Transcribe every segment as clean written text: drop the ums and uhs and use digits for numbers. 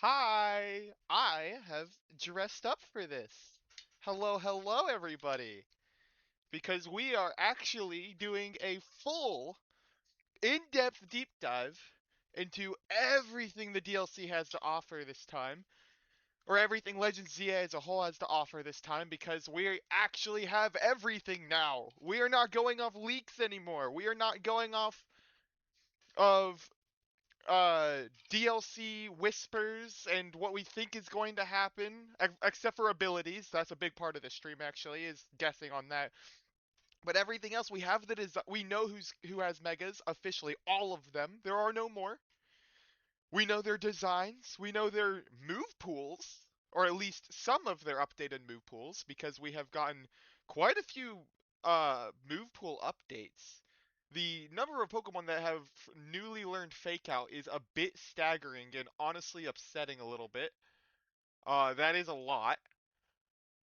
Hi, I have dressed up for this. Hello, hello, everybody. Because we are actually doing a full, in-depth deep dive into everything the DLC has to offer this time, or everything Legends ZA as a whole has to offer this time, because we actually have everything now. We are not going off leaks anymore. We are not going off of uh DLC whispers and what we think is going to happen, except for abilities. That's a big part of this stream actually, is guessing on that. But everything else we have that is we know who has megas officially, all of them. There are no more. We know their designs, we know their move pools, or at least some of their updated move pools, because we have gotten quite a few move pool updates. The number of Pokemon that have newly learned Fake Out is a bit staggering and honestly upsetting a little bit. That is a lot.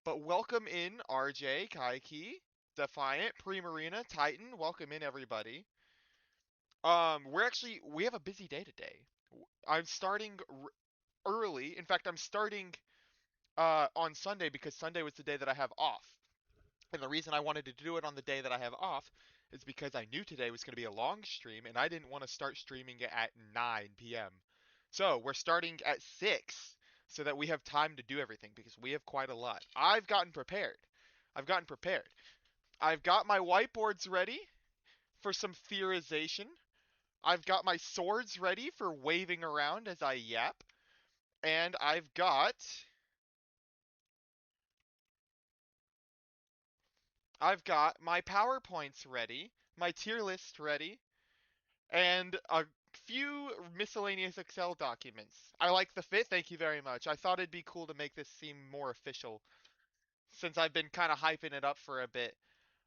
But welcome in RJ, Kaiki, Defiant, Primarina, Titan. Welcome in everybody. We have a busy day today. I'm starting early. In fact, I'm starting on Sunday because Sunday was the day that I have off. And the reason I wanted to do it on the day that I have off is because I knew today was going to be a long stream and I didn't want to start streaming it at 9 p.m. So we're starting at 6 so that we have time to do everything because we have quite a lot. I've gotten prepared. I've gotten prepared. I've got my whiteboards ready for some theorization. I've got my swords ready for waving around as I yap. And I've got my PowerPoints ready, my tier list ready, and a few miscellaneous Excel documents. I like the fit, thank you very much. I thought it'd be cool to make this seem more official since I've been kind of hyping it up for a bit.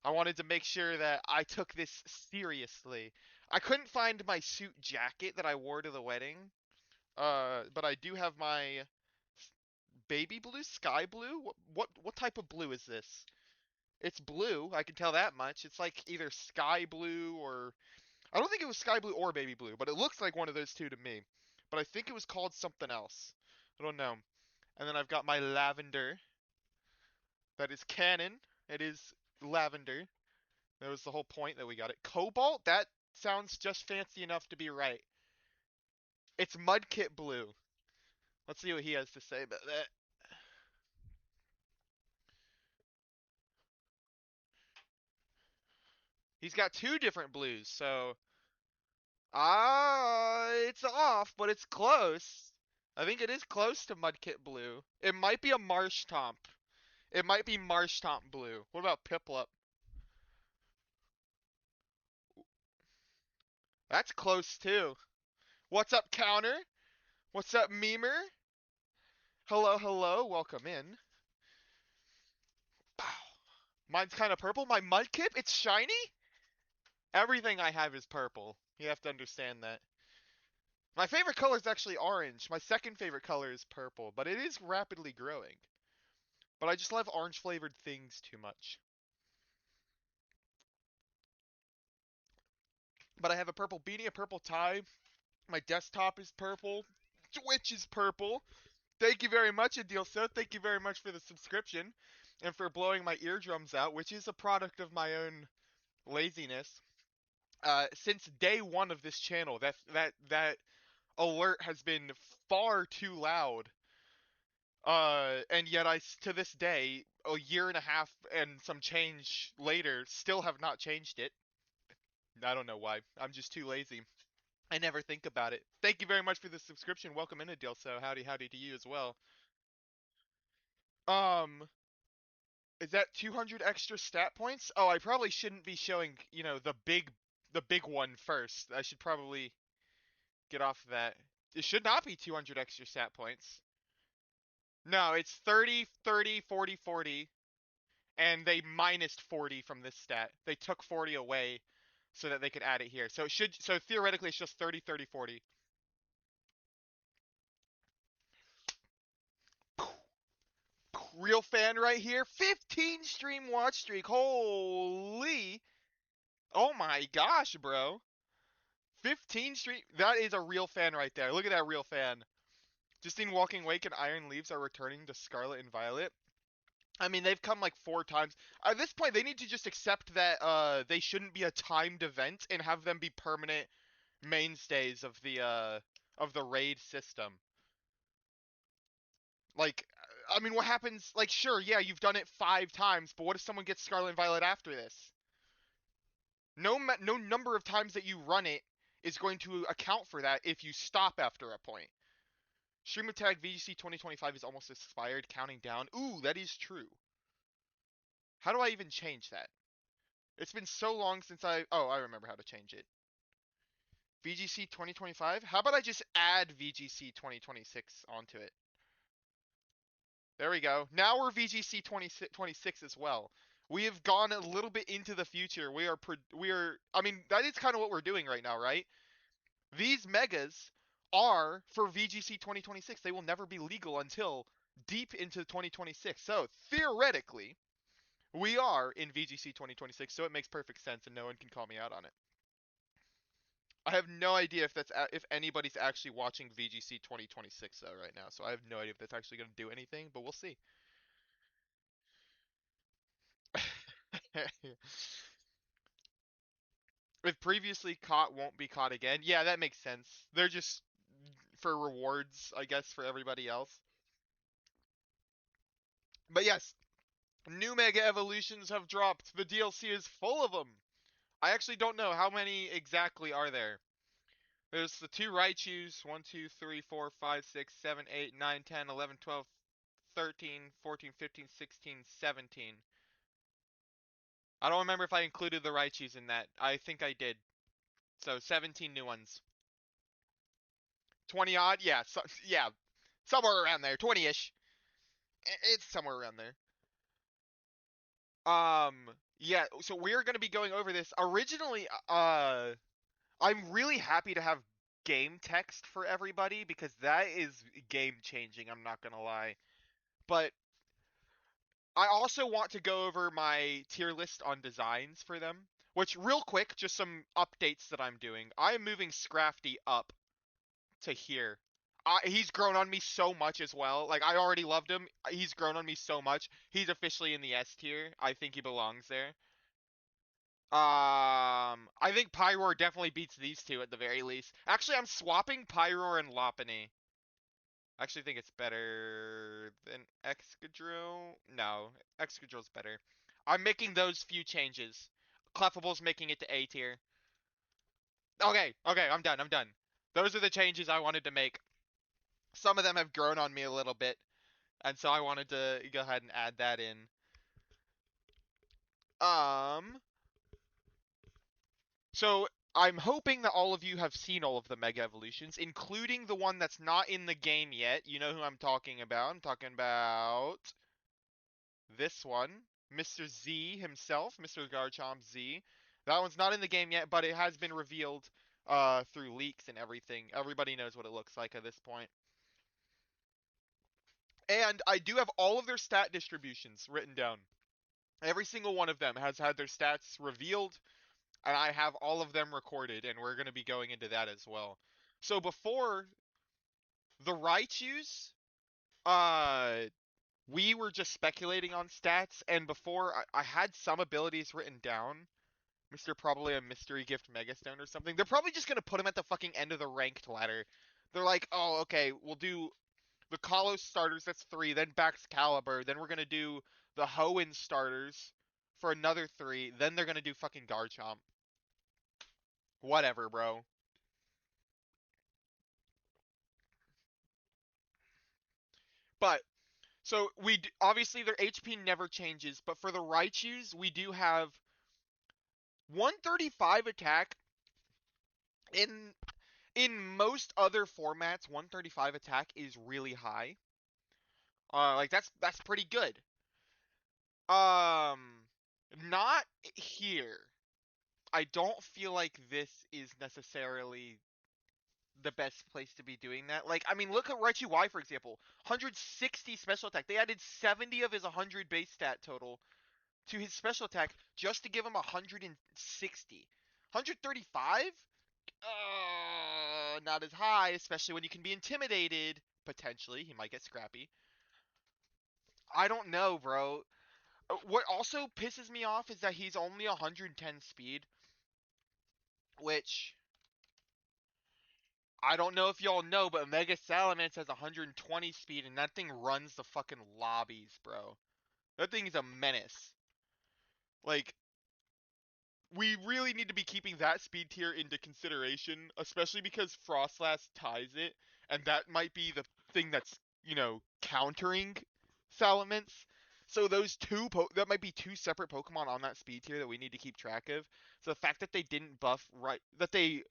I wanted to make sure that I took this seriously. I couldn't find my suit jacket that I wore to the wedding, but I do have my baby blue, sky blue. What type of blue is this? It's blue, I can tell that much. It's like either sky blue or I don't think it was sky blue or baby blue, but it looks like one of those two to me. But I think it was called something else. I don't know. And then I've got my lavender. That is canon. It is lavender. That was the whole point that we got it. Cobalt? That sounds just fancy enough to be right. It's Mudkip blue. Let's see what he has to say about that. He's got two different blues, so it's off, but it's close. I think it is close to Mudkip blue. It might be a Marshtomp. It might be Marshtomp blue. What about Piplup? That's close too. What's up, Counter? What's up, Memer? Hello, hello. Welcome in. Mine's kind of purple. My Mudkip, it's shiny? Everything I have is purple. You have to understand that. My favorite color is actually orange. My second favorite color is purple, but it is rapidly growing. But I just love orange flavored things too much. But I have a purple beanie, a purple tie. My desktop is purple. Twitch is purple. Thank you very much, Adilso. Thank you very much for the subscription and for blowing my eardrums out, which is a product of my own laziness. Since day one of this channel, that alert has been far too loud. And yet to this day, a year and a half and some change later, still have not changed it. I don't know why. I'm just too lazy. I never think about it. Thank you very much for the subscription. Welcome in, Adilso. Howdy, howdy to you as well. Um, is that 200 extra stat points? Oh, I probably shouldn't be showing, the big one first. I should probably get off of that. It should not be 200 extra stat points. No, it's 30, 30, 40, 40, and they minus 40 from this stat. They took 40 away so that they could add it here. So theoretically it's just 30, 30, 40. Real fan right here. 15 stream watch streak. Holy. Oh my gosh, bro. 15 stream. That is a real fan right there. Look at that real fan. Justine Walking Wake and Iron Leaves are returning to Scarlet and Violet. I mean, they've come like 4 times. At this point, they need to just accept that they shouldn't be a timed event and have them be permanent mainstays of the raid system. Like, I mean, what happens? Like, sure, yeah, you've done it 5 times, but what if someone gets Scarlet and Violet after this? No number of times that you run it is going to account for that if you stop after a point. Stream Attack VGC 2025 is almost expired, counting down. Ooh, that is true. How do I even change that? It's been so long since Oh, I remember how to change it. VGC 2025? How about I just add VGC 2026 onto it? There we go. Now we're VGC 2026 as well. We have gone a little bit into the future. I mean, that is kind of what we're doing right now, right? These megas are for VGC 2026. They will never be legal until deep into 2026. So, theoretically, we are in VGC 2026, so it makes perfect sense and no one can call me out on it. I have no idea if anybody's actually watching VGC 2026 though right now, so I have no idea if that's actually going to do anything, but we'll see. If previously caught won't be caught again, yeah, that makes sense. They're just for rewards, I guess, for everybody else. But yes, new Mega Evolutions have dropped. The DLC is full of them. I actually don't know how many exactly are there. There's the 2 Raichus, 1, 2, 3, 4, 5, 6, 7, 8, 9, 10, 11, 12, 13, 14, 15, 16, 17. I don't remember if I included the Raichus in that. I think I did. So 17 new ones. 20 odd? Yeah, yeah. Somewhere around there. 20-ish. It's somewhere around there. Um, yeah, so we're going to be going over this. Originally, I'm really happy to have game text for everybody because that is game changing, I'm not going to lie. But I also want to go over my tier list on designs for them, which real quick, just some updates that I'm doing. I am moving Scrafty up to here. He's grown on me so much as well. Like, I already loved him. He's grown on me so much. He's officially in the S tier. I think he belongs there. I think Pyroar definitely beats these two at the very least. Actually, I'm swapping Pyroar and Lopunny. I actually think it's better than Excadrill. No, Excadrill's better. I'm making those few changes. Clefable's making it to A tier. Okay, I'm done. Those are the changes I wanted to make. Some of them have grown on me a little bit, and so I wanted to go ahead and add that in. Um, So I'm hoping that all of you have seen all of the Mega Evolutions, including the one that's not in the game yet. You know who I'm talking about. I'm talking about this one, Mr. Z himself, Mr. Garchomp Z. That one's not in the game yet, but it has been revealed through leaks and everything. Everybody knows what it looks like at this point. And I do have all of their stat distributions written down. Every single one of them has had their stats revealed, and I have all of them recorded, and we're going to be going into that as well. So before the Raichus, uh, we were just speculating on stats, and before I had some abilities written down. Mr. Probably a mystery gift Megastone or something. They're probably just gonna put him at the fucking end of the ranked ladder. They're like, oh, okay, we'll do the Kalos starters, that's 3, then Baxcalibur, then we're gonna do the Hoenn starters for another 3, then they're gonna do fucking Garchomp. Whatever, bro. But so obviously their HP never changes, but for the Raichus, we do have 135 attack. In most other formats, 135 attack is really high. Like that's pretty good. Um, not here. I don't feel like this is necessarily the best place to be doing that. Like, I mean, look at Raichu Y, for example. 160 special attack. They added 70 of his 100 base stat total to his special attack just to give him 160. 135? Not as high, especially when you can be intimidated potentially. He might get scrappy. I don't know, bro. What also pisses me off is that he's only 110 speed, which I don't know if y'all know, but Mega Salamence has 120 speed, and that thing runs the fucking lobbies, bro. That thing is a menace. Like, we really need to be keeping that speed tier into consideration, especially because Frostlass ties it, and that might be the thing that's, countering Salamence. So those that might be two separate Pokemon on that speed tier that we need to keep track of. So the fact that they didn't buff that they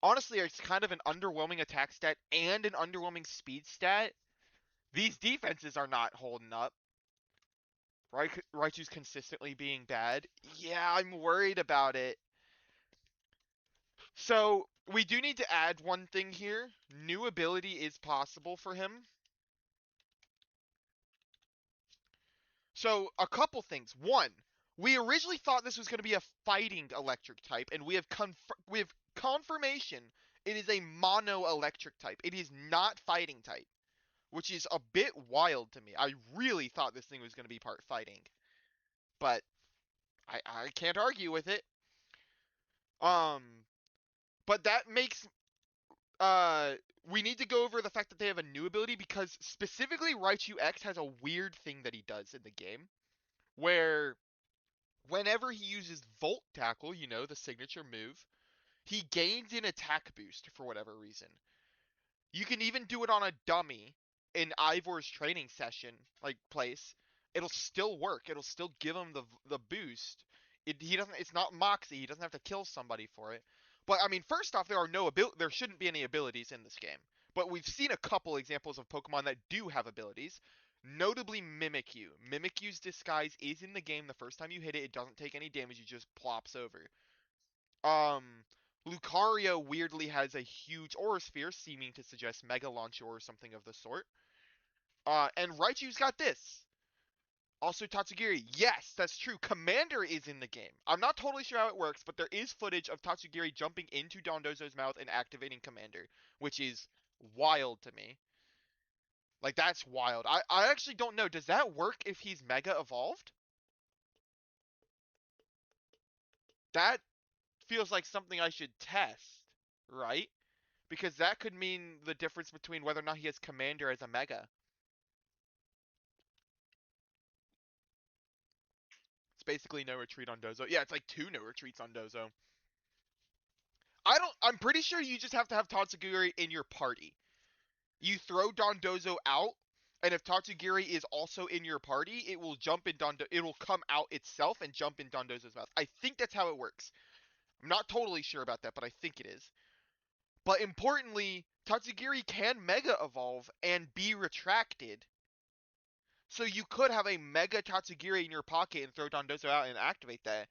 honestly it's kind of an underwhelming attack stat and an underwhelming speed stat. These defenses are not holding up. Raichu's consistently being bad. Yeah, I'm worried about it. So we do need to add one thing here. New ability is possible for him. So a couple things. One, we originally thought this was going to be a fighting electric type, and we have confirmation it is a mono electric type. It is not fighting type, which is a bit wild to me. I really thought this thing was going to be part fighting, but I can't argue with it. Um, but that makes uh we need to go over the fact that they have a new ability because specifically Raichu X has a weird thing that he does in the game where whenever he uses Volt Tackle, the signature move, he gains an attack boost for whatever reason. You can even do it on a dummy in Ivor's training session, like place. It'll still work. It'll still give him the boost. He doesn't. It's not Moxie. He doesn't have to kill somebody for it. But I mean, first off, there shouldn't be any abilities in this game. But we've seen a couple examples of Pokemon that do have abilities. Notably Mimikyu. Mimikyu's disguise is in the game. The first time you hit it, it doesn't take any damage. It just plops over. Um, Lucario weirdly has a huge Aura Sphere, seeming to suggest Mega Launcher or something of the sort. And Raichu's got this. Also Tatsugiri. Yes, that's true. Commander is in the game. I'm not totally sure how it works, but there is footage of Tatsugiri jumping into Dondozo's mouth and activating Commander, which is wild to me. Like, that's wild. I actually don't know. Does that work if he's Mega Evolved? That feels like something I should test, right? Because that could mean the difference between whether or not he has Commander as a Mega. It's basically no retreat on Dozo. Yeah, it's like 2 no retreats on Dozo. I'm pretty sure you just have to have Tatsugiri in your party. You throw Dondozo out, and if Tatsugiri is also in your party, it will it will come out itself and jump in Dondozo's mouth. I think that's how it works. I'm not totally sure about that, but I think it is. But importantly, Tatsugiri can Mega Evolve and be retracted. So you could have a Mega Tatsugiri in your pocket and throw Dondozo out and activate that.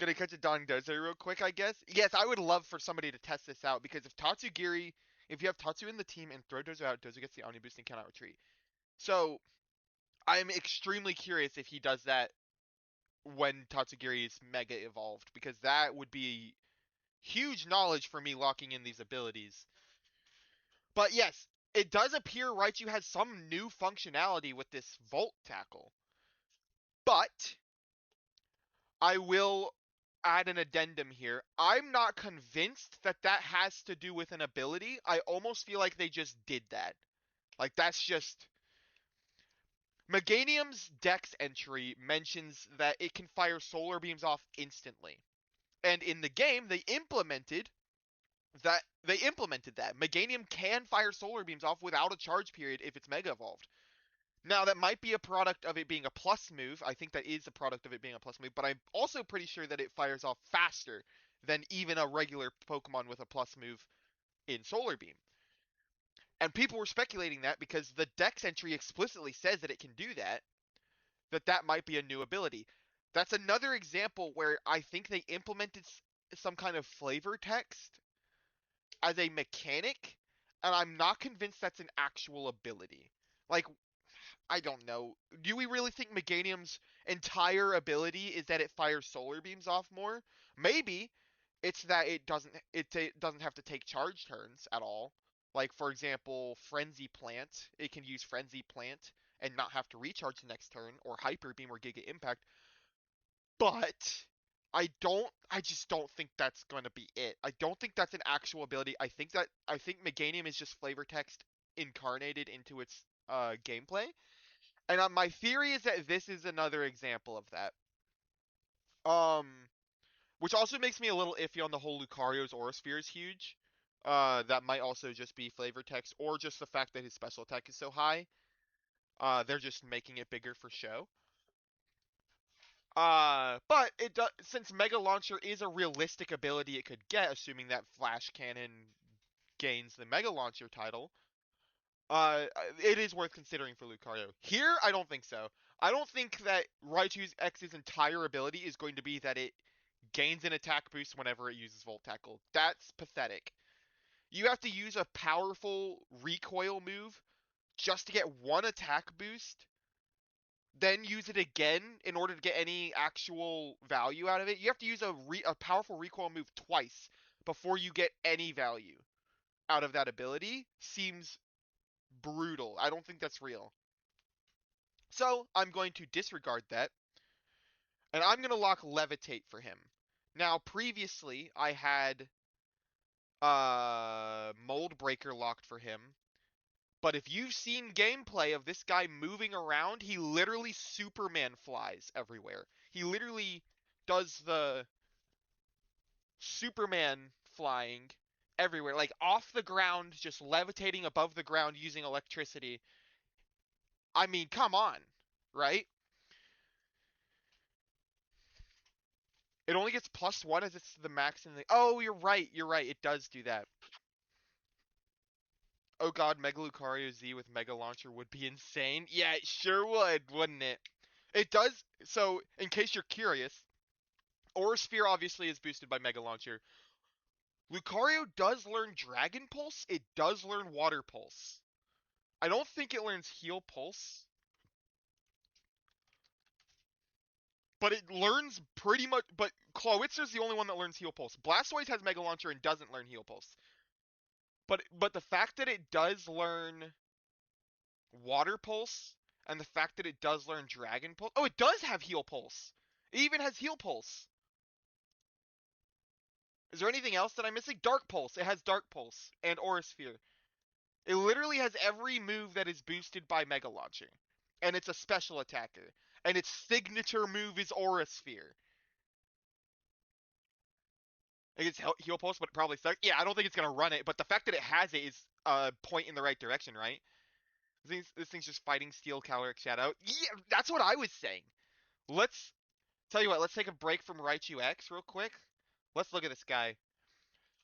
Gonna cut to Dondozo real quick, I guess. Yes, I would love for somebody to test this out because if you have Tatsu in the team and throw Dozo out, Dozo gets the Omni Boost and cannot retreat. So I'm extremely curious if he does that when Tatsugiri is Mega Evolved because that would be huge knowledge for me locking in these abilities. But yes, it does appear Raichu has some new functionality with this Volt Tackle. But I will add an addendum here. I'm not convinced that that has to do with an ability. I almost feel like they just did that. Like, that's just. Meganium's Dex entry mentions that it can fire solar beams off instantly. And in the game, they implemented that. Meganium can fire solar beams off without a charge period if it's Mega Evolved. Now, that might be a product of it being a plus move. I think that is a product of it being a plus move, but I'm also pretty sure that it fires off faster than even a regular Pokemon with a plus move in Solar Beam. And people were speculating that because the Dex entry explicitly says that it can do that, that might be a new ability. That's another example where I think they implemented some kind of flavor text as a mechanic, and I'm not convinced that's an actual ability. Like, I don't know. Do we really think Meganium's entire ability is that it fires solar beams off more? Maybe it's that it doesn't have to take charge turns at all. Like, for example, Frenzy Plant. It can use Frenzy Plant and not have to recharge the next turn, or Hyper Beam or Giga Impact. But I just don't think that's going to be it. I don't think that's an actual ability. I think Meganium is just flavor text incarnated into its gameplay. And my theory is that this is another example of that. Which also makes me a little iffy on the whole Lucario's Aura Sphere is huge. That might also just be flavor text, or just the fact that his special attack is so high. They're just making it bigger for show. But it does, since Mega Launcher is a realistic ability it could get, assuming that Flash Cannon gains the Mega Launcher title. It is worth considering for Lucario. Here, I don't think so. I don't think that Raichu's X's entire ability is going to be that it gains an attack boost whenever it uses Volt Tackle. That's pathetic. You have to use a powerful recoil move just to get one attack boost, then use it again in order to get any actual value out of it. You have to use a powerful recoil move twice before you get any value out of that ability. Seems brutal. I don't think that's real. So I'm going to disregard that, and I'm going to lock Levitate for him. Now, previously, I had Mold Breaker locked for him, but if you've seen gameplay of this guy moving around, he literally Superman flies everywhere. He literally does the Superman flying everywhere, like off the ground, just levitating above the ground using electricity. I mean, come on, right? It only gets +1 as it's the max in the. Oh, you're right. You're right. It does do that. Oh god, Mega Lucario Z with Mega Launcher would be insane. Yeah, it sure would, wouldn't it? It does. So, in case you're curious, Aura Sphere obviously is boosted by Mega Launcher. Lucario does learn Dragon Pulse. It does learn Water Pulse. I don't think it learns Heal Pulse, but it learns pretty much. But Clawitzer's the only one that learns Heal Pulse. Blastoise has Mega Launcher and doesn't learn Heal Pulse. But the fact that it does learn Water Pulse and the fact that it does learn Dragon Pulse. Oh, it does have Heal Pulse. It even has Heal Pulse. Is there anything else that I'm missing? Dark Pulse. It has Dark Pulse and Aura Sphere. It literally has every move that is boosted by Mega Launcher. And it's a special attacker. And its signature move is Aura Sphere. It gets Heal Pulse, but it probably sucks. Yeah, I don't think it's going to run it, but the fact that it has it is a point in the right direction, right? This thing's just fighting Steel Calyrex Shadow. Yeah, that's what I was saying. Let's tell you what, let's take a break from Raichu X real quick. Let's look at this guy.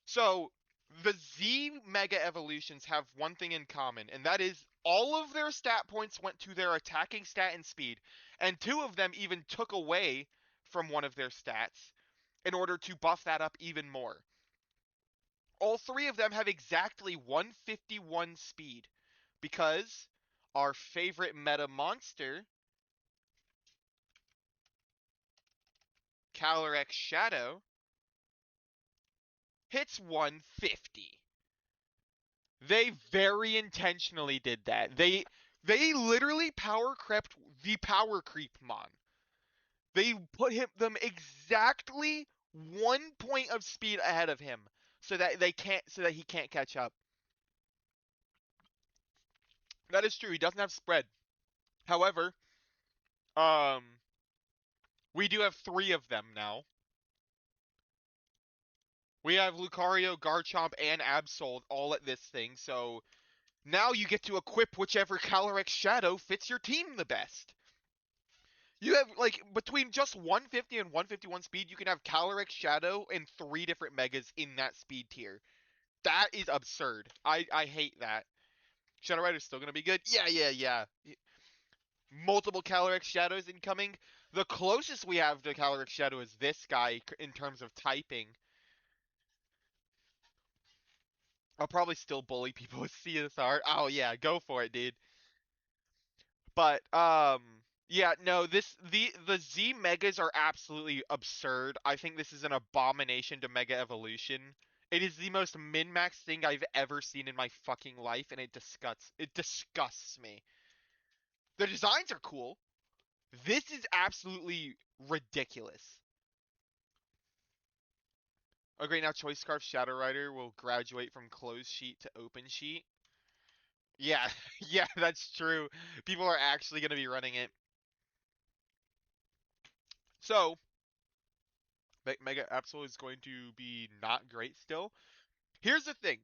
So, the Z Mega Evolutions have one thing in common, and that is all of their stat points went to their attacking stat and speed, and two of them even took away from one of their stats in order to buff that up even more. All three of them have exactly 151 speed, because our favorite meta monster, Calyrex Shadow, hits 150. They very intentionally did that. They literally power crept the power creep mon. They put them exactly 1 point of speed ahead of him so that he can't catch up. That is true. He doesn't have spread. However, um we do have 3 of them now. We have Lucario, Garchomp, and Absol all at this thing, so now you get to equip whichever Calyrex Shadow fits your team the best. You have, like, between just 150 and 151 speed, you can have Calyrex Shadow and 3 different Megas in that speed tier. That is absurd. I hate that. Shadow Rider's still going to be good? Yeah. Multiple Calyrex Shadows incoming. The closest we have to Calyrex Shadow is this guy in terms of typing. I'll probably still bully people with CSR. Oh yeah, go for it, dude. But yeah, no, the Z Megas are absolutely absurd. I think this is an abomination to Mega Evolution It is the most min-max thing I've ever seen in my fucking life, and it disgusts me. The designs are cool. This is absolutely ridiculous. Okay, now Choice Scarf Shadow Rider will graduate from closed sheet to open sheet. Yeah, yeah, that's true. People are actually going to be running it. So, Mega Absol is going to be not great still. Here's the thing.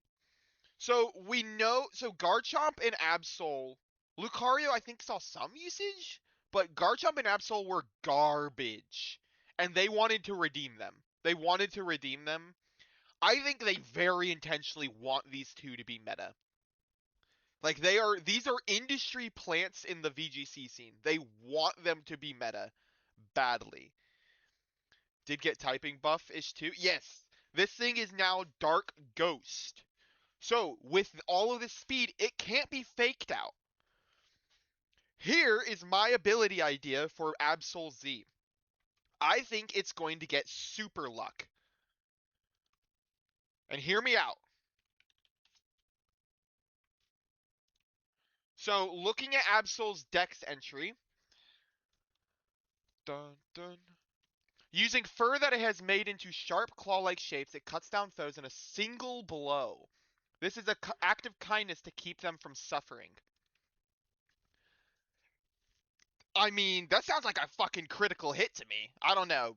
So we know, so Garchomp and Absol, Lucario I think saw some usage, but Garchomp and Absol were garbage, and they wanted to redeem them. They wanted to redeem them. I think they very intentionally want these two to be meta. Like these are industry plants in the VGC scene. They want them to be meta badly. Did get typing buff-ish too? Yes. This thing is now Dark Ghost. So, with all of this speed, it can't be faked out. Here is my ability idea for Absol Z. I think it's going to get Super Luck. And hear me out. So, looking at Absol's Dex entry. Dun, dun. Using fur that it has made into sharp claw-like shapes, it cuts down foes in a single blow. This is an act of kindness to keep them from suffering. I mean, that sounds like a fucking critical hit to me. I don't know.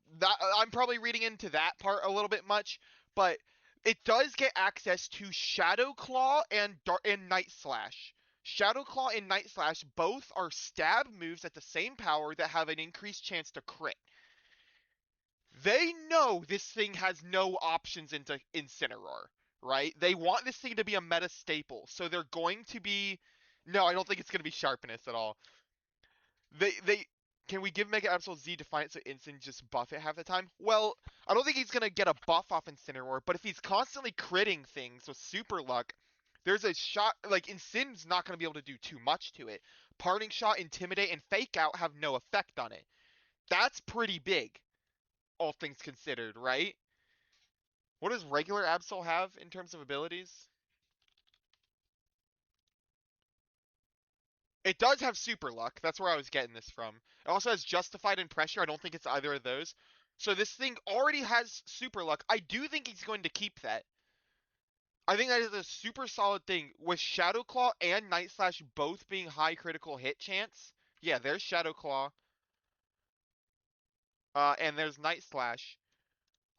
I'm probably reading into that part a little bit much, but it does get access to Shadow Claw and Night Slash. Shadow Claw and Night Slash both are stab moves at the same power that have an increased chance to crit. They know this thing has no options into Incineroar, right? They want this thing to be a meta staple, so they're going to be. No, I don't think it's going to be Sharpness at all. They can we give Mega Absol Z Defiant so Incin just buff it half the time? Well, I don't think he's gonna get a buff off Incineroar, but if he's constantly critting things with Super Luck, there's a shot like Incin's not gonna be able to do too much to it. Parting Shot, Intimidate, and Fake Out have no effect on it. That's pretty big, all things considered, right? What does regular Absol have in terms of abilities? It does have Super Luck. That's where I was getting this from. It also has Justified and Pressure. I don't think it's either of those. So this thing already has Super Luck. I do think he's going to keep that. I think that is a super solid thing. With Shadow Claw and Night Slash both being high critical hit chance. Yeah, there's Shadow Claw. And there's Night Slash.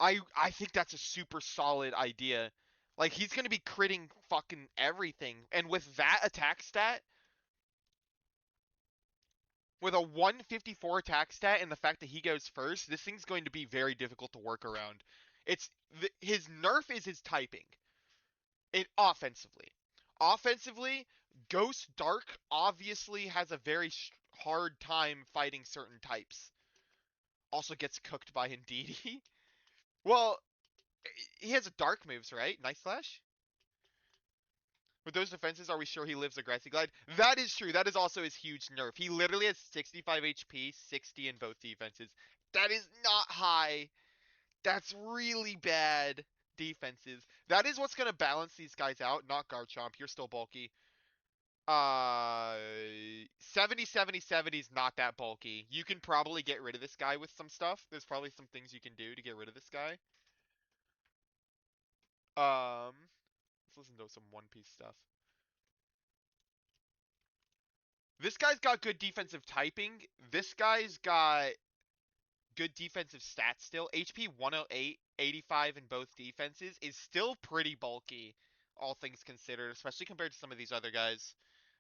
I think that's a super solid idea. Like, he's going to be critting fucking everything. And with that attack stat, with a 154 attack stat and the fact that he goes first, this thing's going to be very difficult to work around. His nerf is his typing. Offensively. Offensively, Ghost Dark obviously has a very hard time fighting certain types. Also gets cooked by Indeedee. Well, he has a dark moves, right? Night Slash? With those defenses, are we sure he lives a Grassy Glide? That is true. That is also his huge nerf. He literally has 65 HP, 60 in both defenses. That is not high. That's really bad defenses. That is what's going to balance these guys out, not Garchomp. You're still bulky. 70, 70, 70 is not that bulky. You can probably get rid of this guy with some stuff. There's probably some things you can do to get rid of this guy. Let's listen to some One Piece stuff. This guy's got good defensive typing. This guy's got good defensive stats still. HP 108, 85 in both defenses is still pretty bulky, all things considered, especially compared to some of these other guys.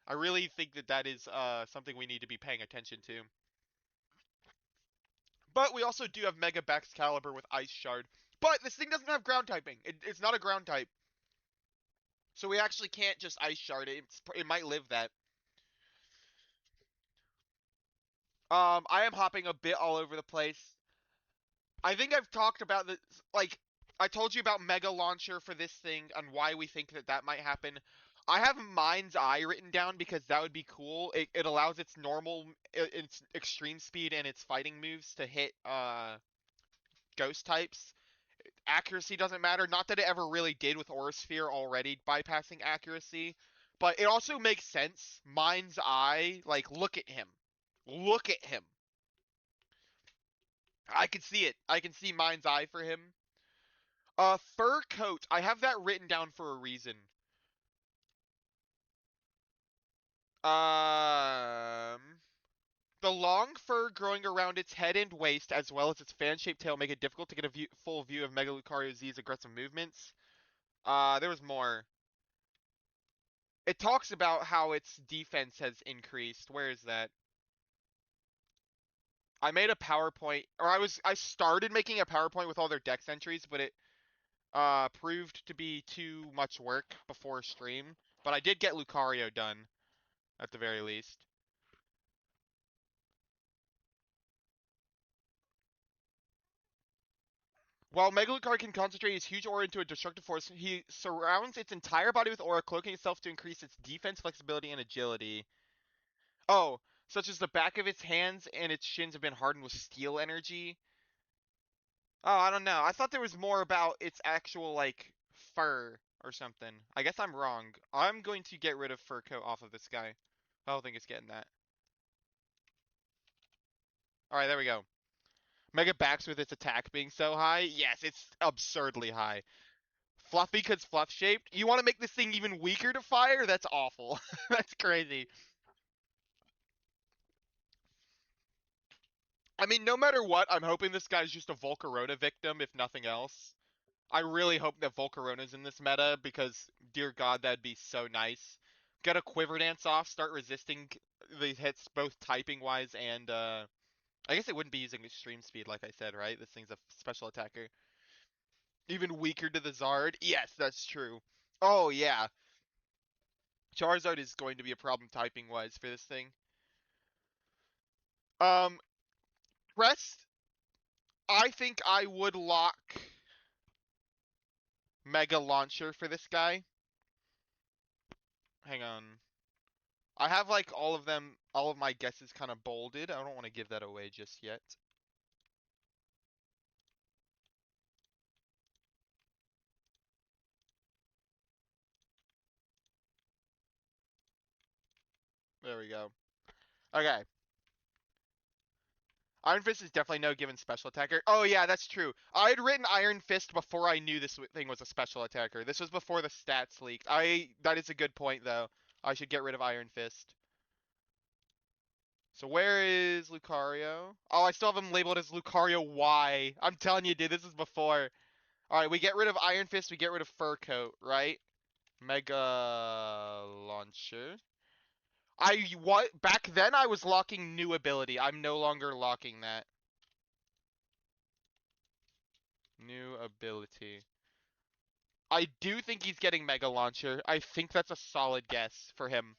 I really think that that is something we need to be paying attention to. But we also do have Mega Baxcalibur with Ice Shard. But this thing doesn't have ground typing. It's not a ground type. So we actually can't just Ice Shard it. It might live that. I am hopping a bit all over the place. I think I've talked about this, like, I told you about Mega Launcher for this thing and why we think that that might happen. I have Mind's Eye written down because that would be cool. It allows its normal, its extreme speed and its fighting moves to hit, ghost types. accuracy doesn't matter. Not that it ever really did with Aura Sphere already, bypassing accuracy. But it also makes sense. Mind's Eye, like, look at him. Look at him. I can see it. I can see Mind's Eye for him. Fur Coat. I have that written down for a reason. Um... The long fur growing around its head and waist, as well as its fan-shaped tail, make it difficult to get a full view of Mega Lucario Z's aggressive movements. There was more. It talks about how its defense has increased. Where is that? I made a PowerPoint, or I started making a PowerPoint with all their dex entries, but it proved to be too much work before stream. But I did get Lucario done, at the very least. While Mega Lucario can concentrate his huge aura into a destructive force, he surrounds its entire body with aura, cloaking itself to increase its defense, flexibility, and agility. Oh, such as the back of its hands and its shins have been hardened with steel energy. Oh, I don't know. I thought there was more about its actual, like, fur or something. I guess I'm wrong. I'm going to get rid of Fur Coat off of this guy. I don't think it's getting that. Alright, there we go. Mega Backs with its attack being so high? Yes, it's absurdly high. Fluffy because fluff shaped? You want to make this thing even weaker to fire? That's awful. That's crazy. I mean, no matter what, I'm hoping this guy's just a Volcarona victim, if nothing else. I really hope that Volcarona's in this meta because, dear God, that'd be so nice. Get a Quiver Dance off, start resisting the hits both typing-wise and, I guess it wouldn't be using extreme speed, like I said, right? This thing's a special attacker. Even weaker to the Zard? Yes, that's true. Oh, yeah. Charizard is going to be a problem typing-wise for this thing. Rest, I think I would lock Mega Launcher for this guy. Hang on. I have like all of them, all of my guesses kind of bolded. I don't want to give that away just yet. There we go. Okay. Iron Fist is definitely no given special attacker. Oh yeah, that's true. I had written Iron Fist before I knew this thing was a special attacker. This was before the stats leaked. That is a good point though. I should get rid of Iron Fist. So where is Lucario? Oh, I still have him labeled as Lucario Y. I'm telling you, dude, this is before. Alright, we get rid of Iron Fist, we get rid of Fur Coat, right? Mega Launcher. Back then I was locking new ability. I'm no longer locking that. New ability. I do think he's getting Mega Launcher. I think that's a solid guess for him.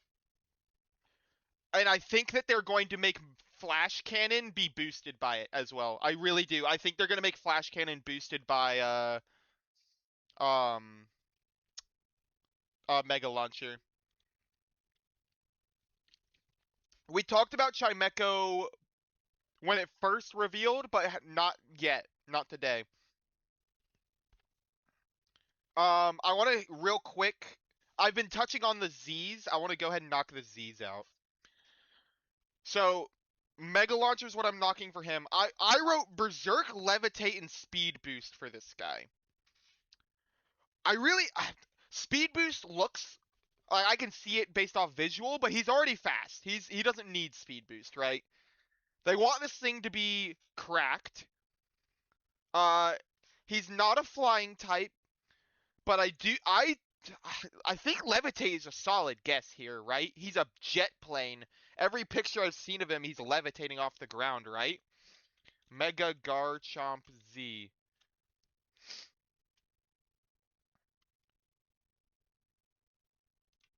And I think that they're going to make Flash Cannon be boosted by it as well. I really do. I think they're going to make Flash Cannon boosted by um Mega Launcher. We talked about Chimecho when it first revealed, but not yet. Not today. I want to real quick. I've been touching on the Z's. I want to go ahead and knock the Z's out. So, Mega Launcher is what I'm knocking for him. I wrote Berserk, Levitate, and Speed Boost for this guy. Speed Boost looks like I can see it based off visual, but he's already fast. He doesn't need Speed Boost, right? They want this thing to be cracked. Uh, he's not a flying type, but I think Levitate is a solid guess here, right? He's a jet plane. Every picture I've seen of him, he's levitating off the ground, right? Mega Garchomp Z.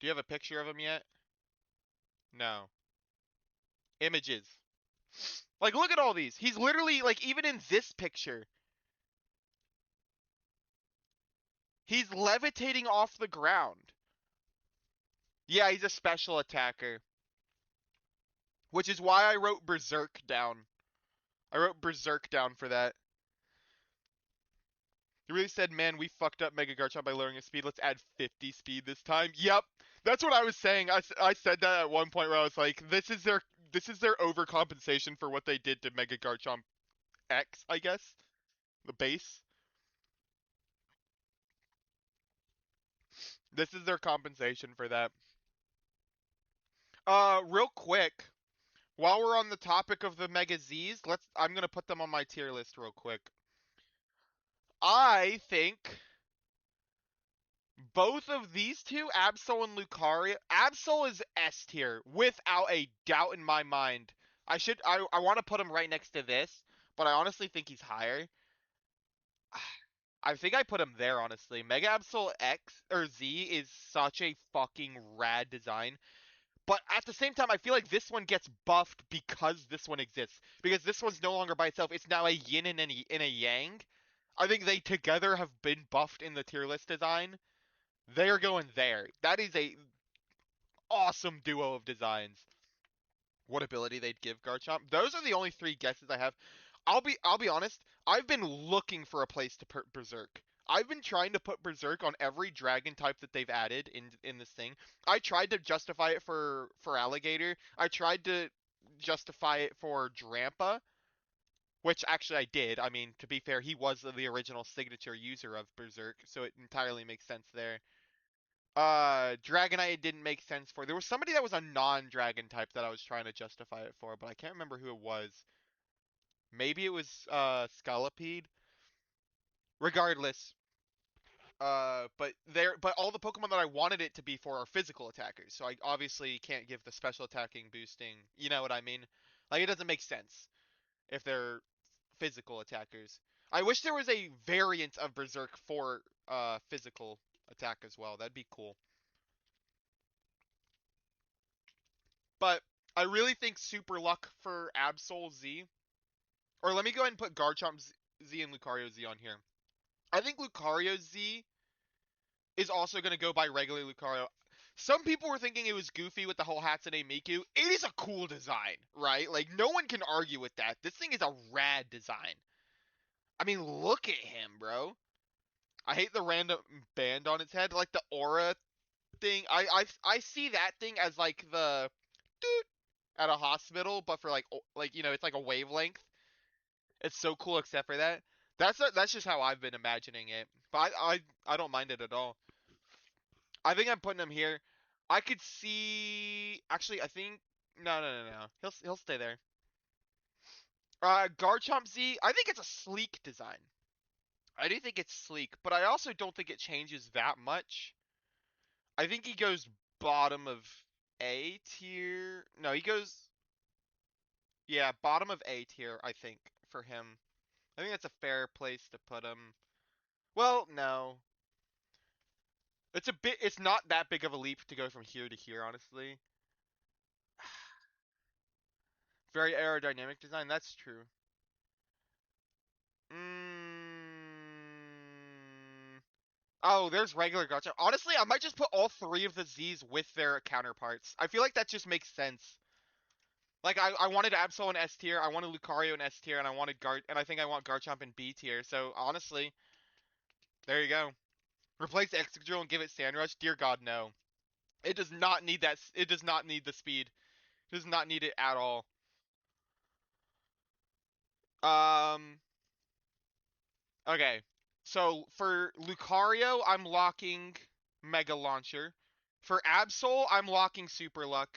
Do you have a picture of him yet? No. Images. Like, look at all these. He's literally, like, even in this picture, he's levitating off the ground. Yeah, he's a special attacker. Which is why I wrote Berserk down. I wrote Berserk down for that. They really said, man, we fucked up Mega Garchomp by lowering its speed. Let's add 50 speed this time. Yep, that's what I was saying. I said that at one point where I was like, this is their overcompensation for what they did to Mega Garchomp X, I guess, the base. This is their compensation for that. Real quick, while we're on the topic of the Mega Z's, I'm gonna put them on my tier list real quick. I think both of these two, Absol and Lucario, Absol is S tier without a doubt in my mind. I want to put him right next to this, but I honestly think he's higher. I think I put him there honestly. Mega Absol X or Z is such a fucking rad design. But at the same time, I feel like this one gets buffed because this one exists. Because this one's no longer by itself. It's now a yin and a yang. I think they together have been buffed in the tier list design. They're going there. That is a awesome duo of designs. What ability they'd give Garchomp? Those are the only three guesses I have. I'll be honest. I've been looking for a place to put Berserk. I've been trying to put Berserk on every dragon type that they've added in this thing. I tried to justify it for Alligator. I tried to justify it for Drampa, which actually I did. I mean, to be fair, he was the original signature user of Berserk, so it entirely makes sense there. Dragonite didn't make sense for. There was somebody that was a non-dragon type that I was trying to justify it for, but I can't remember who it was. Maybe it was Scolipede. Regardless, but all the Pokemon that I wanted it to be for are physical attackers, so I obviously can't give the special attacking boosting. You know what I mean? Like it doesn't make sense if they're physical attackers. I wish there was a variant of Berserk for physical attack as well. That'd be cool. But I really think Super Luck for Absol Z. Or let me go ahead and put Garchomp Z and Lucario Z on here. I think Lucario Z is also going to go by regular Lucario. Some people were thinking it was goofy with the whole Hatsune Miku. It is a cool design, right? Like, no one can argue with that. This thing is a rad design. I mean, look at him, bro. I hate the random band on its head, like the aura thing. I see that thing as like the doot at a hospital, but for like it's like a wavelength. It's so cool except for that. That's just how I've been imagining it. But I don't mind it at all. I think I'm putting him here. I could see actually I think no. He'll stay there. Garchomp Z, I think it's a sleek design. I do think it's sleek, but I also don't think it changes that much. I think he goes bottom of A tier. No, he goes yeah, bottom of A tier, I think, for him. I think that's a fair place to put him. Well, no. It's not that big of a leap to go from here to here, honestly. Very aerodynamic design, that's true. Oh, there's regular Garchomp. Honestly, I might just put all three of the Z's with their counterparts. I feel like that just makes sense. Like I wanted Absol in S tier, I wanted Lucario in S tier, and I think I want Garchomp in B tier. So honestly, there you go. Replace Excadrill and give it Sandrush? Dear God, no. It does not need that. It does not need the speed. It does not need it at all. Um. Okay. So for Lucario, I'm locking Mega Launcher. For Absol, I'm locking Super Luck.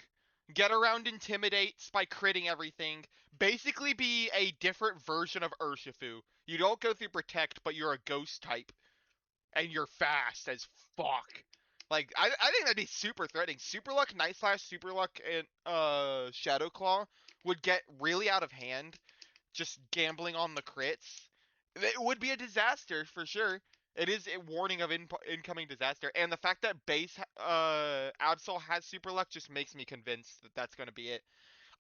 Get around Intimidates by critting everything. Basically be a different version of Urshifu. You don't go through Protect, but you're a Ghost type. And you're fast as fuck. Like, I think that'd be super threatening. Super Luck, Night Slash, Super Luck, and Shadow Claw would get really out of hand just gambling on the crits. It would be a disaster for sure. It is a warning of incoming disaster, and the fact that base Absol has Super Luck just makes me convinced that that's going to be it.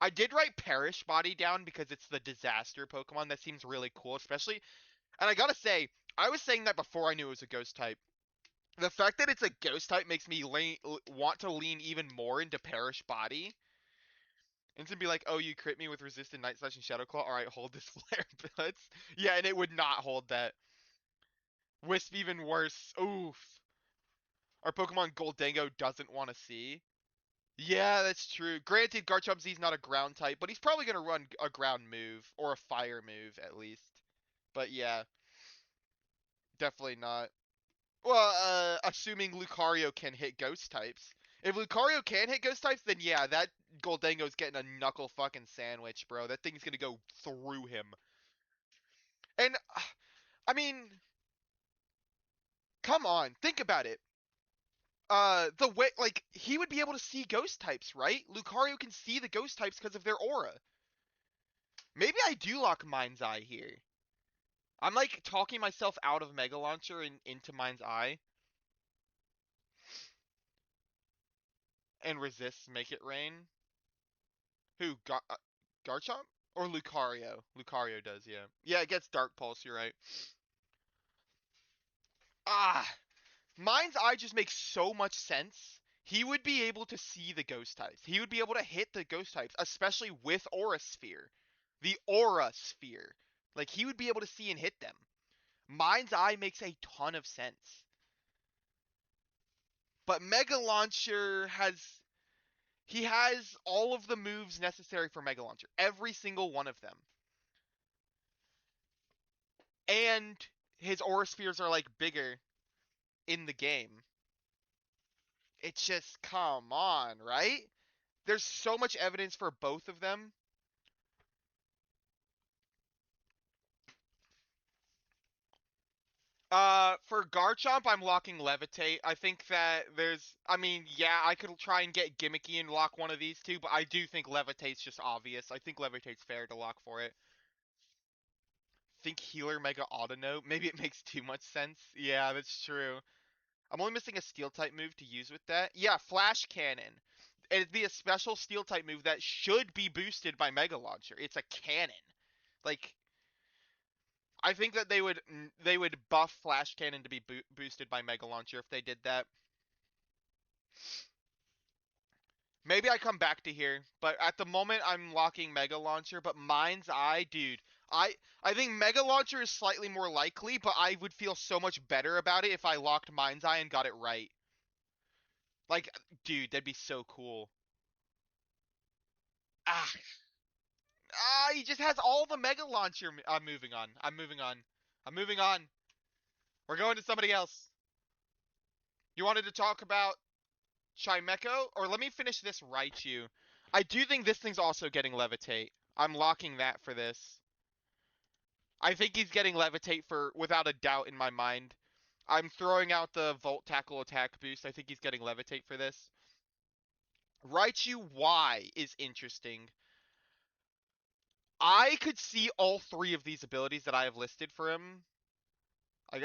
I did write Perish Body down because it's the disaster Pokemon that seems really cool, especially. And I gotta say, I was saying that before I knew it was a Ghost type. The fact that it's a Ghost type makes me want to lean even more into Perish Body. And to be like, oh, you crit me with resistant Night Slash and Shadow Claw. All right, hold this Flare Blitz. Yeah, and it would not hold that. Wisp even worse. Oof. Our Pokemon Goldango doesn't want to see. Yeah, that's true. Granted, Garchomp Z's not a ground type, but he's probably going to run a ground move or a fire move at least. But yeah, definitely not. Well, assuming Lucario can hit ghost types. If Lucario can hit ghost types, then yeah, that Goldango's getting a knuckle fucking sandwich, bro. That thing's gonna go through him. And I mean, come on, think about it. The way like he would be able to see ghost types, right? Lucario can see the ghost types because of their aura. Maybe I do lock Mind's Eye here. I'm like talking myself out of Mega Launcher and into Mind's Eye and resist Make It Rain. Who? Garchomp or Lucario? Lucario does, yeah. Yeah, it gets Dark Pulse. You're right. Ah, Mind's Eye just makes so much sense. He would be able to see the ghost types. He would be able to hit the ghost types, especially with Aura Sphere. The Aura Sphere. Like, he would be able to see and hit them. Mind's Eye makes a ton of sense. But Mega Launcher has. He has all of the moves necessary for Mega Launcher. Every single one of them. And his Aura Spheres are, like, bigger in the game. It's just, come on, right? There's so much evidence for both of them. For Garchomp, I'm locking Levitate. I think that I mean, yeah, I could try and get gimmicky and lock one of these two, but I do think Levitate's just obvious. I think Levitate's fair to lock for it. Think Healer Mega Autonote. Maybe it makes too much sense. Yeah, that's true. I'm only missing a Steel type move to use with that. Yeah, Flash Cannon. It'd be a special Steel type move that should be boosted by Mega Launcher. It's a cannon. Like, I think that they would buff Flash Cannon to be boosted by Mega Launcher if they did that. Maybe I come back to here, but at the moment I'm locking Mega Launcher. But Mind's Eye, dude, I think Mega Launcher is slightly more likely, but I would feel so much better about it if I locked Mind's Eye and got it right. Like, dude, that'd be so cool. Ah, he just has all the Mega Launcher. I'm moving on. I'm moving on. I'm moving on. We're going to somebody else. You wanted to talk about Chimecho? Or let me finish this Raichu. I do think this thing's also getting Levitate. I'm locking that for this. I think he's getting Levitate for without a doubt in my mind. I'm throwing out the Volt Tackle attack boost. I think he's getting Levitate for this. Raichu Y is interesting. I could see all three of these abilities that I have listed for him.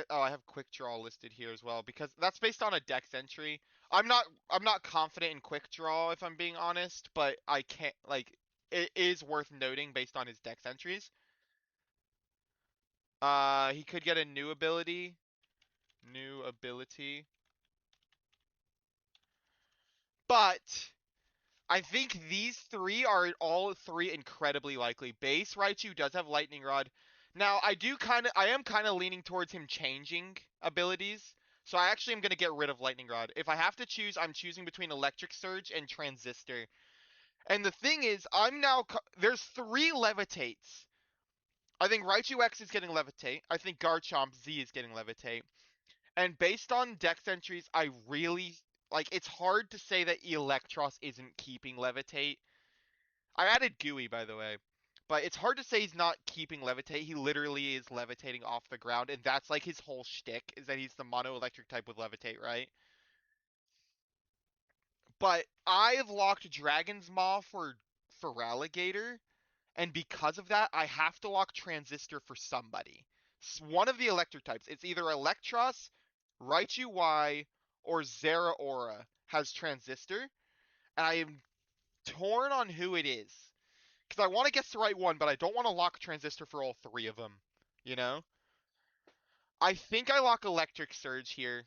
I have Quick Draw listed here as well because that's based on a Dex entry. I'm not confident in Quick Draw if I'm being honest, but I can't like it is worth noting based on his Dex entries. He could get a new ability. New ability. But I think these three are all three incredibly likely. Base Raichu does have Lightning Rod. Now, I am kind of leaning towards him changing abilities. So I actually am going to get rid of Lightning Rod. If I have to choose, I'm choosing between Electric Surge and Transistor. And the thing is, there's three Levitates. I think Raichu X is getting Levitate. I think Garchomp Z is getting Levitate. And based on Dex entries, I really like it's hard to say that Electros isn't keeping Levitate. I added Gooey, by the way. But it's hard to say he's not keeping Levitate. He literally is levitating off the ground, and that's like his whole shtick, is that he's the mono electric type with Levitate, right? But I've locked Dragon's Maw for Ralligator, and because of that, I have to lock Transistor for somebody. One of the electric types. It's either Electros, Raichu Y, or Zeraora has Transistor, and I am torn on who it is. Because I want to guess the right one, but I don't want to lock Transistor for all three of them. You know? I think I lock Electric Surge here.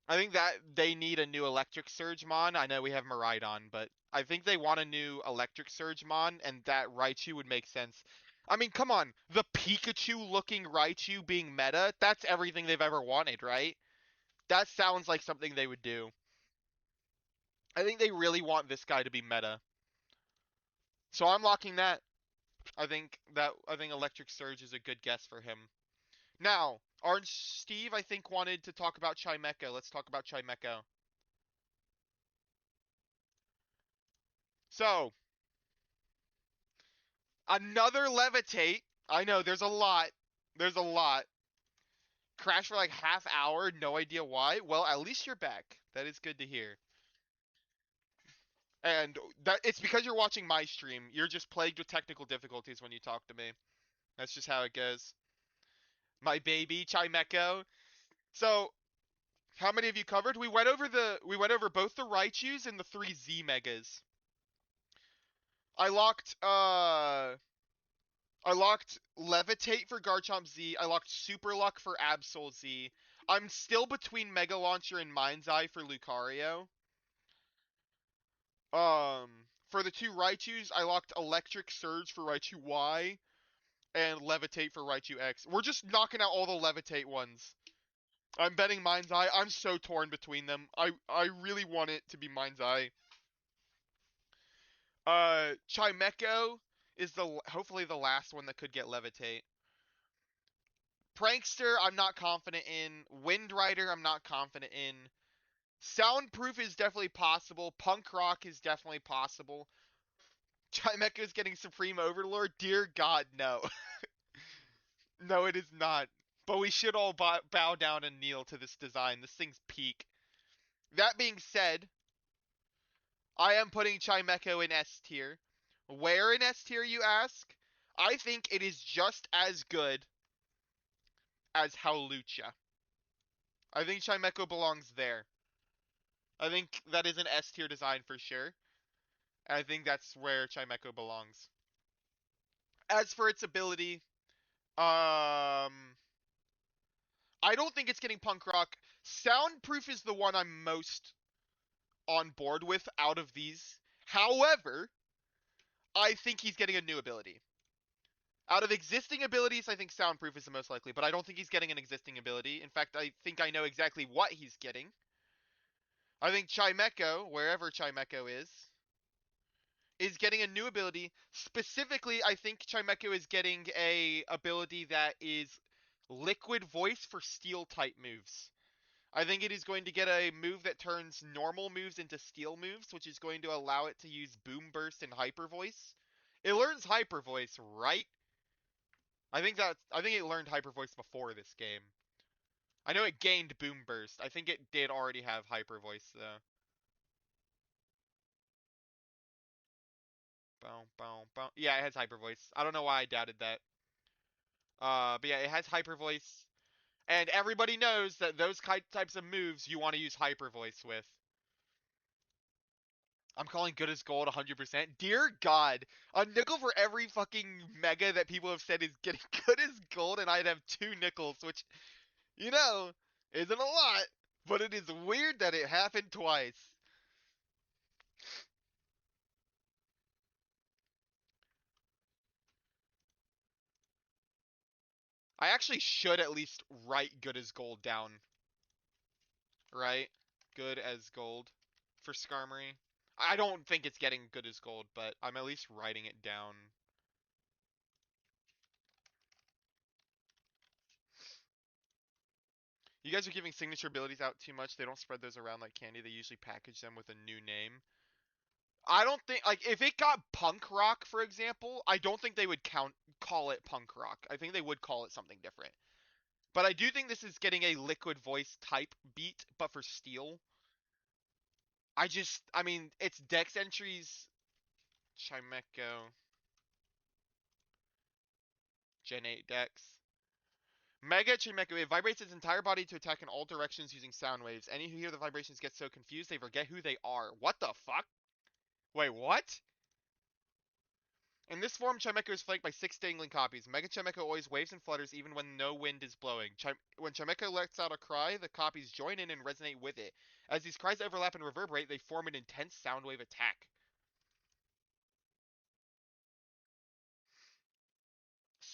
I think that they need a new Electric Surge Mon. I know we have Miraidon, but I think they want a new Electric Surge Mon, and that Raichu would make sense. I mean, come on. The Pikachu-looking Raichu being meta, that's everything they've ever wanted, right? That sounds like something they would do. I think they really want this guy to be meta. So I'm locking that. I think Electric Surge is a good guess for him. Now, Orange Steve, I think, wanted to talk about Chimecho. Let's talk about Chimecho. So, another Levitate. I know, there's a lot. There's a lot. Crash for like half hour, no idea why. Well, at least you're back. That is good to hear. And that it's because you're watching my stream. You're just plagued with technical difficulties when you talk to me. That's just how it goes. My baby Chimecho. So, how many of you covered? We went over both the Raichus and the three Z Megas. I locked I locked Levitate for Garchomp Z. I locked Super Luck for Absol Z. I'm still between Mega Launcher and Mind's Eye for Lucario. For the two Raichus, I locked Electric Surge for Raichu Y and Levitate for Raichu X. We're just knocking out all the Levitate ones. I'm betting Mind's Eye. I'm so torn between them. I really want it to be Mind's Eye. Chimecho is hopefully the last one that could get Levitate. Prankster, I'm not confident in. Wind Rider, I'm not confident in. Soundproof is definitely possible. Punk Rock is definitely possible. Chimecho is getting Supreme Overlord. Dear God, no. No, it is not. But we should all bow down and kneel to this design. This thing's peak. That being said, I am putting Chimecho in S tier. Where in S tier, you ask? I think it is just as good as Howlucha. I think Chimecho belongs there. I think that is an S tier design for sure. And I think that's where Chimecho belongs. As for its ability, I don't think it's getting punk rock. Soundproof is the one I'm most on board with out of these. However, I think he's getting a new ability. Out of existing abilities, I think Soundproof is the most likely, but I don't think he's getting an existing ability. In fact, I think I know exactly what he's getting. I think Chimecho, wherever Chimecho is getting a new ability. Specifically, I think Chimecho is getting a ability that is Liquid Voice for Steel type moves. I think it is going to get a move that turns normal moves into steel moves, which is going to allow it to use Boom Burst and Hyper Voice. It learns Hyper Voice, right? I think it learned Hyper Voice before this game. I know it gained Boom Burst. I think it did already have Hyper Voice though. Boom, boom, boom. Yeah, it has Hyper Voice. I don't know why I doubted that. But yeah, it has Hyper Voice, and everybody knows that those types of moves you want to use Hyper Voice with. I'm calling good as gold 100%. Dear God, a nickel for every fucking mega that people have said is getting good as gold, and I'd have two nickels, which, you know, isn't a lot, but it is weird that it happened twice. I actually should at least write good as gold down, right? Good as gold for Skarmory. I don't think it's getting good as gold, but I'm at least writing it down. You guys are giving signature abilities out too much. They don't spread those around like candy. They usually package them with a new name. I don't think like if it got punk rock, for example, I don't think they would call it punk rock. I think they would call it something different. But I do think this is getting a liquid voice type beat, but for steel. I mean, it's Dex entries. Chimecho, Gen 8 Dex. Mega Chimecho, it vibrates its entire body to attack in all directions using sound waves. Any who hear the vibrations get so confused they forget who they are. What the fuck? Wait, what? In this form, Chimecho is flanked by 6 dangling copies. Mega Chimecho always waves and flutters even when no wind is blowing. When Chimecho lets out a cry, the copies join in and resonate with it. As these cries overlap and reverberate, they form an intense sound wave attack.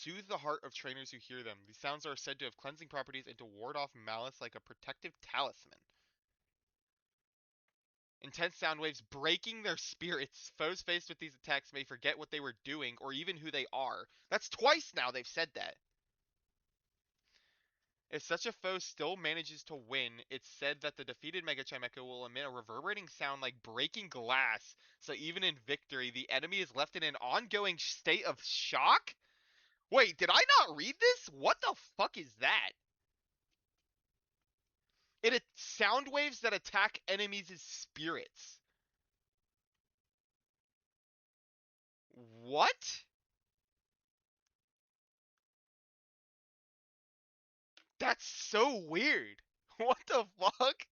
soothe the heart of trainers who hear them. These sounds are said to have cleansing properties and to ward off malice like a protective talisman. Intense sound waves breaking their spirits. Foes faced with these attacks may forget what they were doing or even who they are. That's twice now they've said that. If such a foe still manages to win, it's said that the defeated Mega Chimecho will emit a reverberating sound like breaking glass, so even in victory, the enemy is left in an ongoing state of shock? Wait, did I not read this? What the fuck is that? It sound waves that attack enemies' spirits. What? That's so weird. What the fuck?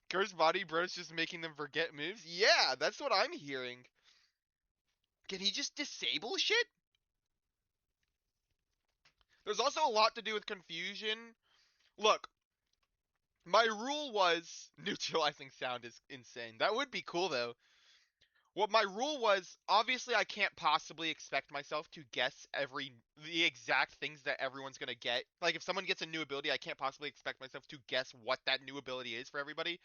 Cursed Body Bro's just making them forget moves? Yeah, that's what I'm hearing. Can he just disable shit? There's also a lot to do with confusion. Look, my rule was neutralizing sound is insane. That would be cool though. What my rule was, obviously I can't possibly expect myself to guess the exact things that everyone's going to get. Like if someone gets a new ability, I can't possibly expect myself to guess what that new ability is for everybody.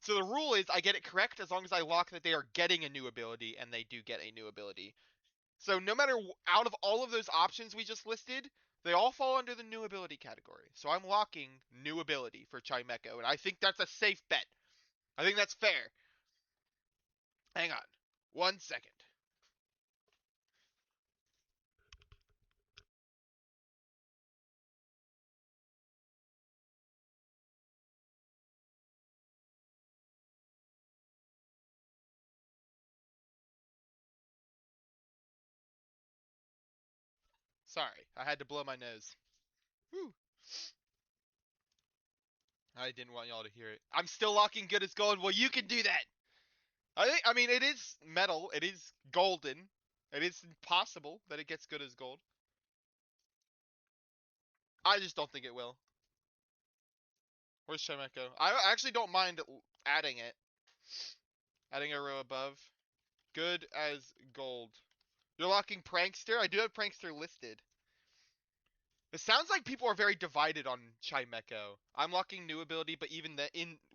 So the rule is I get it correct as long as I lock that they are getting a new ability and they do get a new ability. So no matter out of all of those options we just listed, they all fall under the new ability category. So I'm locking new ability for Chimecho, and I think that's a safe bet. I think that's fair. Hang on. 1 second. Sorry, I had to blow my nose. Whew. I didn't want y'all to hear it. I'm still locking good as gold. Well, you can do that. I mean, it is metal. It is golden. It is possible that it gets good as gold. I just don't think it will. Where's Chimecho? I actually don't mind adding it. Adding a row above. Good as gold. You're locking Prankster? I do have Prankster listed. It sounds like people are very divided on Chimecho. I'm locking new ability, but even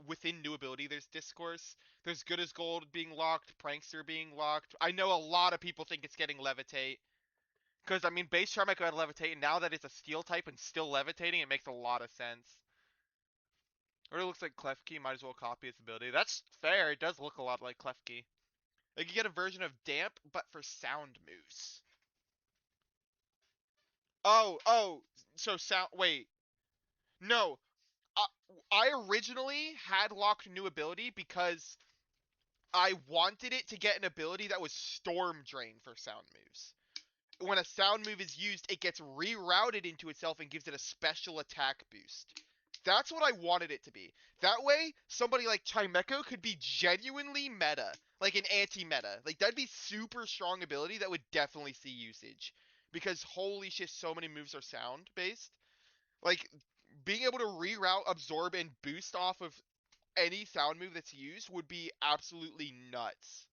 within new ability, there's discourse. There's good as gold being locked, Prankster being locked. I know a lot of people think it's getting levitate. Because, I mean, base Chimecho had levitate, and now that it's a steel type and still levitating, it makes a lot of sense. Or it looks like Klefki, might as well copy its ability. That's fair, it does look a lot like Klefki. They could get a version of Damp, but for sound moves. Oh, so sound, wait. No, I originally had locked new ability because I wanted it to get an ability that was Storm Drain for sound moves. When a sound move is used, it gets rerouted into itself and gives it a special attack boost. That's what I wanted it to be. That way, somebody like Chimecho could be genuinely meta. Like an anti-meta. Like, that'd be super strong ability that would definitely see usage. Because holy shit, so many moves are sound-based. Like, being able to reroute, absorb, and boost off of any sound move that's used would be absolutely nuts.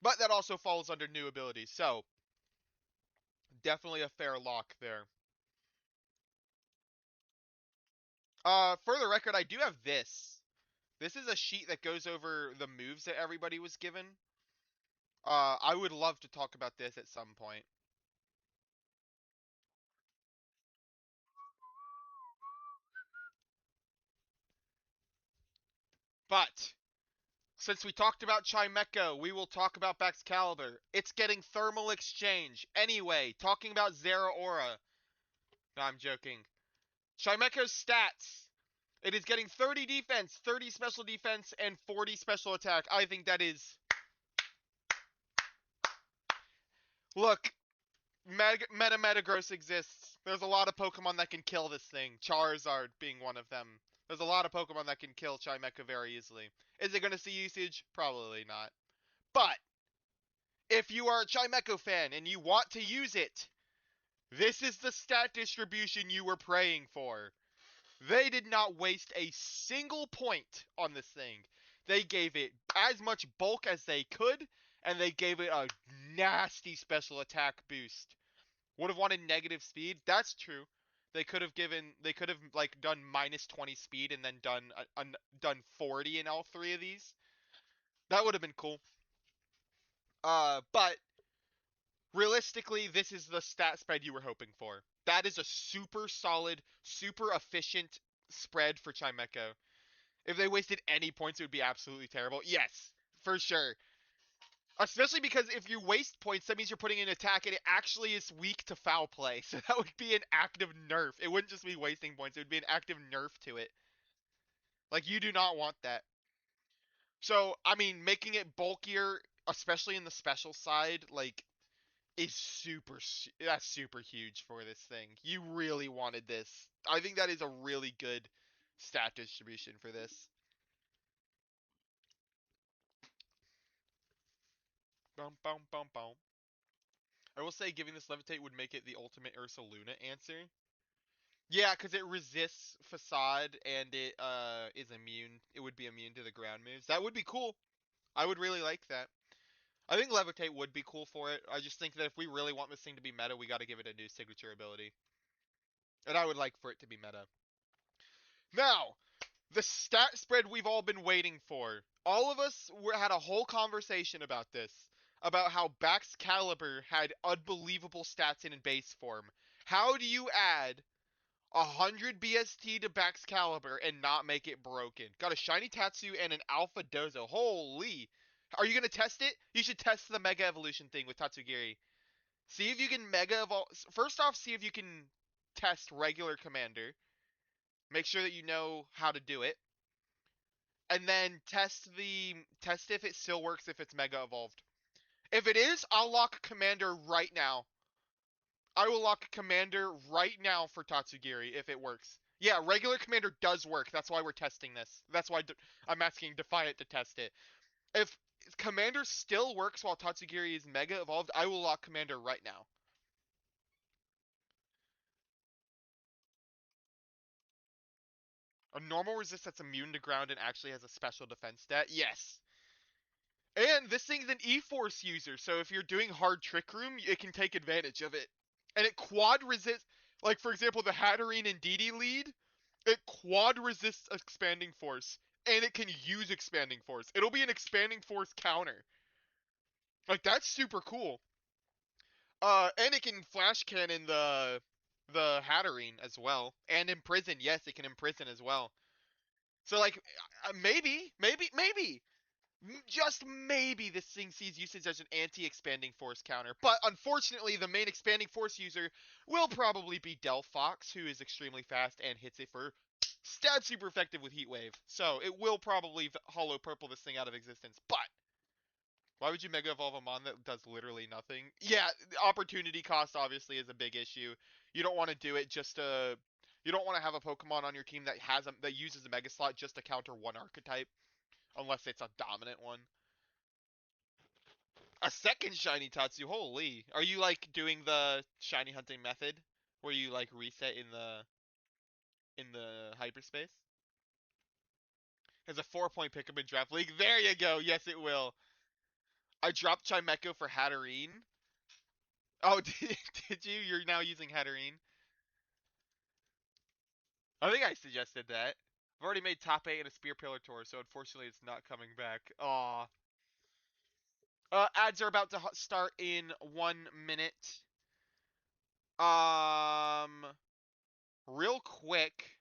But that also falls under new abilities, so definitely a fair lock there. For the record, I do have this. This is a sheet that goes over the moves that everybody was given. I would love to talk about this at some point. But since we talked about Chimecho, we will talk about Baxcalibur. It's getting thermal exchange. Anyway, talking about Zeraora. No, I'm joking. Chimecho's stats. It is getting 30 defense, 30 special defense, and 40 special attack. I think that is... Look, Metagross exists. There's a lot of Pokemon that can kill this thing. Charizard being one of them. There's a lot of Pokemon that can kill Chimecho very easily. Is it going to see usage? Probably not. But, if you are a Chimecho fan and you want to use it, this is the stat distribution you were praying for. They did not waste a single point on this thing. They gave it as much bulk as they could, and they gave it a nasty special attack boost. Would have wanted negative speed. That's true. They could have like done -20 speed and then done 40 in all three of these. That would have been cool. But realistically, this is the stat spread you were hoping for. That is a super solid, super efficient spread for Chimecho. If they wasted any points, it would be absolutely terrible. Yes, for sure. Especially because if you waste points, that means you're putting in attack and it actually is weak to foul play. So that would be an active nerf. It wouldn't just be wasting points, it would be an active nerf to it. Like, you do not want that. So, I mean, making it bulkier, especially in the special side, like, is that's super huge for this thing. You really wanted this. I think that is a really good stat distribution for this. Bum bum bum bum. I will say giving this levitate would make it the ultimate Ursaluna answer. Yeah, because it resists facade and it is immune. It would be immune to the ground moves. That would be cool. I would really like that. I think levitate would be cool for it. I just think that if we really want this thing to be meta, we got to give it a new signature ability. And I would like for it to be meta. Now, the stat spread we've all been waiting for. All of us had a whole conversation about this, about how Baxcalibur had unbelievable stats in base form. How do you add 100 BST to Baxcalibur and not make it broken? Got a shiny Tatsu and an Alpha Dozo. Holy! Are you gonna test it? You should test the Mega Evolution thing with Tatsugiri. See if you can Mega Evolve. First off, see if you can test regular Commander. Make sure that you know how to do it, and then test if it still works if it's Mega Evolved. If it is, I'll lock Commander right now. I will lock Commander right now for Tatsugiri if it works. Yeah, regular Commander does work. That's why we're testing this. That's why I'm asking Defiant to test it. If Commander still works while Tatsugiri is Mega Evolved, I will lock Commander right now. A normal resist that's immune to ground and actually has a special defense stat? Yes. And this thing's an E-Force user, so if you're doing hard Trick Room, it can take advantage of it. And it quad resists, like for example, the Hatterene and DD lead, it quad resists Expanding Force, and it can use Expanding Force. It'll be an Expanding Force counter. Like, that's super cool. And it can Flash Cannon the Hatterene as well. And Imprison, yes, it can Imprison as well. So, like, maybe, just maybe this thing sees usage as an anti-expanding force counter. But unfortunately, the main expanding force user will probably be Delphox, who is extremely fast and hits it for stab super effective with Heat Wave. So it will probably hollow purple this thing out of existence. But why would you Mega Evolve a Mon that does literally nothing? Yeah, opportunity cost obviously is a big issue. You don't want to do it just to... You don't want to have a Pokemon on your team that uses a Mega Slot just to counter one archetype, unless it's a dominant one. A second shiny Tatsu, holy. Are you like doing the shiny hunting method where you like reset in the hyperspace? Has a 4-point pickup in draft league. There you go. Yes, it will. I dropped Chimecho for Hatterene. Oh, did you? You're now using Hatterene. I think I suggested that. I've already made top 8 in a Spear Pillar tour, so unfortunately it's not coming back. Aw. Ads are about to start in 1 minute. Um, real quick.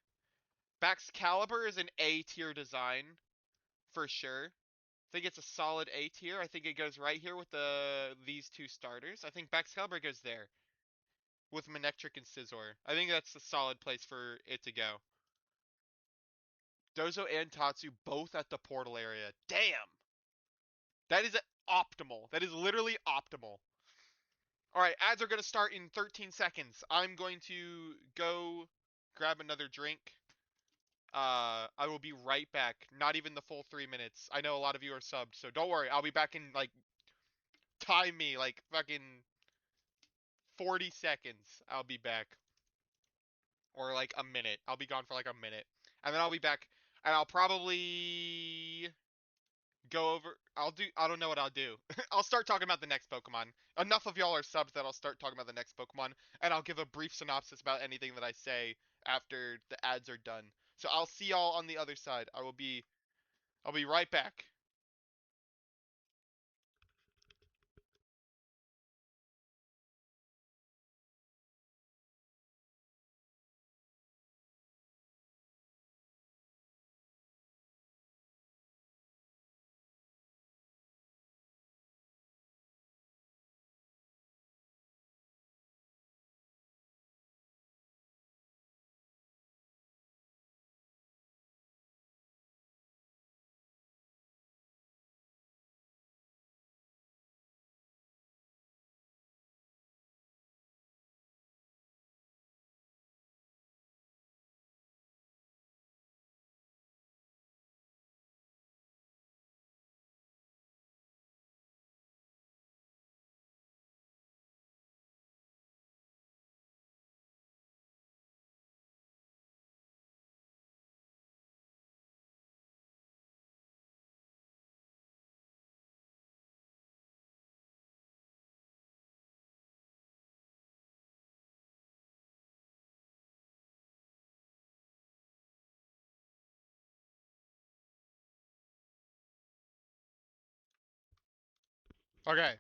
Baxcalibur is an A tier design for sure. I think it's a solid A tier. I think it goes right here with these two starters. I think Baxcalibur goes there with Manectric and Scizor. I think that's a solid place for it to go. Dozo and Tatsu both at the portal area. Damn! That is optimal. That is literally optimal. Alright, ads are going to start in 13 seconds. I'm going to go grab another drink. I will be right back. Not even the full 3 minutes. I know a lot of you are subbed, so don't worry. I'll be back in, like, time me, like, fucking 40 seconds. I'll be back. Or, like, a minute. I'll be gone for, like, a minute. And then I'll be back, and I'll probably go over. I don't know what I'll do. I'll start talking about the next Pokemon. Enough of y'all are subs that I'll start talking about the next Pokemon, and I'll give a brief synopsis about anything that I say after the ads are done. So I'll see y'all on the other side. I'll be right back. Okay.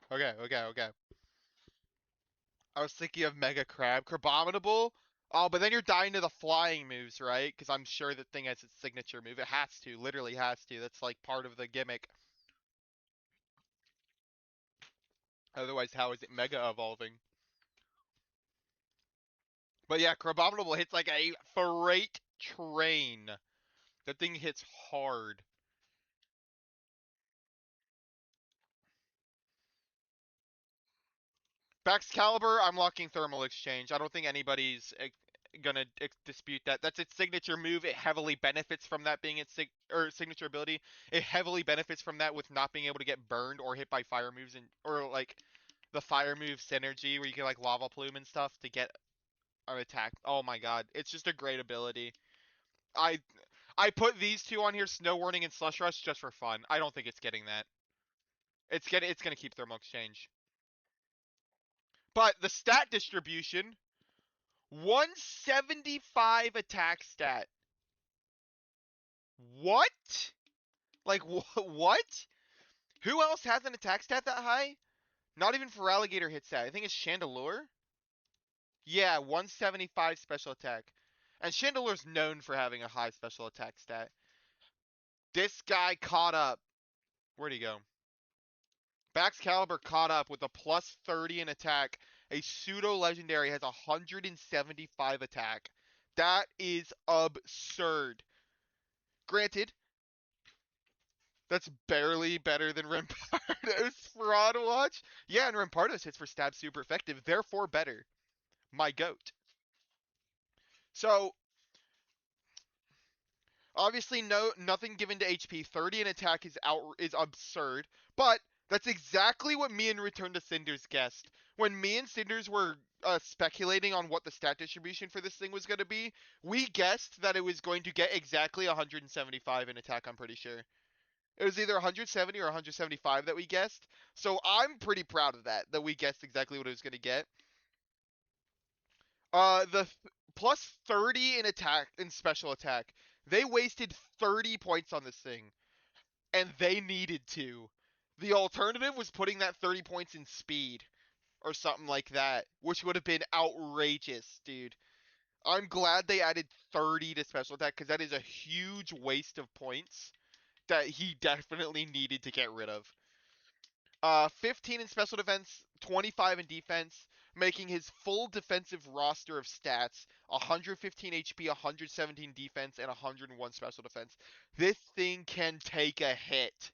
I was thinking of Mega Crab, Crabominable. Oh, but then you're dying to the flying moves, right? Because I'm sure the thing has its signature move. It has to, literally has to. That's like part of the gimmick. Otherwise, how is it Mega evolving? But yeah, Crabominable hits like a freight train. That thing hits hard. Baxcalibur, I'm locking Thermal Exchange. I don't think anybody's gonna dispute that. That's its signature move. It heavily benefits from that being its signature ability. It heavily benefits from that with not being able to get burned or hit by fire moves and or like the fire move synergy where you get like Lava Plume and stuff to get an attack. Oh my god, it's just a great ability. I I put these two on here, Snow Warning and Slush Rush, just for fun. I don't think it's getting that. It's gonna keep Thermal Exchange. But the stat distribution, 175 attack stat. What? Like what? Who else has an attack stat that high? Not even Feraligatr hits that. I think it's Chandelure. Yeah, 175 special attack. And Chandelure's known for having a high special attack stat. This guy caught up. Where'd he go? Baxcalibur caught up with a plus 30 in attack. A pseudo legendary has 175 attack. That is absurd. Granted, that's barely better than Rampardos Fraud Watch. Yeah, and Rampardos hits for stab super effective, therefore better. My goat. So obviously nothing given to HP. 30 in attack is absurd, but that's exactly what me and Return to Cinders guessed. When me and Cinders were speculating on what the stat distribution for this thing was going to be, we guessed that it was going to get exactly 175 in attack, I'm pretty sure. It was either 170 or 175 that we guessed. So I'm pretty proud of that we guessed exactly what it was going to get. The plus 30 in attack in special attack. They wasted 30 points on this thing, and they needed to. The alternative was putting that 30 points in speed or something like that, which would have been outrageous, dude. I'm glad they added 30 to special attack because that is a huge waste of points that he definitely needed to get rid of. 15 in special defense, 25 in defense, making his full defensive roster of stats 115 HP, 117 defense, and 101 special defense. This thing can take a hit.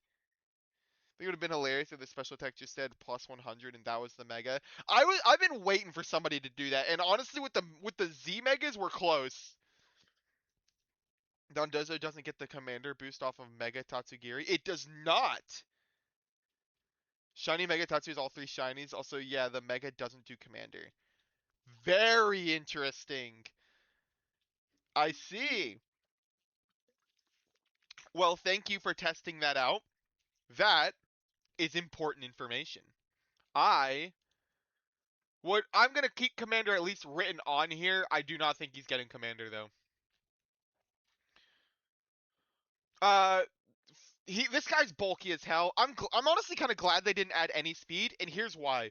I think it would have been hilarious if the special attack just said plus 100 and that was the mega. I've been waiting for somebody to do that, and honestly, with the Z megas, we're close. Dondozo doesn't get the commander boost off of Mega Tatsugiri. It does not. Shiny Mega Tatsu is all three shinies. Also, yeah, the Mega doesn't do Commander. Very interesting. I see. Well, thank you for testing that out. That is important information. I I'm gonna keep Commander at least written on here. I do not think he's getting Commander though. Uh, this guy's bulky as hell. I'm honestly kind of glad they didn't add any speed, and here's why.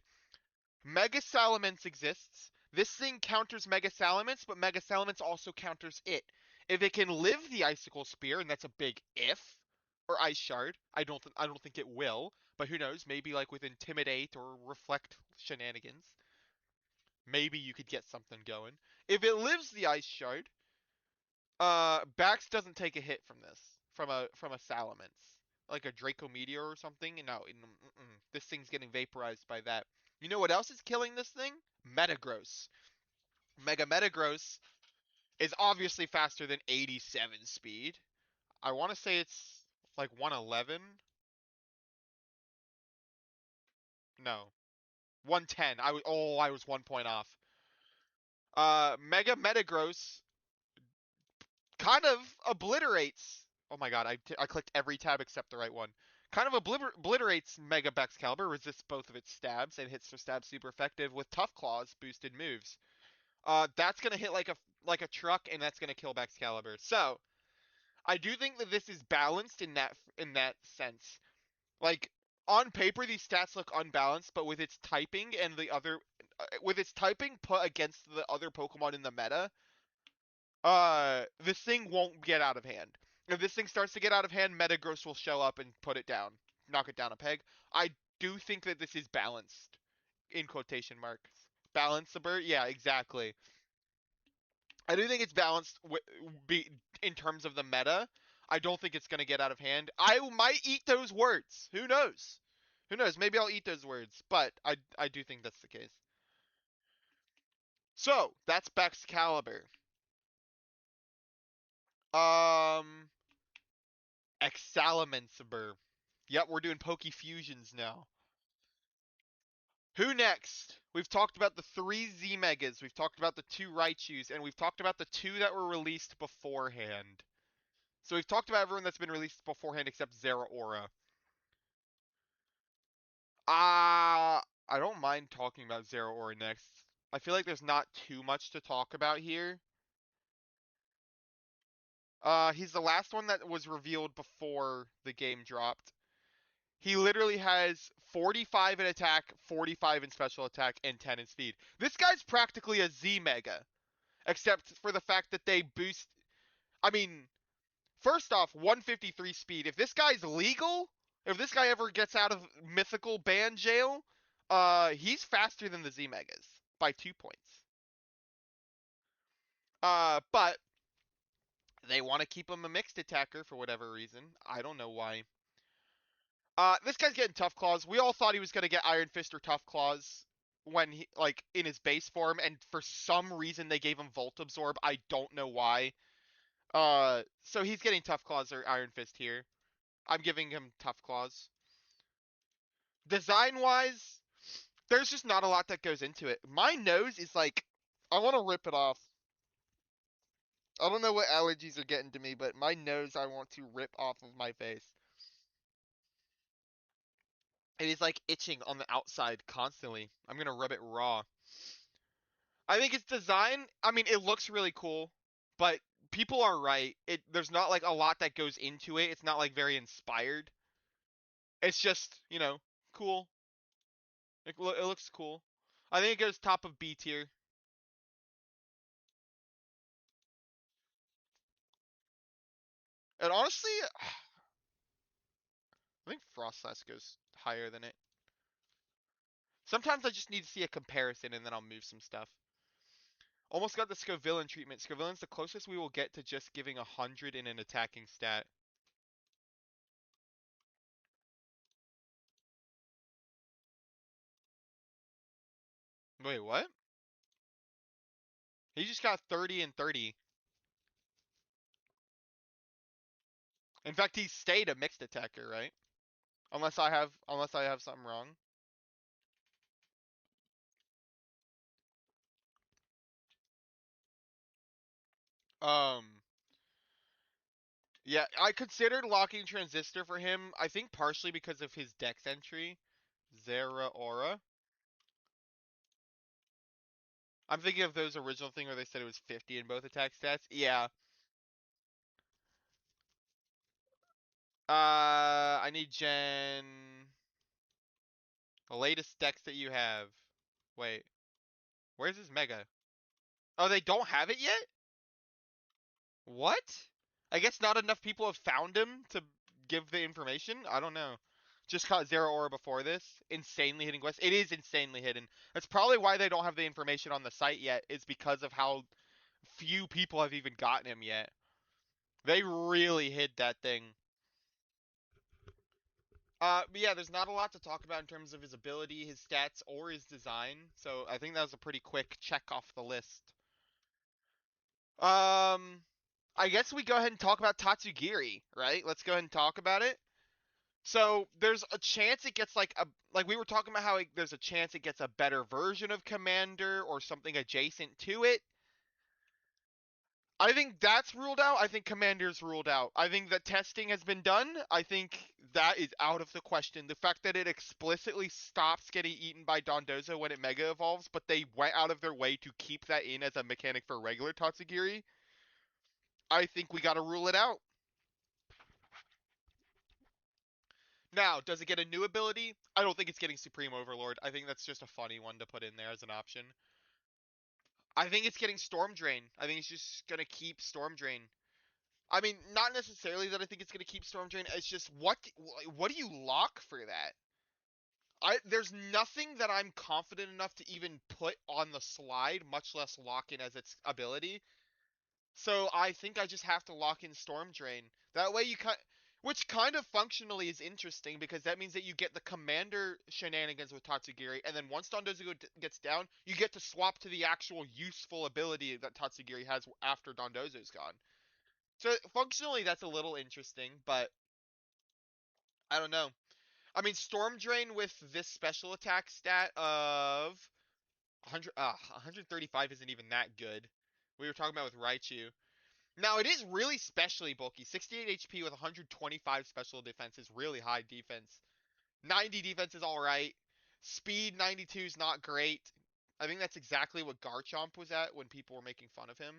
Mega Salamence exists. This thing counters Mega Salamence, but Mega Salamence also counters it. If it can live the Icicle Spear, and that's a big if, or Ice Shard, I don't think it will, but who knows? Maybe like with Intimidate or Reflect shenanigans, maybe you could get something going. If it lives the Ice Shard, Bax doesn't take a hit from this, from a Salamence, like a Draco Meteor or something. No, this thing's getting vaporized by that. You know what else is killing this thing? Metagross. Mega Metagross is obviously faster than 87 speed. I want to say it's like 111. No, 110. I was 1 point off. Mega Metagross kind of obliterates. Oh my god, I clicked every tab except the right one. Kind of obliterates Mega Baxcalibur, resists both of its stabs, and hits their stabs super effective with Tough Claws boosted moves. That's gonna hit like a truck, and that's gonna kill Baxcalibur. So I do think that this is balanced in that sense. Like on paper, these stats look unbalanced, but with its typing and the other, with its typing put against the other Pokemon in the meta, this thing won't get out of hand. If this thing starts to get out of hand, Metagross will show up and put it down, knock it down a peg. I do think that this is balanced, in quotation marks. Balanceable? Yeah, exactly. I do think it's balanced in terms of the meta. I don't think it's going to get out of hand. I might eat those words. Who knows? Who knows? Maybe I'll eat those words, but I do think that's the case. So, that's Baxcalibur. Um, Excellimenceber. Yep, we're doing Poke Fusions now. Who next? We've talked about the 3 Z Megas, we've talked about the 2 Raichus, and we've talked about the 2 that were released beforehand. So we've talked about everyone that's been released beforehand except Zeraora. I don't mind talking about Zeraora next. I feel like there's not too much to talk about here. He's the last one that was revealed before the game dropped. He literally has 45 in attack, 45 in special attack, and 10 in speed. This guy's practically a Z Mega, except for the fact that they boost. I mean, first off, 153 speed. If this guy's legal, if this guy ever gets out of mythical ban jail, he's faster than the Z Megas by 2 points. But they want to keep him a mixed attacker for whatever reason. I don't know why. This guy's getting Tough Claws. We all thought he was gonna get Iron Fist or Tough Claws when he like in his base form, and for some reason they gave him Volt Absorb. I don't know why. So he's getting Tough Claws or Iron Fist here. I'm giving him Tough Claws. Design wise, there's just not a lot that goes into it. My nose is like, I want to rip it off. I don't know what allergies are getting to me, but my nose I want to rip off of my face. It is like itching on the outside constantly. I'm gonna rub it raw. I think its design, I mean, it looks really cool, but people are right. There's not like a lot that goes into it. It's not like very inspired. It's just, cool. It looks cool. I think it goes top of B tier. And honestly, I think Froslass goes higher than it. Sometimes I just need to see a comparison and then I'll move some stuff. Almost got the Scovillain treatment. Scovillain's the closest we will get to just giving 100 in an attacking stat. Wait, what? He just got 30 and 30. In fact, he stayed a mixed attacker, right? Unless I have something wrong. Um Yeah, I considered locking Transistor for him, I think partially because of his dex entry. Zeraora. I'm thinking of those original thing where they said it was 50 in both attack stats. Yeah. I need Gen... The latest dex that you have. Wait, where's his Mega? Oh, they don't have it yet? What? I guess not enough people have found him to give the information? I don't know. Just caught Zeraora before this. Insanely hidden quest. It is insanely hidden. That's probably why they don't have the information on the site yet, is because of how few people have even gotten him yet. They really hid that thing. But yeah, there's not a lot to talk about in terms of his ability, his stats, or his design. So I think that was a pretty quick check off the list. Um, I guess we go ahead and talk about Tatsugiri, right? Let's go ahead and talk about it. So there's a chance it gets like we were talking about how there's a chance it gets a better version of Commander or something adjacent to it. I think that's ruled out. I think Commander's ruled out. I think that testing has been done. I think that is out of the question. The fact that it explicitly stops getting eaten by Dondozo when it Mega Evolves, but they went out of their way to keep that in as a mechanic for regular Tatsugiri, I think we gotta rule it out. Now, does it get a new ability? I don't think it's getting Supreme Overlord. I think that's just a funny one to put in there as an option. I think it's getting Storm Drain. I think it's just gonna keep Storm Drain. I mean, not necessarily that I think it's gonna keep Storm Drain. It's just what do you lock for that? There's nothing that I'm confident enough to even put on the slide, much less lock in as its ability. So I think I just have to lock in Storm Drain. That way which kind of functionally is interesting because that means that you get the commander shenanigans with Tatsugiri, and then once Dondozo gets down, you get to swap to the actual useful ability that Tatsugiri has after Dondozo's gone. So functionally, that's a little interesting, but I don't know. I mean, Storm Drain with this special attack stat of 135 isn't even that good. We were talking about with Raichu. Now, it is really specially bulky. 68 HP with 125 special defense is really high defense. 90 defense is alright. Speed 92 is not great. I think that's exactly what Garchomp was at when people were making fun of him.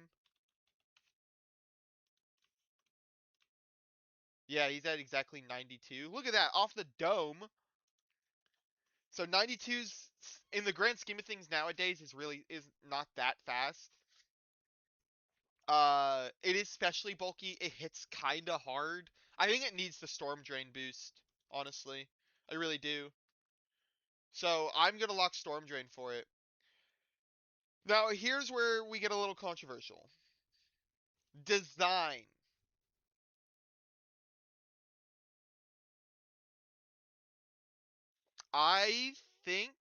Yeah, he's at exactly 92. Look at that, off the dome. So 92's, in the grand scheme of things nowadays, is not that fast. It is especially bulky. It hits kinda hard. I think it needs the Storm Drain boost, honestly. I really do. So I'm gonna lock Storm Drain for it. Now here's where we get a little controversial. Design. I think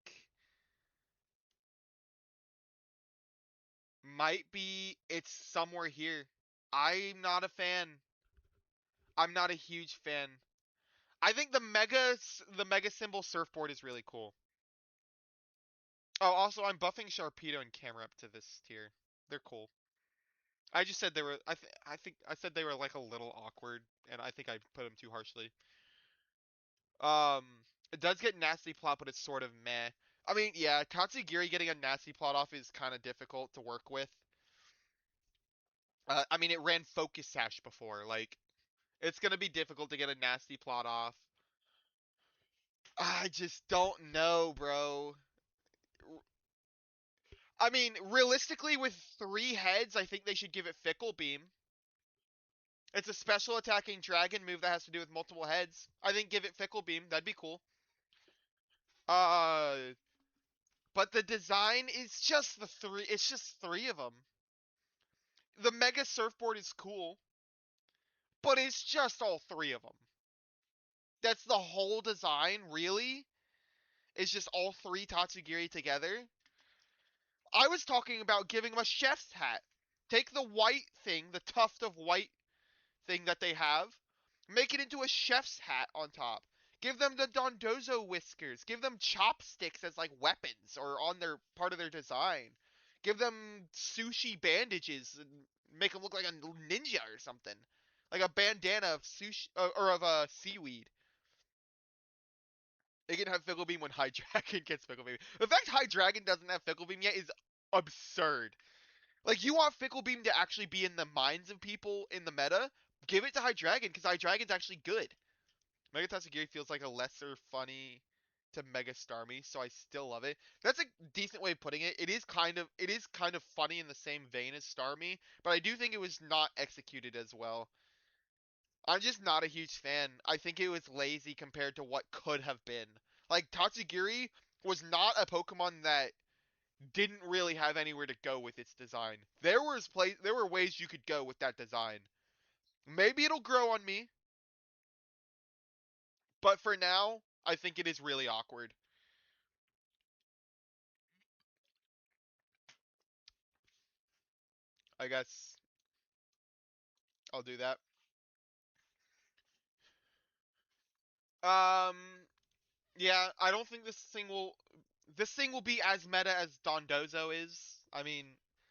might be it's somewhere here. I'm not a fan. I'm not a huge fan. I think the mega symbol surfboard is really cool. Oh, also I'm buffing Sharpedo and Camerupt to this tier. They're cool. I just said they were. I think I said they were like a little awkward, and I think I put them too harshly. Um, it does get nasty plot, but it's sort of meh. I mean, yeah, Tatsugiri getting a nasty plot off is kind of difficult to work with. I mean, it ran Focus Sash before. Like, it's gonna be difficult to get a nasty plot off. I just don't know, bro. I mean, realistically, with 3 heads, I think they should give it Fickle Beam. It's a special attacking dragon move that has to do with multiple heads. I think give it Fickle Beam. That'd be cool. Uh, but the design is just the three. It's just 3 of them. The Mega Surfboard is cool, but it's just all 3 of them. That's the whole design, really. It's just all 3 Tatsugiri together. I was talking about giving them a chef's hat. Take the white thing, the tuft of white thing that they have, make it into a chef's hat on top. Give them the Dondozo whiskers. Give them chopsticks as like weapons or on their part of their design. Give them sushi bandages and make them look like a ninja or something. like a bandana of sushi or of seaweed. It can have Fickle Beam when High Dragon gets Fickle Beam. The fact High Dragon doesn't have Fickle Beam yet is absurd. Like, you want Fickle Beam to actually be in the minds of people in the meta? Give it to High Dragon, because High Dragon's actually good. Mega Tatsugiri feels like a lesser funny to Mega Starmie, so I still love it. That's a decent way of putting it. It is kind of funny in the same vein as Starmie, but I do think it was not executed as well. I'm just not a huge fan. I think it was lazy compared to what could have been. Like, Tatsugiri was not a Pokemon that didn't really have anywhere to go with its design. There were ways you could go with that design. Maybe it'll grow on me, but for now, I think it is really awkward. I guess I'll do that. Um, yeah, I don't think this thing will be as meta as Dondozo is. I mean,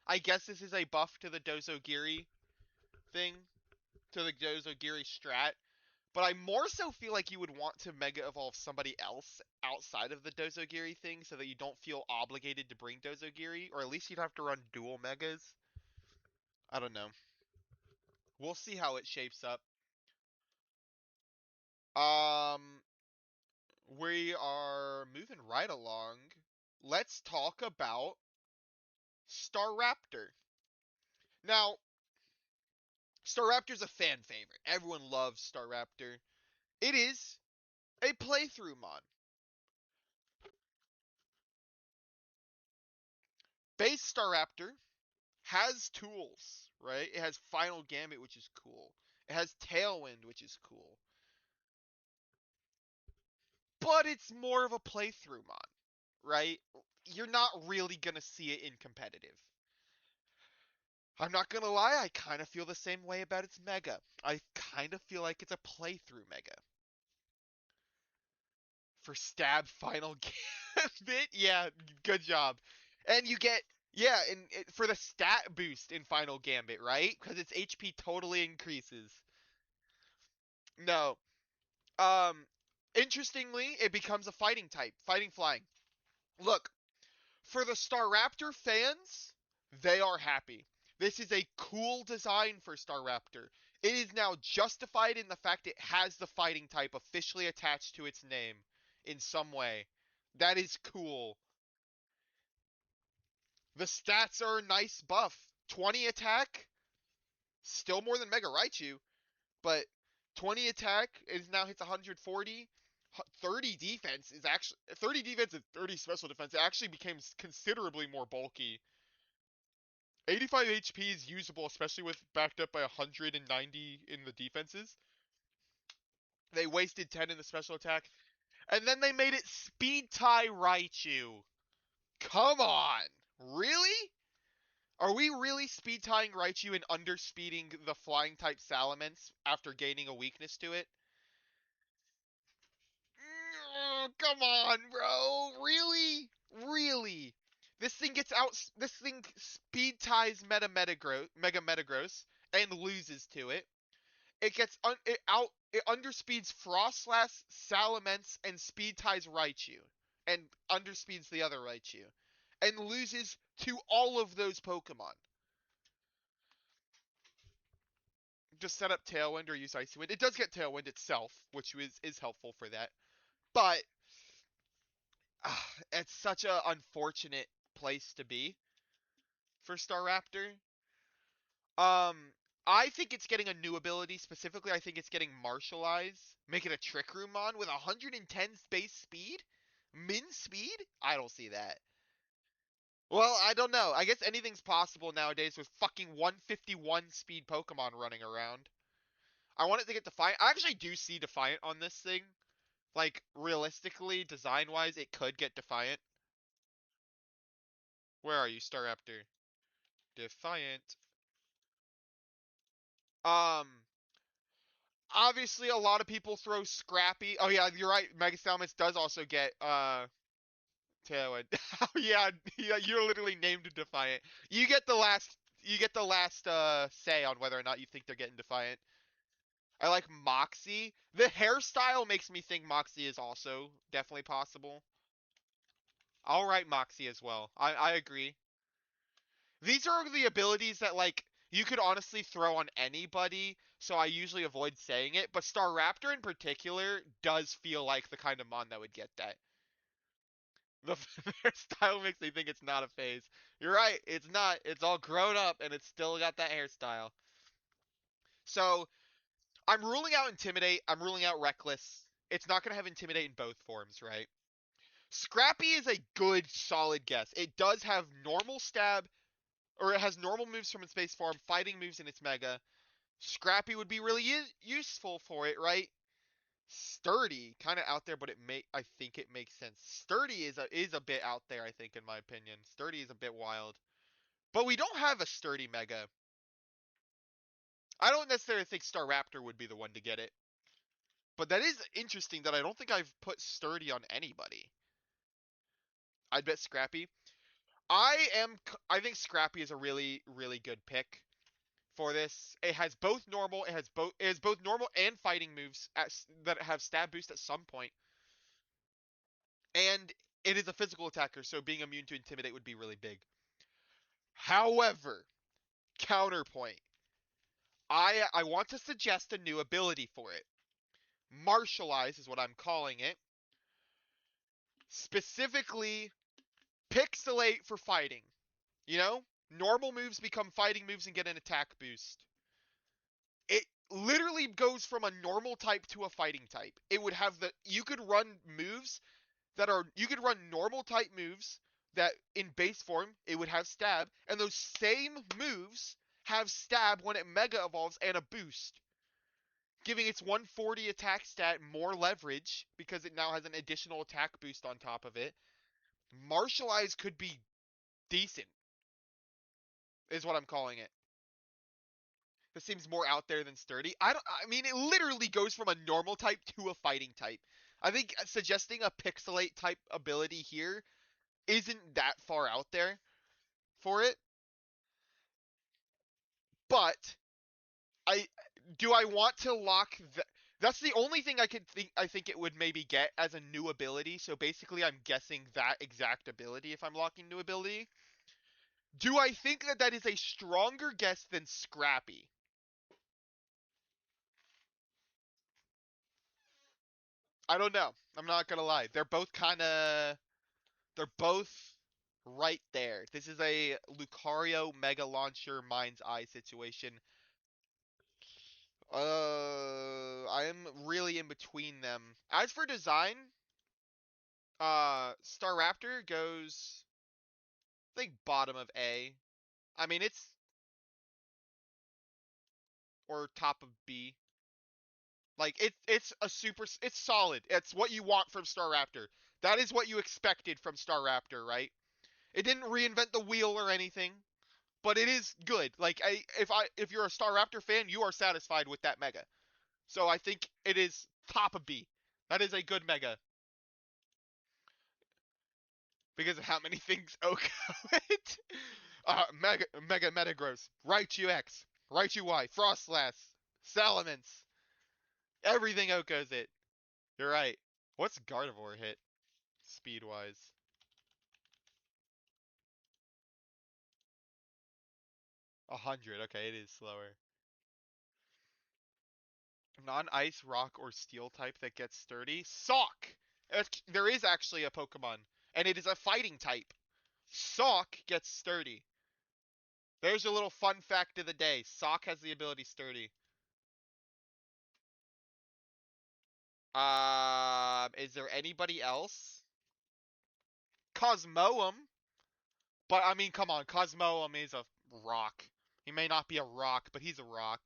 I guess this is a buff to the Dozogiri thing, to the Dozogiri strat. But I more so feel like you would want to Mega Evolve somebody else outside of the Dozogiri thing so that you don't feel obligated to bring Dozogiri, or at least you'd have to run dual Megas. I don't know. We'll see how it shapes up. Um, we are moving right along. Let's talk about Staraptor. Now, Staraptor's a fan favorite. Everyone loves Staraptor. It is a playthrough mod. Base Staraptor has tools, right? It has Final Gambit, which is cool. It has Tailwind, which is cool. But it's more of a playthrough mod, right? You're not really gonna see it in competitive. I'm not gonna lie, I kind of feel the same way about its Mega. I kind of feel like it's a playthrough Mega. For Stab Final Gambit, yeah, good job. And you get, yeah, and for the stat boost in Final Gambit, right? Because its HP totally increases. No, interestingly, it becomes a fighting type, fighting flying. Look, for the Staraptor fans, they are happy. This is a cool design for Staraptor. It is now justified in the fact it has the fighting type officially attached to its name in some way. That is cool. The stats are a nice buff. 20 attack, still more than Mega Raichu, but 20 attack is now hits 140. 30 defense is actually 30 defense and 30 special defense. It actually became considerably more bulky. 85 HP is usable, especially with backed up by 190 in the defenses. They wasted 10 in the special attack, and then they made it speed tie Raichu. Come on, really? Are we really speed tying Raichu and underspeeding the flying type Salamence after gaining a weakness to it? Come on, bro. Really? Really? This thing gets out. This thing speed ties Mega Metagross and loses to it. It gets it out. It underspeeds Frostlass, Salamence, and speed ties Raichu, and underspeeds the other Raichu, and loses to all of those Pokemon. Just set up Tailwind or use Icy Wind. It does get Tailwind itself, which is helpful for that. But it's such a unfortunate place to be for Staraptor. Um, I think it's getting a new ability. Specifically, I think it's getting Martial Eyes. Make it a Trick Room mon with 110 base speed? Min speed? I don't see that. Well, I don't know. I guess anything's possible nowadays with fucking 151 speed Pokemon running around. I want it to get Defiant. I actually do see Defiant on this thing. Like, realistically, design-wise, it could get Defiant. Where are you, Staraptor? Defiant. Um, obviously a lot of people throw Scrappy. Oh yeah, you're right. Mega Salamence does also get Tailwind. Yeah, yeah, you're literally named Defiant. You get the last say on whether or not you think they're getting Defiant. I like Moxie. The hairstyle makes me think Moxie is also definitely possible. I'll write Moxie as well. I agree. These are the abilities that like you could honestly throw on anybody, so I usually avoid saying it, but Staraptor in particular does feel like the kind of mon that would get that. The hairstyle makes me think it's not a phase. You're right, it's not. It's all grown up and it's still got that hairstyle. So I'm ruling out Intimidate, I'm ruling out Reckless. It's not gonna have Intimidate in both forms, right? Scrappy is a good, solid guess. It does have normal stab, or it has normal moves from its base form, fighting moves in its mega. Scrappy would be really useful for it, right? Sturdy, kind of out there, but I think it makes sense. Sturdy is a bit out there, I think, in my opinion. Sturdy is a bit wild, but we don't have a Sturdy mega. I don't necessarily think Staraptor would be the one to get it, but that is interesting that I don't think I've put Sturdy on anybody. I'd bet Scrappy. I think Scrappy is a really really good pick for this. It has both normal, it has both normal and fighting moves that have stab boost at some point, and it is a physical attacker, so being immune to intimidate would be really big. However, counterpoint, I want to suggest a new ability for it. Martialize is what I'm calling it. Specifically, pixelate for fighting. You know, normal moves become fighting moves and get an attack boost. It literally goes from a normal type to a fighting type. It would have you could run moves you could run normal type moves that in base form it would have stab, and those same moves have stab when it mega evolves and a boost, giving its 140 attack stat more leverage because it now has an additional attack boost on top of it. Martialize could be decent, is what I'm calling it. This seems more out there than sturdy. I mean, it literally goes from a normal type to a fighting type. I think suggesting a pixelate type ability here isn't that far out there for it. But I I want to lock that's the only thing I think it would maybe get as a new ability. So basically I'm guessing that exact ability if I'm locking new ability. Do I think that that is a stronger guess than Scrappy? I don't know. I'm not gonna lie. They're both right there. This is a Lucario Mega Launcher Mind's Eye situation. I am really in between them. As for design, Staraptor goes, I think, bottom of A. I mean, it's or top of B. Like it's solid. It's what you want from Staraptor. That is what you expected from Staraptor, right? It didn't reinvent the wheel or anything, but it is good. Like if you're a Staraptor fan, you are satisfied with that mega. So I think it is top of B. That is a good mega because of how many things Oka it. Mega Metagross, Raichu X, Raichu Y, Frostlass, Salamence, everything Oka's it. You're right. What's Gardevoir hit speed wise? 100. Okay, it is slower. Non-ice, rock, or steel type that gets sturdy. Sock. There is actually a Pokemon, and it is a fighting type. Sock gets sturdy. There's your little fun fact of the day. Sock has the ability sturdy. Is there anybody else? Cosmoem. But I mean, come on, Cosmoem is a rock. He may not be a rock, but he's a rock,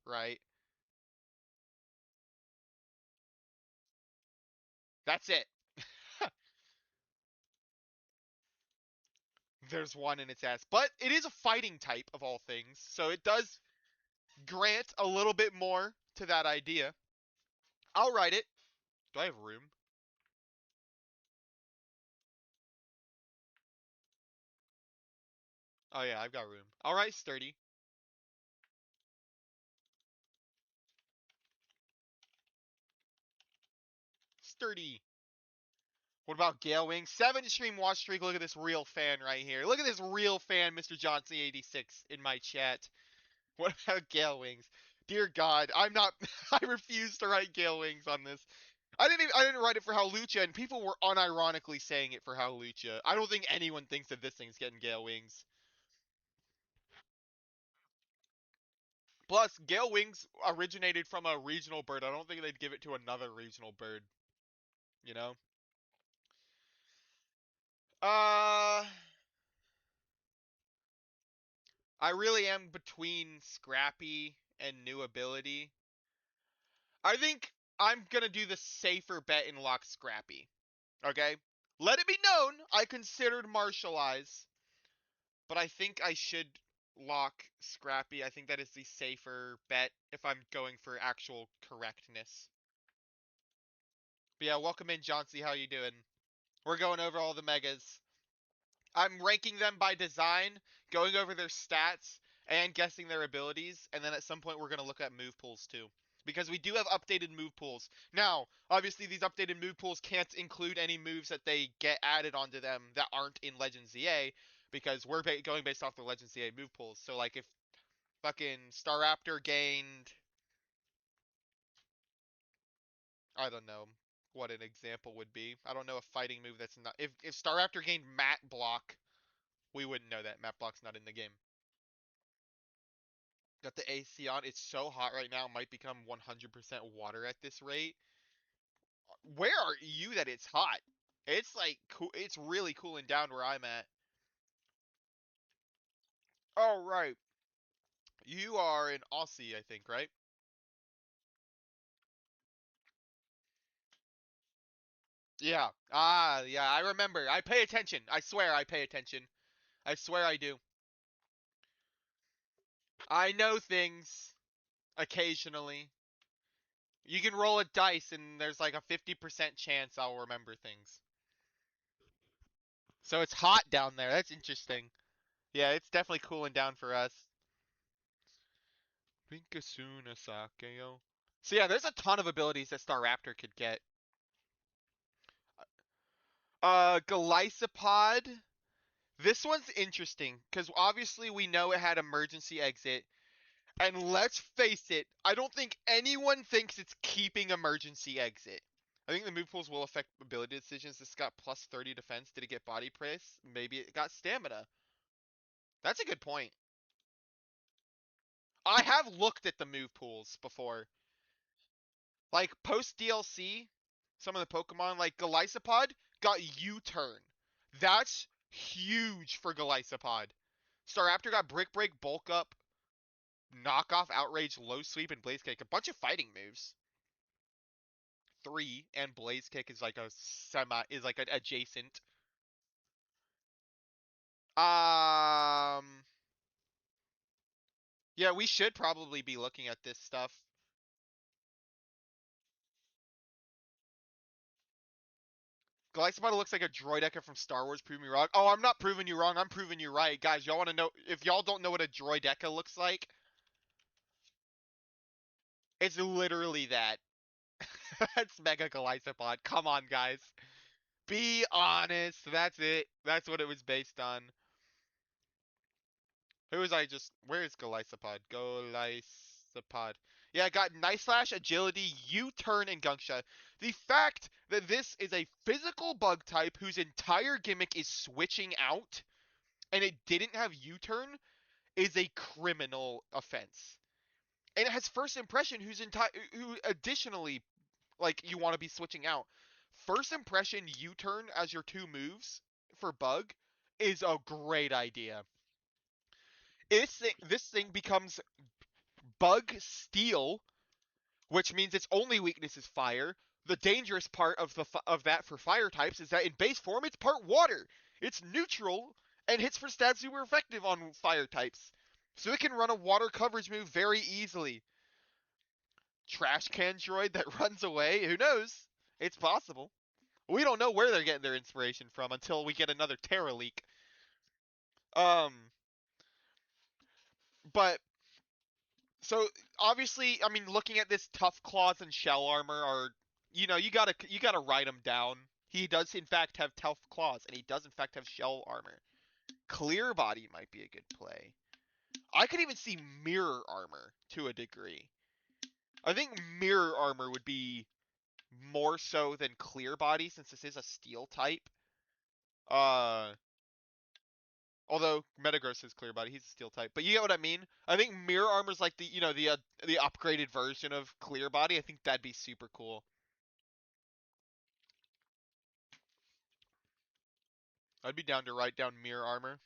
right? That's it. There's one in its ass. But it is a fighting type of all things, so it does grant a little bit more to that idea. I'll write it. Do I have room? Oh yeah, I've got room. I'll write sturdy. sturdy. What about Gale Wings? 7 stream watch streak. Look at this real fan right here. Look at this real fan, Mr. Johnson86 in my chat. What about Gale Wings? Dear God, I'm not. I refuse to write Gale Wings on this. I didn't write it for Hawlucha, and people were unironically saying it for Hawlucha. I don't think anyone thinks that this thing's getting Gale Wings. Plus, Gale Wings originated from a regional bird. I don't think they'd give it to another regional bird. You know? Uh, I really am between Scrappy and new ability. I think I'm gonna do the safer bet and lock Scrappy. Okay? Let it be known, I considered Martial Eyes, but I think I should lock Scrappy. I think that is the safer bet if I'm going for actual correctness. But yeah, welcome in, Johnsy. How you doing? We're going over all the megas. I'm ranking them by design, going over their stats, and guessing their abilities, and then at some point we're going to look at move pools too. Because we do have updated move pools. Now, obviously these updated move pools can't include any moves that they get added onto them that aren't in Legends ZA, because we're going based off the Legends ZA move pools. So like if fucking Staraptor gained, I don't know what an example would be. I don't know a fighting move that's not, if Staraptor gained Mat Block, we wouldn't know that. Mat Block's not in the game. Got the AC on. It's so hot right now. It might become 100% water at this rate. Where are you that it's hot? It's like it's really cooling down where I'm at. Oh right. You are an Aussie, I think, right? Yeah. Ah, yeah, I remember. I pay attention. I swear I pay attention. I swear I do. I know things occasionally. You can roll a dice and there's like a 50% chance I'll remember things. So it's hot down there. That's interesting. Yeah, it's definitely cooling down for us. Rinkasuna Sakeo. So yeah, there's a ton of abilities that Staraptor could get. Golisopod. This one's interesting, because obviously we know it had emergency exit. And let's face it, I don't think anyone thinks it's keeping emergency exit. I think the move pools will affect ability decisions. This got plus 30 defense. Did it get body press? Maybe it got stamina. That's a good point. I have looked at the move pools before. Like post DLC, some of the Pokemon like Golisopod got U-turn. That's huge for Golisopod. Staraptor got Brick Break, Bulk Up, Knock Off, Outrage, Low Sweep, and Blaze Kick. A bunch of fighting moves. 3 and Blaze Kick is like a is like an adjacent. Um yeah, we should probably be looking at this stuff. Glycopod looks like a droid echo from Star Wars. Prove me wrong. Oh, I'm not proving you wrong. I'm proving you right. Guys, y'all want to know, if y'all don't know what a droid echo looks like, it's literally that. That's Mega Glycopod. Come on, guys. Be honest. That's it. That's what it was based on. Who was I just... Where is Glycopod? Glycopod. Yeah, I got Night Slash, Agility, U-Turn, and Gunk Shot. The fact that this is a physical bug type whose entire gimmick is switching out, and it didn't have U-Turn, is a criminal offense. And it has First Impression, who additionally, like, you want to be switching out. First Impression, U-Turn as your 2 moves for bug is a great idea. This thing becomes Bug Steel, which means its only weakness is fire. The dangerous part of that for fire types is that in base form it's part water. It's neutral and hits for stats super effective on fire types. So it can run a water coverage move very easily. Trash can droid that runs away? Who knows? It's possible. We don't know where they're getting their inspiration from until we get another Terra leak. But so obviously, I mean, looking at this, Tough Claws and Shell Armor are you gotta write him down. He does in fact have tough claws, and he does in fact have shell armor. Clear body might be a good play. I could even see mirror armor to a degree. I think mirror armor would be more so than clear body since this is a steel type. Uh, Although Metagross is clear body, he's a steel type. But you get what I mean? I think mirror armor's like the upgraded version of clear body. I think that'd be super cool. I'd be down to write down mirror armor.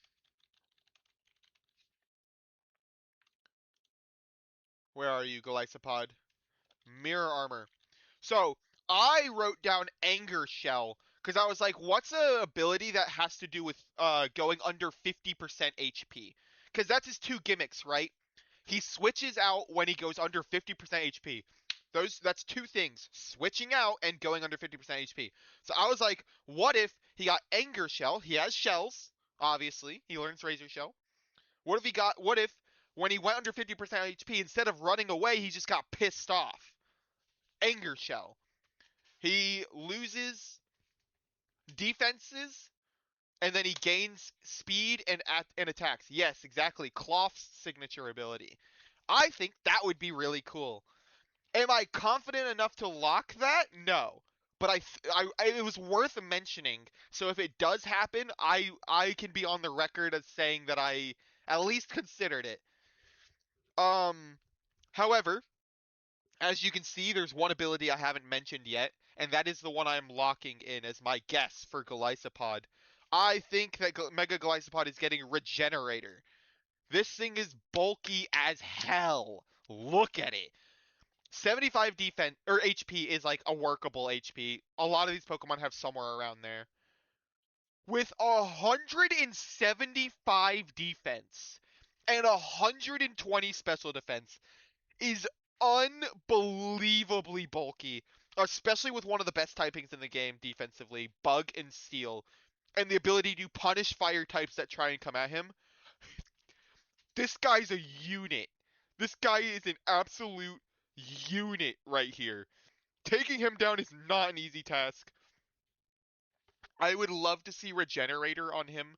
Where are you, Golisopod? Mirror armor. So I wrote down Anger Shell because I was like, what's a ability that has to do with going under 50% HP? Because that's his two gimmicks, right? He switches out when he goes under 50% HP. That's two things: switching out and going under 50% HP. So I was like, what if he got Anger Shell? He has shells, obviously. He learns Razor Shell. What if when he went under 50% HP, instead of running away, he just got pissed off? Anger Shell. He loses defenses and then he gains speed and attacks. Yes, exactly. Cloth's signature ability. I think that would be really cool. Am I confident enough to lock that? No. But it was worth mentioning. So if it does happen, I can be on the record as saying that I at least considered it. Um, However, as you can see, there's one ability I haven't mentioned yet, and that is the one I'm locking in as my guess for Golisopod. I think that Mega Golisopod is getting Regenerator. This thing is bulky as hell. Look at it. 75 defense or HP is like a workable HP. A lot of these Pokemon have somewhere around there. With 175 defense and 120 special defense is unbelievably bulky, especially with one of the best typings in the game defensively, Bug and Steel, and the ability to punish fire types that try and come at him. This guy's a unit. This guy is an absolute unit right here. Taking him down is not an easy task. I would love to see Regenerator on him,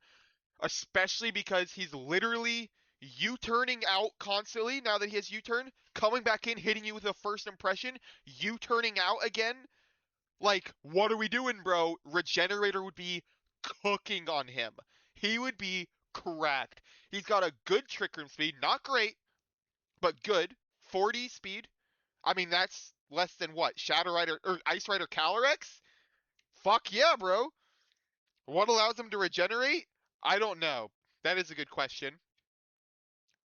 especially because he's literally U-turning out constantly now that he has U-turn, coming back in, hitting you with a first impression, U-turning out again. Like, what are we doing, bro? Regenerator would be cooking on him. He would be cracked. He's got a good Trick Room speed, not great, but good. 40 speed. I mean, that's less than what? Shadow Rider or Ice Rider Calyrex? Fuck yeah, bro. What allows him to regenerate? I don't know. That is a good question.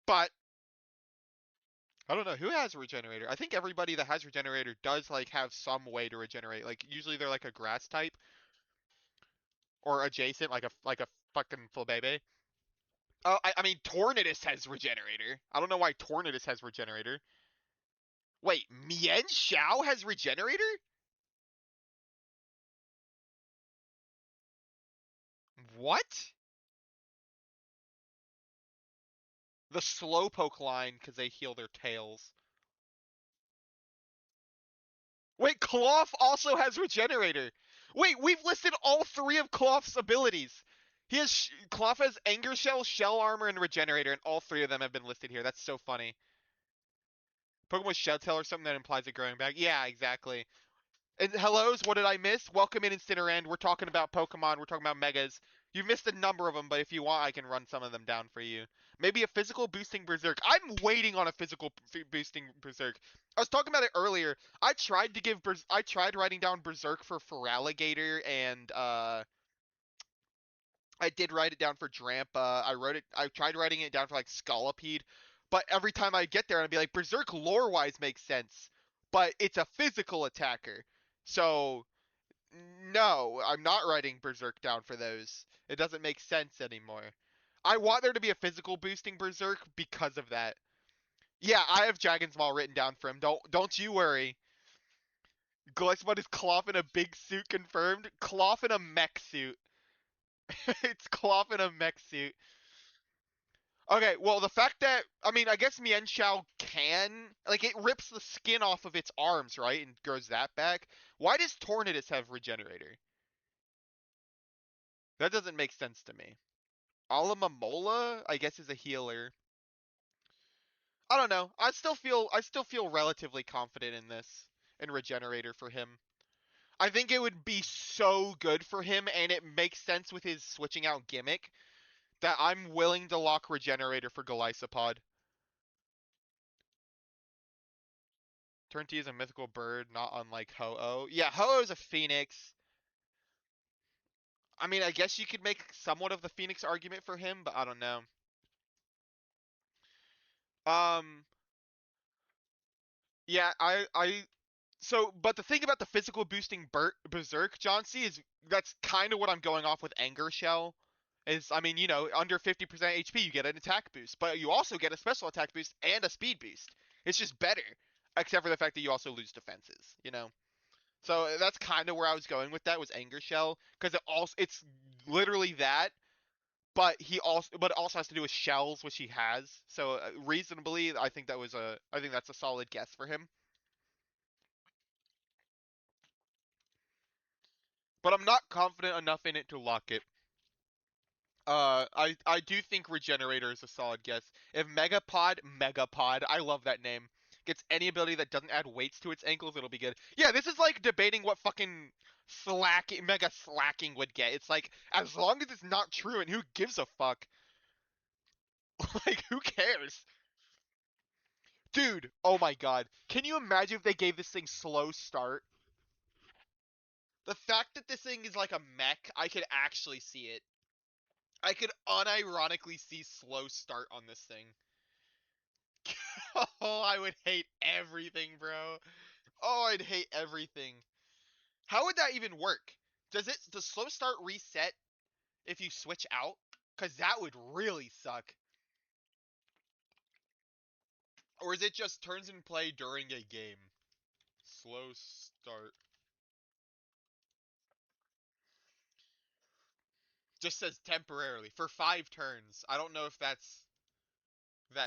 But I don't know who has regenerator. I think everybody that has regenerator does like have some way to regenerate. Like usually they're like a grass type or adjacent, like a fucking Flabebe. Oh, I mean Tornadus has regenerator. I don't know why Tornadus has regenerator. Wait, Mienshao has regenerator? What? The Slowpoke line because they heal their tails. Wait, Cloth also has regenerator. Wait, we've listed all three of Cloth's abilities. Cloth has Anger Shell, Shell Armor, and Regenerator, and all three of them have been listed here. That's so funny. Pokemon with Shell Tail or something that implies a growing back. Yeah, exactly. And hellos, what did I miss? Welcome in Incinerand. We're talking about Pokemon. We're talking about Megas. You've missed a number of them, but if you want, I can run some of them down for you. Maybe a physical boosting Berserk. I'm waiting on a physical boosting Berserk. I was talking about it earlier. I tried writing down Berserk for Feraligatr and I did write it down for Drampa. I tried writing it down for like Scolipede, but every time I get there, I'd be like, Berserk lore-wise makes sense, but it's a physical attacker. So, no, I'm not writing Berserk down for those. It doesn't make sense anymore. I want there to be a physical boosting Berserk because of that. Yeah, I have Dragon's Maul written down for him. Don't you worry. Gillespie is Cloth in a big suit confirmed. Cloth in a mech suit. It's Cloth in a mech suit. Okay, well, the fact that I mean, I guess Mienshao can like it rips the skin off of its arms, right, and grows that back. Why does Tornadus have Regenerator? That doesn't make sense to me. Alamamola, I guess, is a healer. I don't know. I still feel relatively confident in this in Regenerator for him. I think it would be so good for him, and it makes sense with his switching out gimmick that I'm willing to lock Regenerator for Golisopod. Turn T is a mythical bird, not unlike Ho-Oh. Yeah, Ho-Oh's a phoenix. I mean, I guess you could make somewhat of the phoenix argument for him, but I don't know. Um, yeah, but the thing about the physical boosting Berserk, John C, is that's kind of what I'm going off with Anger Shell. Is, I mean, under 50% HP, you get an attack boost, but you also get a special attack boost and a speed boost. It's just better, except for the fact that you also lose defenses. So that's kind of where I was going with that was Anger Shell, because it's literally that, but it also has to do with shells, which he has. So reasonably, I think that's a solid guess for him. But I'm not confident enough in it to lock it. I do think Regenerator is a solid guess. If Megapod, I love that name. Gets any ability that doesn't add weights to its ankles, it'll be good. Yeah, this is like debating what fucking Mega Slacking would get. It's like, as long as it's not true, and who gives a fuck? Like, who cares? Dude, oh my god. Can you imagine if they gave this thing slow start? The fact that this thing is like a mech, I could actually see it. I could unironically see slow start on this thing. Oh, I would hate everything, bro. Oh, I'd hate everything. How would that even work? Does slow start reset if you switch out? Cause that would really suck. Or is it just turns in play during a game? Slow start. Just says temporarily for 5 turns. I don't know if that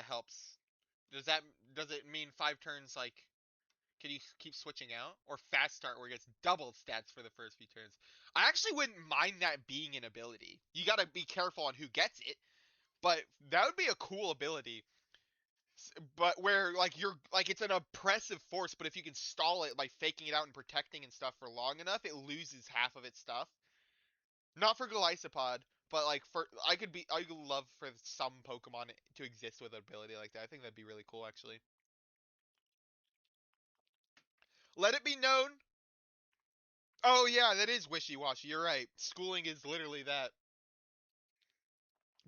helps. Does that does it mean 5 turns like can you keep switching out? Or fast start where it gets doubled stats for the first few turns? I actually wouldn't mind that being an ability. You gotta be careful on who gets it, but that would be a cool ability. But where like you're like it's an oppressive force, but if you can stall it by faking it out and protecting and stuff for long enough, it loses half of its stuff. Not for Golisopod, but like I could love for some Pokemon to exist with an ability like that. I think that'd be really cool actually. Let it be known. Oh yeah, that is wishy-washy. You're right. Schooling is literally that.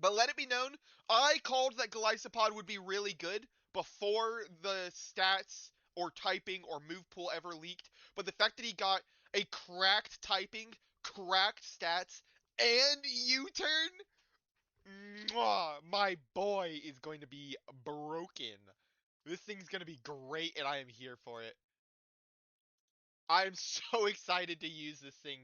But let it be known, I called that Golisopod would be really good before the stats or typing or move pool ever leaked. But the fact that he got a cracked typing, cracked stats, and U-turn, mwah, my boy is going to be broken. This thing's going to be great, and I am here for it. I'm so excited to use this thing.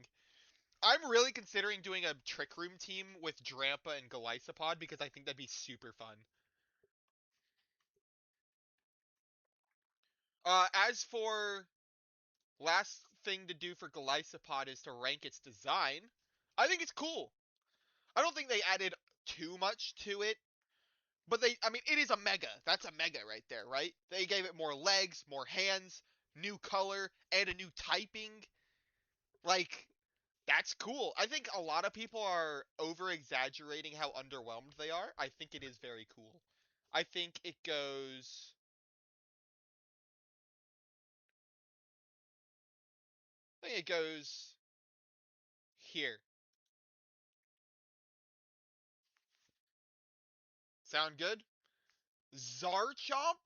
I'm really considering doing a Trick Room team with Drampa and Golisopod because I think that'd be super fun. As for last thing to do for Golisopod is to rank its design. I think it's cool. I don't think they added too much to it, but I mean, it is a mega. That's a mega right there, right? They gave it more legs, more hands, new color, and a new typing. Like, that's cool. I think a lot of people are over exaggerating how underwhelmed they are. I think it is very cool. I think it goes. I think it goes here. Sound good? Zarchomp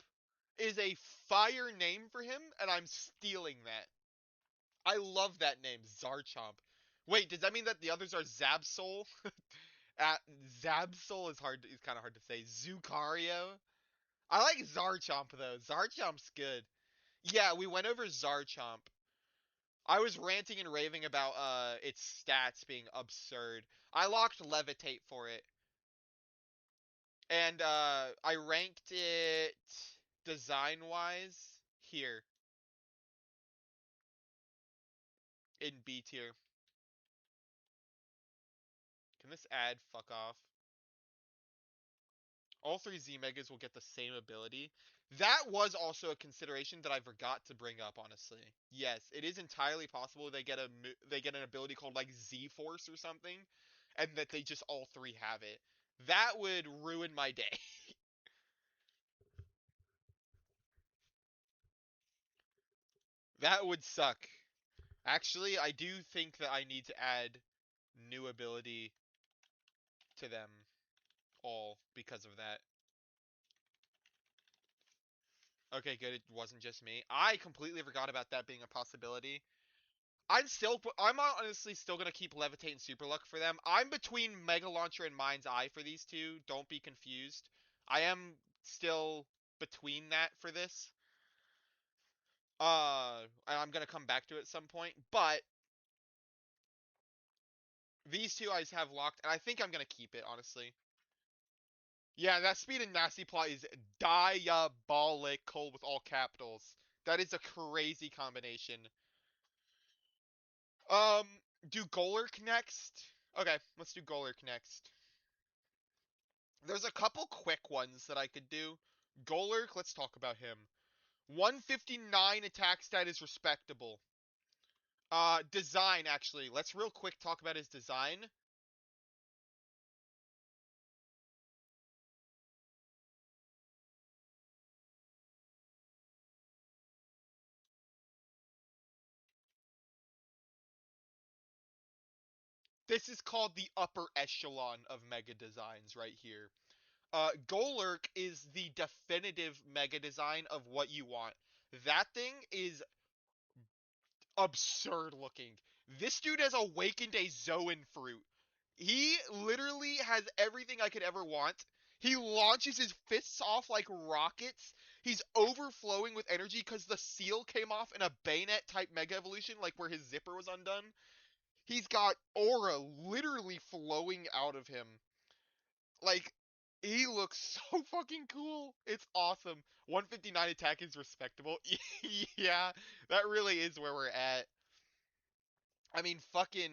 is a fire name for him, and I'm stealing that. I love that name, Zarchomp. Wait, does that mean that the others are Zabsol? uh, Zabsol is kind of hard to say. Zucario? I like Zarchomp though. Zarchomp's good. Yeah, we went over Zarchomp. I was ranting and raving about its stats being absurd. I locked Levitate for it. And I ranked it design-wise here in B tier. Can this ad fuck off? All three Z Megas will get the same ability. That was also a consideration that I forgot to bring up, honestly. Yes, it is entirely possible they get an ability called like Z Force or something, and that they just all three have it. That would ruin my day. That would suck. Actually, I do think that I need to add new ability to them all because of that. Okay, good. It wasn't just me. I completely forgot about that being a possibility. I'm honestly still gonna keep Levitate and Super Luck for them. I'm between Mega Launcher and Mind's Eye for these two. Don't be confused. I am still between that for this. And I'm gonna come back to it at some point. But these two I just have locked, and I think I'm gonna keep it honestly. Yeah, that Speed and Nasty Plot is diabolical with all capitals. That is a crazy combination. Um, do Golurk next? Okay, let's do Golurk next. There's a couple quick ones that I could do. Golurk, let's talk about him. 159 attack stat is respectable. Design, actually. Let's real quick talk about his design. This is called the upper echelon of mega designs right here. Golurk is the definitive mega design of what you want. That thing is absurd looking. This dude has awakened a Zoan fruit. He literally has everything I could ever want. He launches his fists off like rockets. He's overflowing with energy because the seal came off in a bayonet type mega evolution, like where his zipper was undone. He's got aura literally flowing out of him. Like, he looks so fucking cool. It's awesome. 159 attack is respectable. Yeah, that really is where we're at. I mean, fucking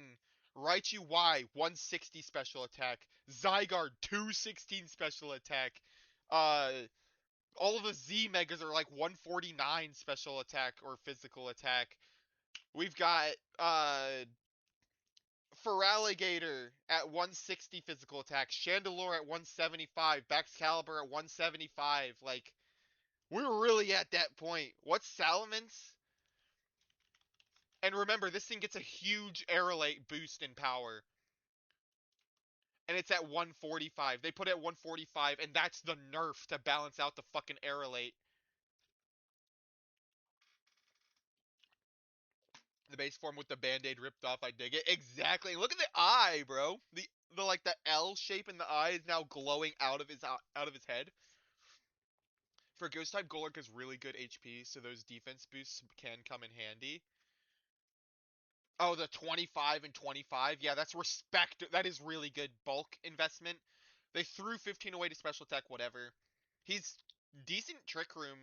Raichu Y 160 special attack, Zygarde 216 special attack. Uh, all of the Z Megas are like 149 special attack or physical attack. We've got Feraligatr at 160 physical attack, Chandelure at 175, Baxcalibur at 175. Like, we're really at that point. What's Salamence? And remember, this thing gets a huge Aerolate boost in power. And it's at 145. They put it at 145, and that's the nerf to balance out the fucking Aerolate. The base form with the band-aid ripped off, I dig it. Exactly. Look at the eye, bro. The like the L shape in the eye is now glowing out of his head. For Ghost type, Golurk is really good HP, so those defense boosts can come in handy. Oh, the 25 and 25. Yeah, that's respect. That is really good bulk investment. They threw 15 away to special attack, whatever. He's decent Trick Room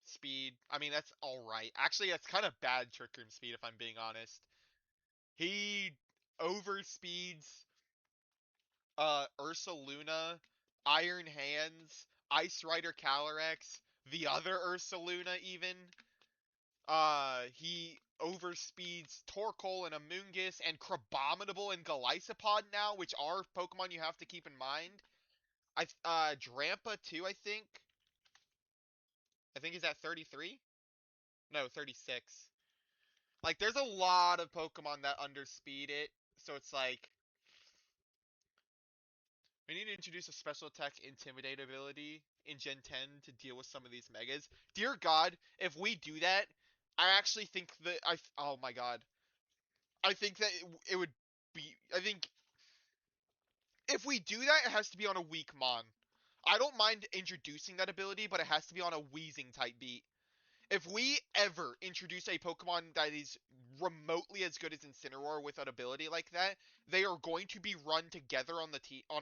speed. I mean, that's alright. Actually, that's kind of bad Trick Room speed, if I'm being honest. He overspeeds Ursaluna, Iron Hands, Ice Rider Calyrex, the other Ursaluna even. He overspeeds Torkoal and Amoonguss and Crabominable and Golisopod now, which are Pokemon you have to keep in mind. Drampa too, I think. I think he's at 33? No, 36. Like, there's a lot of Pokemon that underspeed it, so it's like, we need to introduce a special attack Intimidate ability in Gen 10 to deal with some of these Megas. Dear God, if we do that, I actually think that, oh my God. I think that it would be, I think if we do that, it has to be on a weak Mon. I don't mind introducing that ability, but it has to be on a Wheezing type beat. If we ever introduce a Pokemon that is remotely as good as Incineroar with an ability like that, they are going to be run together on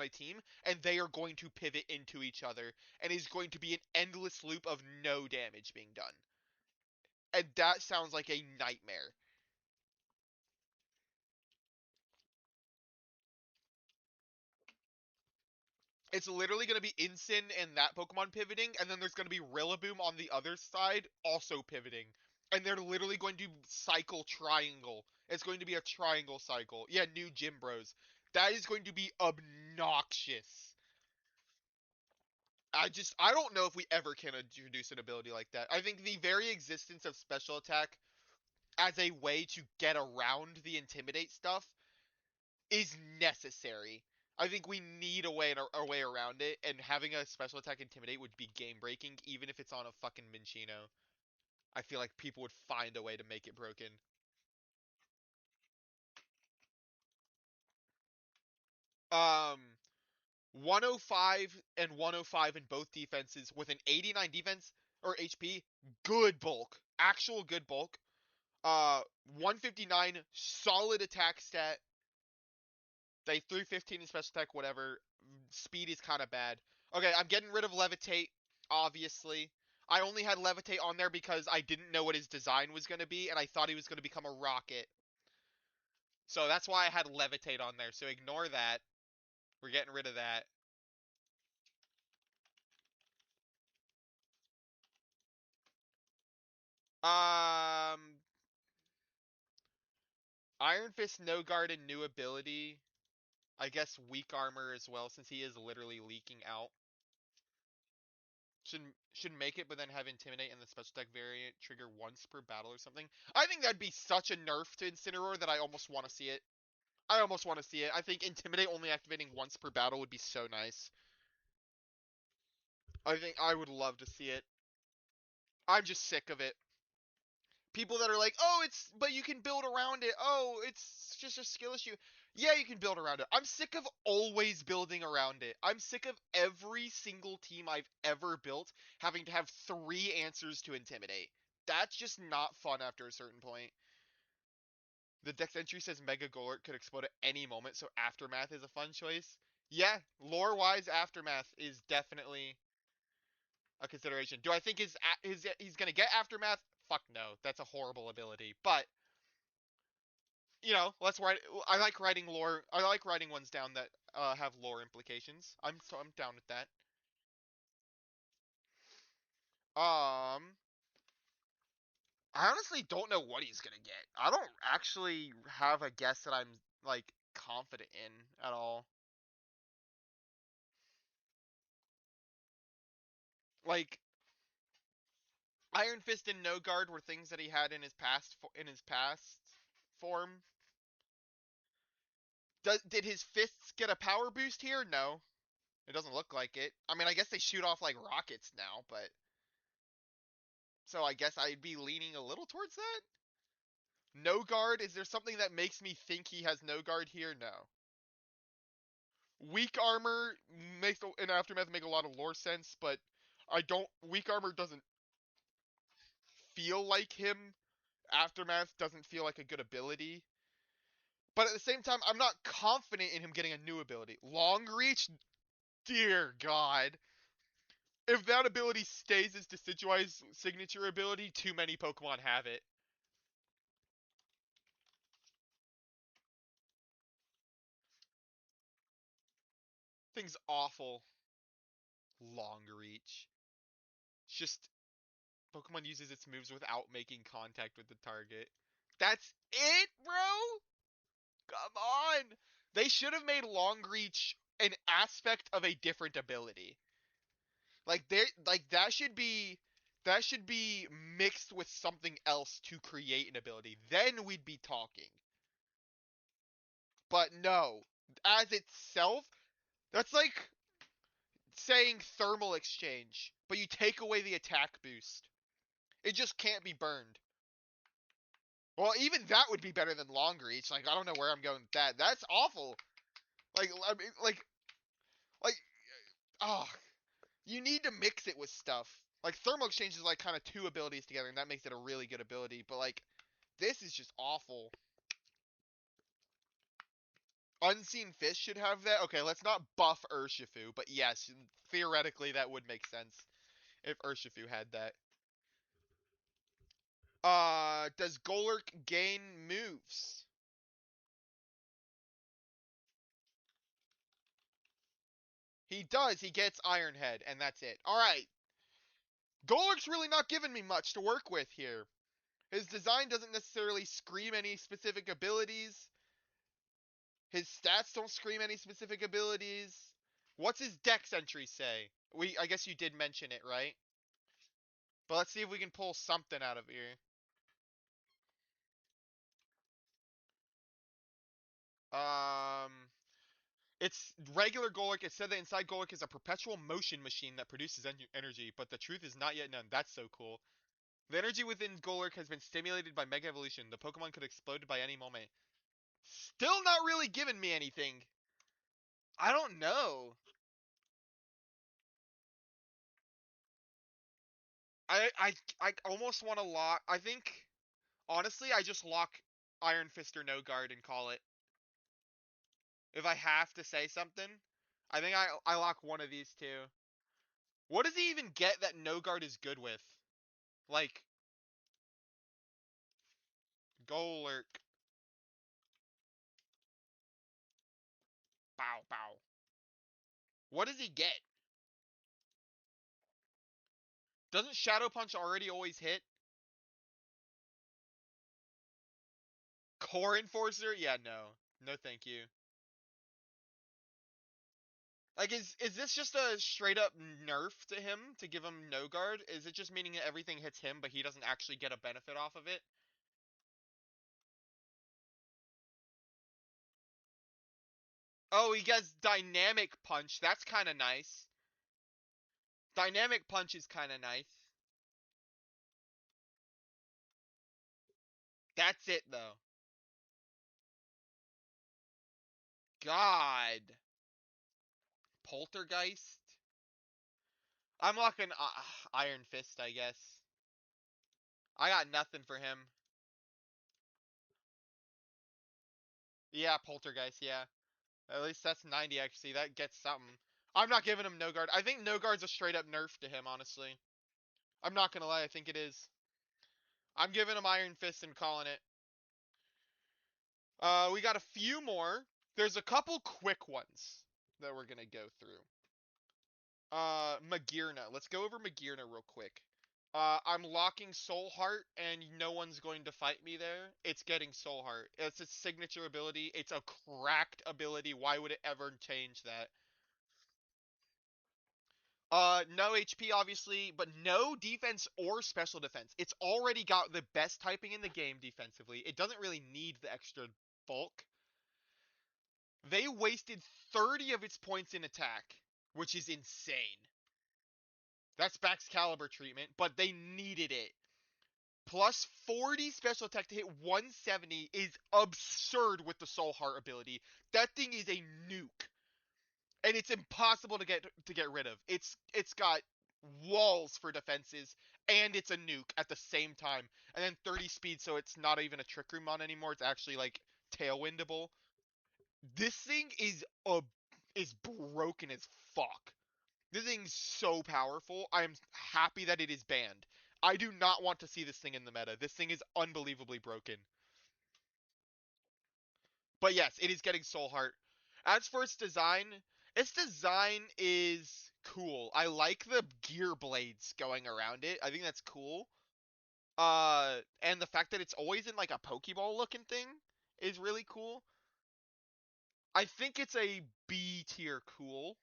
a team, and they are going to pivot into each other, and is going to be an endless loop of no damage being done. And that sounds like a nightmare. It's literally going to be Incin and that Pokemon pivoting, and then there's going to be Rillaboom on the other side also pivoting. And they're literally going to cycle triangle. It's going to be a triangle cycle. Yeah, new Gym Bros. That is going to be obnoxious. I don't know if we ever can introduce an ability like that. I think the very existence of special attack as a way to get around the Intimidate stuff is necessary. I think we need a way around it, and having a special attack Intimidate would be game breaking, even if it's on a fucking Minchino. I feel like people would find a way to make it broken. Um, 105 and 105 in both defenses with an 89 defense or HP, good bulk, actual good bulk. 159 solid attack stat. They 315 in special attack, whatever. Speed is kind of bad. Okay, I'm getting rid of Levitate, obviously. I only had Levitate on there because I didn't know what his design was going to be, and I thought he was going to become a rocket. So that's why I had Levitate on there. So ignore that. We're getting rid of that. Um, Iron Fist, no guard, and new ability. I guess weak armor as well, since he is literally leaking out. Should make it, but then have Intimidate and the special attack variant trigger once per battle or something. I think that'd be such a nerf to Incineroar that I almost want to see it. I almost want to see it. I think Intimidate only activating once per battle would be so nice. I think I would love to see it. I'm just sick of it. People that are like, oh, but you can build around it. Oh, it's just a skill issue. Yeah, you can build around it. I'm sick of always building around it. I'm sick of every single team I've ever built having to have 3 answers to Intimidate. That's just not fun after a certain point. The dex entry says Mega Golurt could explode at any moment, so Aftermath is a fun choice. Yeah, lore-wise, Aftermath is definitely a consideration. Do I think he's gonna get Aftermath? Fuck no, that's a horrible ability. But let's write. I like writing lore. I like writing ones down that have lore implications. I'm down with that. Um, I honestly don't know what he's gonna get. I don't actually have a guess that I'm like confident in at all. Like Iron Fist and No Guard were things that he had in his past form. Did his fists get a power boost here? No, it doesn't look like it. I mean, I guess they shoot off like rockets now, but so I guess I'd be leaning a little towards that. No guard? Is there something that makes me think he has no guard here? No. Weak armor makes in Aftermath make a lot of lore sense, but I don't. Weak armor doesn't feel like him. Aftermath doesn't feel like a good ability. But at the same time, I'm not confident in him getting a new ability. Long reach? Dear God. If that ability stays as Decidueye's signature ability, too many Pokemon have it. Thing's awful. Long reach. It's just Pokemon uses its moves without making contact with the target. That's it, bro? Come on. They should have made Long Reach an aspect of a different ability. That should be mixed with something else to create an ability. Then we'd be talking. But no, as itself, that's like saying thermal exchange, but you take away the attack boost. It just can't be burned. Well, even that would be better than long reach. Like, I don't know where I'm going with that. That's awful. Like, I mean, like, oh, you need to mix it with stuff. Like, Thermal Exchange is, like, kind of two abilities together, and that makes it a really good ability. But, like, this is just awful. Unseen Fish should have that. Okay, let's not buff Urshifu, but yes, theoretically that would make sense if Urshifu had that. Does Golurk gain moves? He does. He gets Iron Head, and that's it. Alright. Golurk's really not giving me much to work with here. His design doesn't necessarily scream any specific abilities. His stats don't scream any specific abilities. What's his dex entry say? I guess you did mention it, right? But let's see if we can pull something out of here. Um, it's regular Golurk. It said that inside Golurk is a perpetual motion machine that produces energy, but the truth is not yet known. That's so cool. The energy within Golurk has been stimulated by Mega Evolution. The Pokemon could explode by any moment. Still not really giving me anything. I don't know. I almost want to lock. I think honestly, I just lock Iron Fist or No Guard and call it. If I have to say something, I think I lock one of these two. What does he even get that No Guard is good with? Like Golurk. Bow bow. What does he get? Doesn't Shadow Punch already always hit? Core Enforcer? Yeah, no. No thank you. Like, is this just a straight up nerf to him to give him no guard? Is it just meaning that everything hits him, but he doesn't actually get a benefit off of it? Oh, he gets Dynamic Punch. That's kind of nice. Dynamic Punch is kind of nice. That's it, though. God. Poltergeist? I'm locking Iron Fist, I guess. I got nothing for him. Yeah, Poltergeist, yeah. At least that's 90 XC. That gets something. I'm not giving him no guard. I think no guard's a straight up nerf to him, honestly. I'm not gonna lie, I think it is. I'm giving him Iron Fist and calling it. We got a few more. There's a couple quick ones that we're gonna go through. Magearna. Let's go over Magearna real quick. I'm locking Soul Heart, and no one's going to fight me there. It's getting Soul Heart. It's its signature ability. It's a cracked ability. Why would it ever change that? No HP, obviously, but no defense or special defense. It's already got the best typing in the game defensively. It doesn't really need the extra bulk. They wasted 30 of its points in attack, which is insane. That's Bax Caliber treatment, but they needed it. Plus 40 special attack to hit 170 is absurd with the Soul Heart ability. That thing is a nuke. And it's impossible to get rid of. It's got walls for defenses, and it's a nuke at the same time. And then 30 speed, so it's not even a Trick Room on anymore. It's actually like tailwindable. This thing is broken as fuck. This thing's so powerful. I am happy that it is banned. I do not want to see this thing in the meta. This thing is unbelievably broken. But yes, it is getting Soul Heart. As for its design is cool. I like the gear blades going around it. I think that's cool. And the fact that it's always in like a Pokeball looking thing is really cool. I think it's a B tier cool.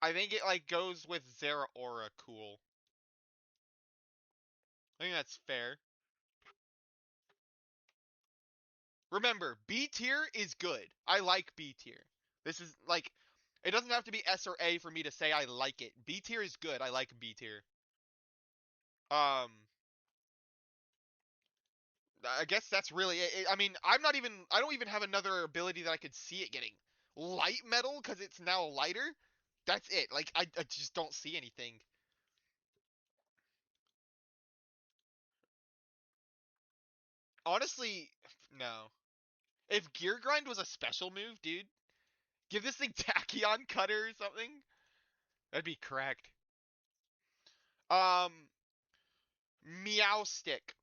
I think it like goes with Zeraora cool. I think that's fair. Remember, B tier is good. I like B tier. This is like, it doesn't have to be S or A for me to say I like it. B tier is good. I like B tier. Um, I guess that's really it. I mean, I don't even have another ability that I could see it getting. Light metal, because it's now lighter? That's it. Like, I just don't see anything. Honestly, no. If Gear Grind was a special move, dude, give this thing Tachyon Cutter or something. That'd be correct. Um, Meowstic.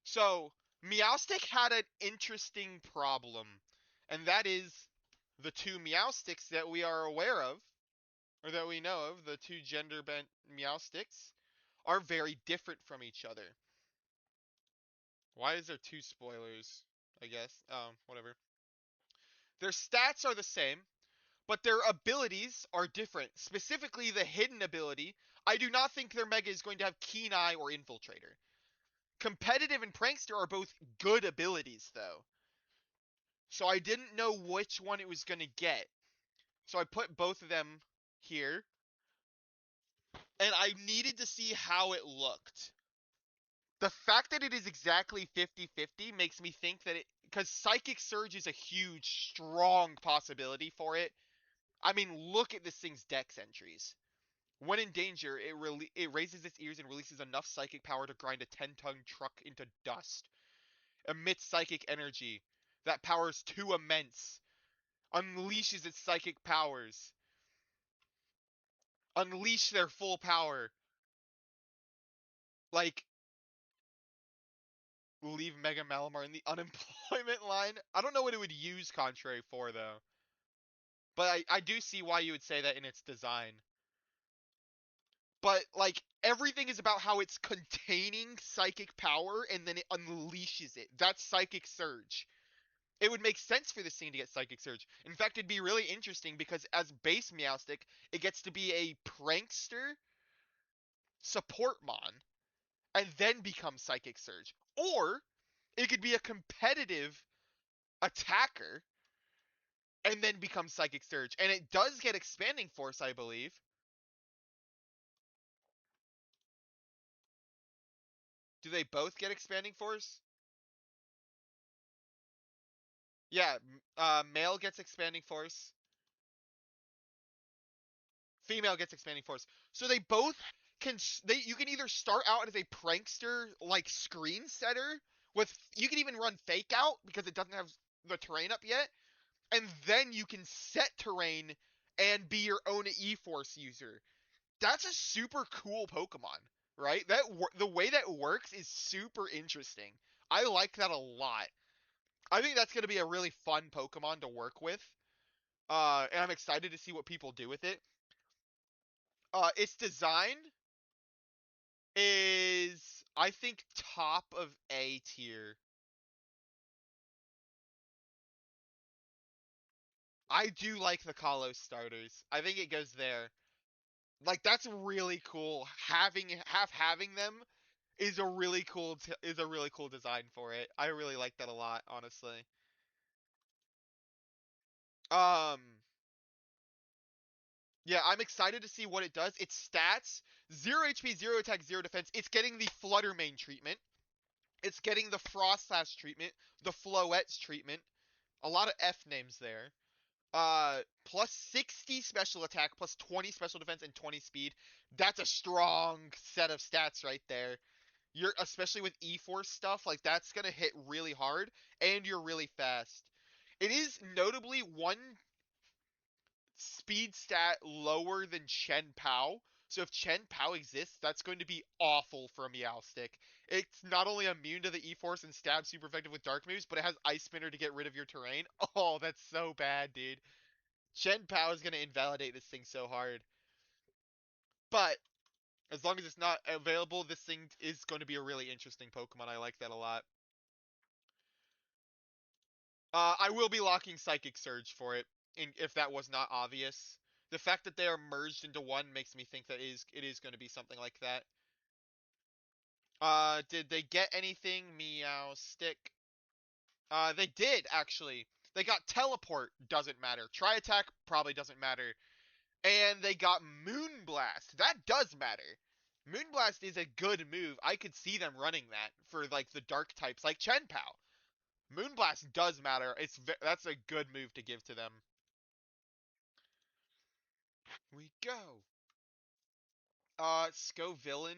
So, Meowstic had an interesting problem, and that is the two Meowstics that we are aware of, or that we know of, the two gender bent Meowsticks, are very different from each other. Why is there two spoilers? I guess. Whatever. Their stats are the same, but their abilities are different. Specifically, the hidden ability. I do not think their Mega is going to have Keen Eye or Infiltrator. Competitive and Prankster are both good abilities, though. So I didn't know which one it was going to get. So I put both of them here. And I needed to see how it looked. The fact that it is exactly 50-50 makes me think that it... Because Psychic Surge is a huge, strong possibility for it. I mean, look at this thing's dex entries. When in danger, it raises its ears and releases enough psychic power to grind a 10-ton truck into dust. Emits psychic energy. That power is too immense. Unleashes its psychic powers. Unleash their full power. Like, leave Mega Malamar in the unemployment line. I don't know what it would use Contrary for, though. But I do see why you would say that in its design. But, like, everything is about how it's containing psychic power and then it unleashes it. That's Psychic Surge. It would make sense for this thing to get Psychic Surge. In fact, it'd be really interesting because as base Meowstic, it gets to be a Prankster support Mon and then become Psychic Surge. Or it could be a competitive attacker and then become Psychic Surge. And it does get Expanding Force, I believe. Do they both get Expanding Force? Yeah, male gets Expanding Force. Female gets Expanding Force. So they both can... You can either start out as a Prankster, like, screen setter, with... You can even run Fake Out, because it doesn't have the terrain up yet. And then you can set terrain and be your own E-Force user. That's a super cool Pokemon, right? The way that works is super interesting. I like that a lot. I think that's going to be a really fun Pokemon to work with. And I'm excited to see what people do with it. Its design is, I think, top of A tier. I do like the Kalos starters. I think it goes there. Like, that's really cool. Having them is a really cool design for it. I really like that a lot, honestly. Um, yeah, I'm excited to see what it does. Its stats: 0 HP, 0 attack, 0 defense. It's getting the Flutter Mane treatment. It's getting the Froslass treatment, the Floettes treatment. A lot of F names there. Plus 60 special attack, plus 20 special defense, and 20 speed. That's a strong set of stats right there. You're, especially with E-Force stuff, like, that's gonna hit really hard, and you're really fast. It is notably one speed stat lower than Chen Pao. So if Chen Pao exists, that's going to be awful for a Meowstic. It's not only immune to the E-Force and stab super effective with dark moves, but it has Ice Spinner to get rid of your terrain. Oh, that's so bad, dude. Chen Pao is going to invalidate this thing so hard. But as long as it's not available, this thing is going to be a really interesting Pokemon. I like that a lot. I will be locking Psychic Surge for it, if that was not obvious. The fact that they are merged into one makes me think that it is going to be something like that. Did they get anything? Meowstic. They did, actually. They got Teleport, doesn't matter. Tri-Attack probably doesn't matter. And they got Moonblast. That does matter. Moonblast is a good move. I could see them running that for, like, the dark types, like Chen Pao. Moonblast does matter. That's a good move to give to them. We go. Scovillain.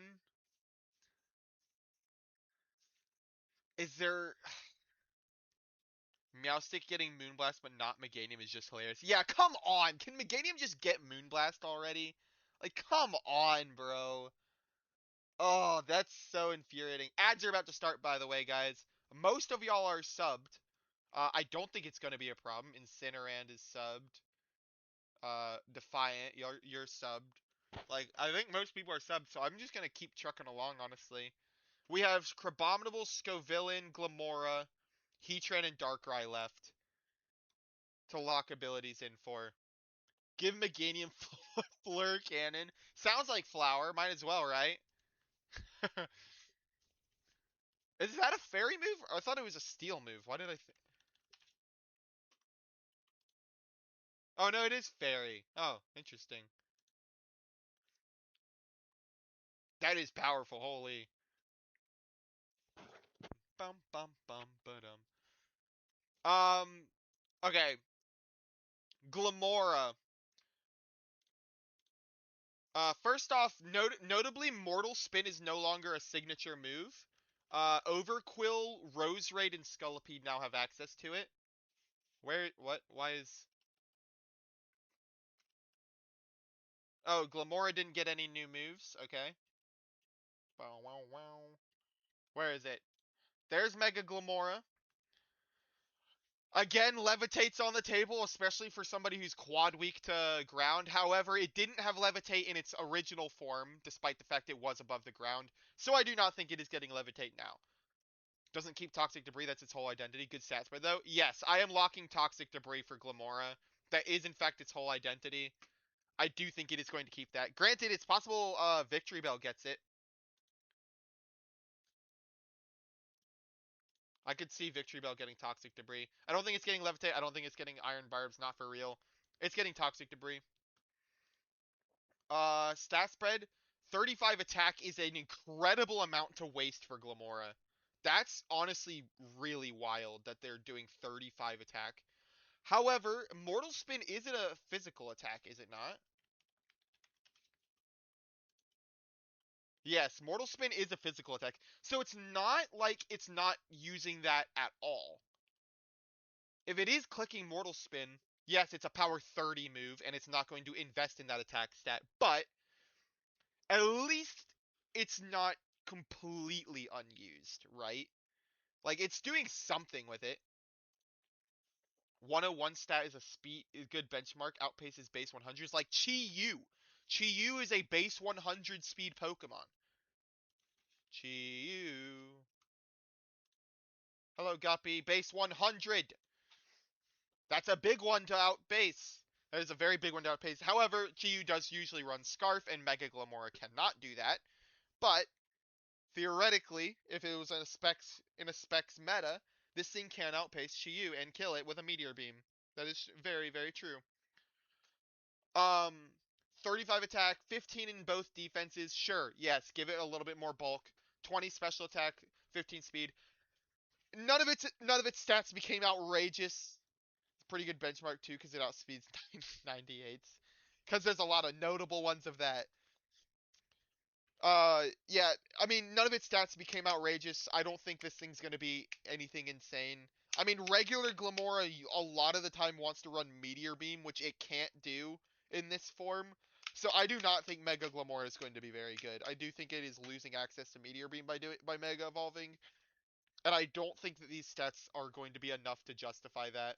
Is there Meowstic getting Moonblast but not Meganium is just hilarious. Yeah, come on. Can Meganium just get Moonblast already? Like, come on, bro. Oh, that's so infuriating. Ads are about to start, by the way, guys. Most of y'all are subbed. I don't think it's going to be a problem. Incinerand is subbed. Defiant, you're subbed. Like, I think most people are subbed, so I'm just going to keep trucking along, honestly. We have Crabominable, Scovillain, Glamora, Heatran, and Darkrai left to lock abilities in for. Give Meganium Fleur Cannon. Sounds like Flower. Might as well, right? Is that a fairy move? I thought it was a steel move. Why did I think? Oh, no, it is fairy. Oh, interesting. That is powerful. Holy. Bum, bum, bum, ba-dum. Okay. Glamora. First off, notably, Mortal Spin is no longer a signature move. Overquill, Roserade, and Scolipede now have access to it. Why is... Oh, Glamora didn't get any new moves? Okay. Bow, wow, wow. Where is it? There's Mega Glamora. Again, levitates on the table, especially for somebody who's quad weak to ground. However, it didn't have levitate in its original form, despite the fact it was above the ground. So I do not think it is getting levitate now. Doesn't keep Toxic Debris, that's its whole identity. Good stats spread, though. Yes, I am locking Toxic Debris for Glamora. That is, in fact, its whole identity. I do think it is going to keep that. Granted, it's possible Victory Bell gets it. I could see Victory Bell getting Toxic Debris. I don't think it's getting Levitate. I don't think it's getting Iron Barbs. Not for real. It's getting Toxic Debris. Stat spread. 35 attack is an incredible amount to waste for Glamora. That's honestly really wild that they're doing 35 attack. However, Mortal Spin isn't a physical attack, is it not? Yes, Mortal Spin is a physical attack. So it's not like it's not using that at all. If it is clicking Mortal Spin, yes, it's a power 30 move, and it's not going to invest in that attack stat, but at least it's not completely unused, right? Like, it's doing something with it. 101 stat is a speed, is good benchmark, outpaces base 100s, like Chi-Yu. Chi-Yu is a base 100 speed Pokemon. Chi-Yu. Hello, Guppy. Base 100. That's a big one to outbase. That is a very big one to outpace. However, Chi-Yu does usually run Scarf, and Mega Glamora cannot do that. But theoretically, if it was in a specs meta, this thing can outpace Chi-Yu and kill it with a Meteor Beam. That is very, very true. Um, 35 attack, 15 in both defenses. Sure, yes, give it a little bit more bulk. 20 special attack, 15 speed. None of its stats became outrageous. Pretty good benchmark too, because it outspeeds 98s. Because there's a lot of notable ones of that. Yeah, I mean, none of its stats became outrageous. I don't think this thing's gonna be anything insane. I mean, regular Glamora a lot of the time wants to run Meteor Beam, which it can't do in this form. So I do not think Mega Glamora is going to be very good. I do think it is losing access to Meteor Beam by Mega Evolving. And I don't think that these stats are going to be enough to justify that.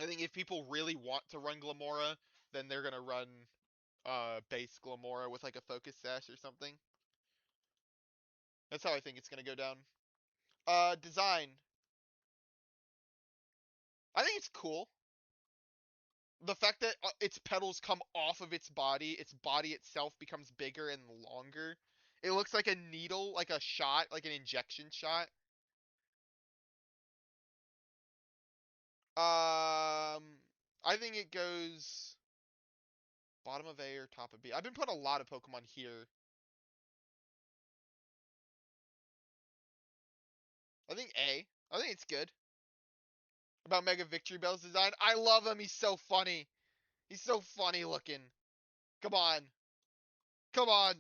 I think if people really want to run Glamora, then they're gonna run base Glamora with like a focus sash or something. That's how I think it's gonna go down. Design. I think it's cool. The fact that its petals come off of its body itself becomes bigger and longer. It looks like a needle, like a shot, like an injection shot. I think it goes bottom of A or top of B. I've been putting a lot of Pokemon here. I think A. I think it's good. About Mega Victory Bell's design. I love him. He's so funny. He's so funny looking. Come on. Come on.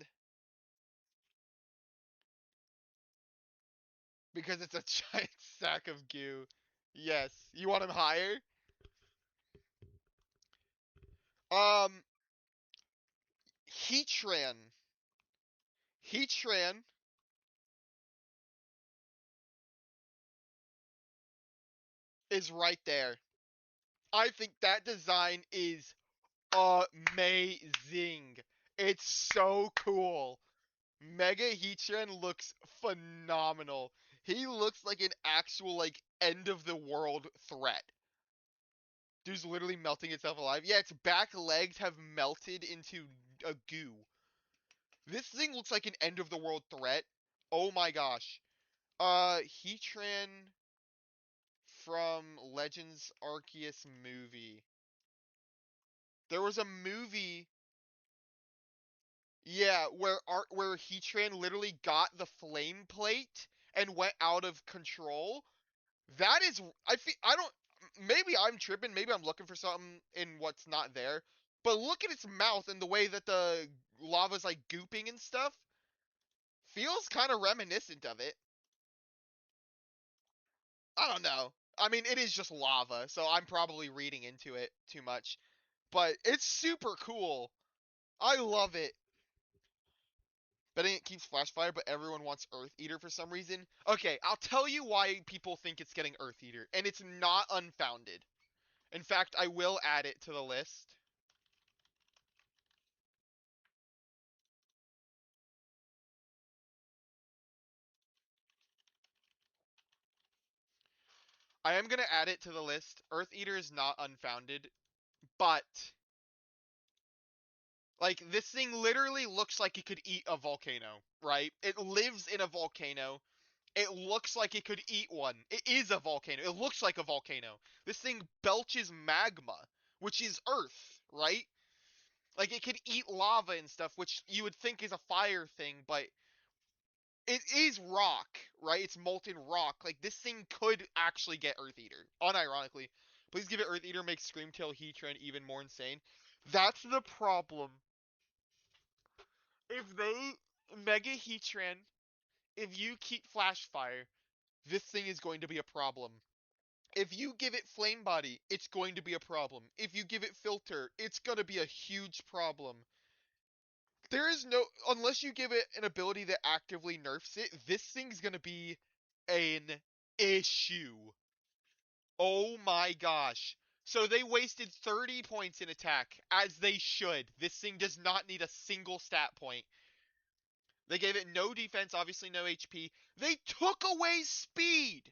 Because it's a giant sack of goo. Yes. You want him higher? Um, Heatran. Heatran is right there. I think that design is amazing. It's so cool. Mega Heatran looks phenomenal. He looks like an actual like end of the world threat. Dude's literally melting itself alive. Yeah, its back legs have melted into a goo. This thing looks like an end of the world threat. Oh my gosh. Heatran from Legends Arceus movie. There was a movie, yeah, where Heatran literally got the flame plate and went out of control. That is, I don't, maybe I'm tripping, maybe I'm looking for something in what's not there. But look at its mouth and the way that the lava's like gooping and stuff. Feels kind of reminiscent of it. I don't know. I mean, it is just lava, so I'm probably reading into it too much. But it's super cool. I love it. Betting it keeps Flashfire, but everyone wants Earth Eater for some reason. Okay, I'll tell you why people think it's getting Earth Eater, and it's not unfounded. In fact, I will add it to the list. I am gonna add it to the list. Earth Eater is not unfounded, but like this thing literally looks like it could eat a volcano, right? It lives in a volcano. It looks like it could eat one. It is a volcano. It looks like a volcano. This thing belches magma, which is earth, right? Like it could eat lava and stuff, which you would think is a fire thing, but it is rock, right? It's molten rock. Like this thing could actually get Earth Eater, unironically. Please give it Earth Eater, make Screamtail Heatran even more insane. That's the problem. If they Mega Heatran, if you keep Flash Fire, this thing is going to be a problem. If you give it Flame Body, it's going to be a problem. If you give it Filter, it's going to be a huge problem. There is no, unless you give it an ability that actively nerfs it, this thing's gonna be an issue. Oh my gosh. So they wasted 30 points in attack, as they should. This thing does not need a single stat point. They gave it no defense, obviously no HP. They took away speed!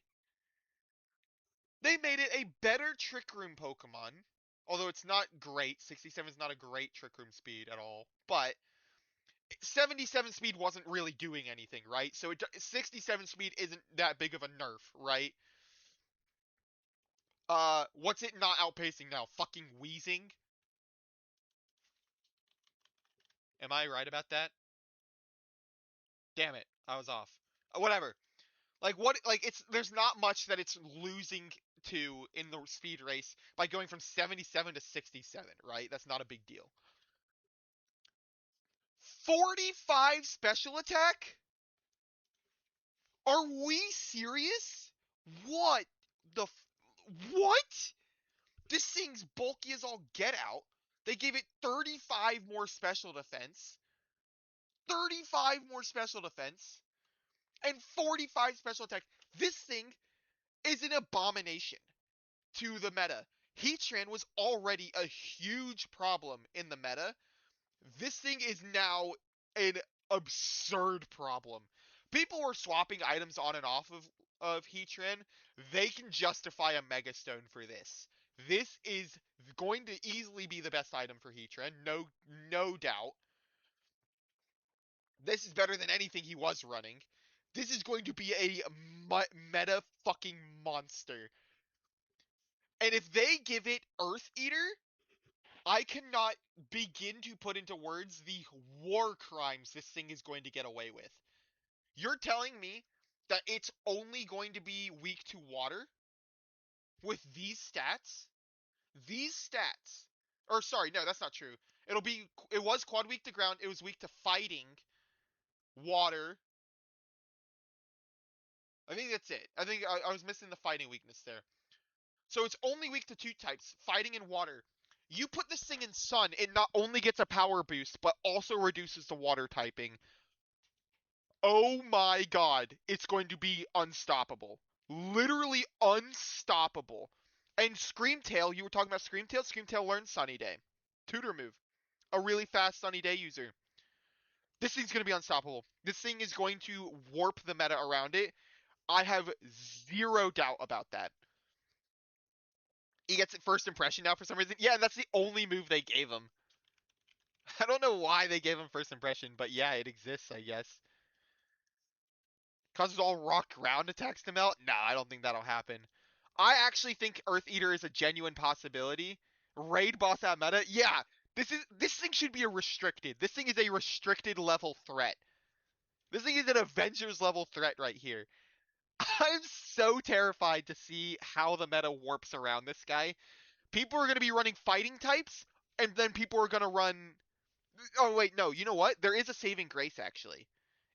They made it a better Trick Room Pokemon. Although it's not great. 67 is not a great Trick Room speed at all. But 77 speed wasn't really doing anything, right? So 67 speed isn't that big of a nerf, right? What's it not outpacing now? Fucking wheezing? Am I right about that? Damn it, I was off. Whatever. Like what? Like it's there's not much that it's losing to in the speed race by going from 77 to 67, right? That's not a big deal. 45 special attack? Are we serious? What the? What? This thing's bulky as all get out. They gave it 35 more special defense, 35 more special defense, and 45 special attack. This thing is an abomination to the meta. Heatran was already a huge problem in the meta. This thing is now an absurd problem. People were swapping items on and off of Heatran. They can justify a Mega Stone for this. This is going to easily be the best item for Heatran, no doubt. This is better than anything he was running. This is going to be a meta fucking monster. And if they give it Earth Eater, I cannot begin to put into words the war crimes this thing is going to get away with. You're telling me that it's only going to be weak to water with these stats? These stats. Or sorry, no, that's not true. It was quad weak to ground, it was weak to fighting, water. I think that's it. I think I was missing the fighting weakness there. So it's only weak to two types, fighting and water. You put this thing in sun, it not only gets a power boost, but also reduces the water typing. Oh my god, it's going to be unstoppable. Literally unstoppable. And Screamtail, you were talking about Screamtail? Screamtail learns Sunny Day. Tutor move. A really fast Sunny Day user. This thing's going to be unstoppable. This thing is going to warp the meta around it. I have zero doubt about that. He gets it first impression now for some reason. Yeah, and that's the only move they gave him. I don't know why they gave him first impression, but yeah, it exists, I guess. Causes all rock ground attacks to melt? Nah, I don't think that'll happen. I actually think Earth Eater is a genuine possibility. Raid boss at meta? Yeah. This thing should be a restricted. This thing is a restricted level threat. This thing is an Avengers level threat right here. I'm so terrified to see how the meta warps around this guy. People are going to be running fighting types, and then people are going to run. Oh, wait, no. You know what? There is a saving grace, actually.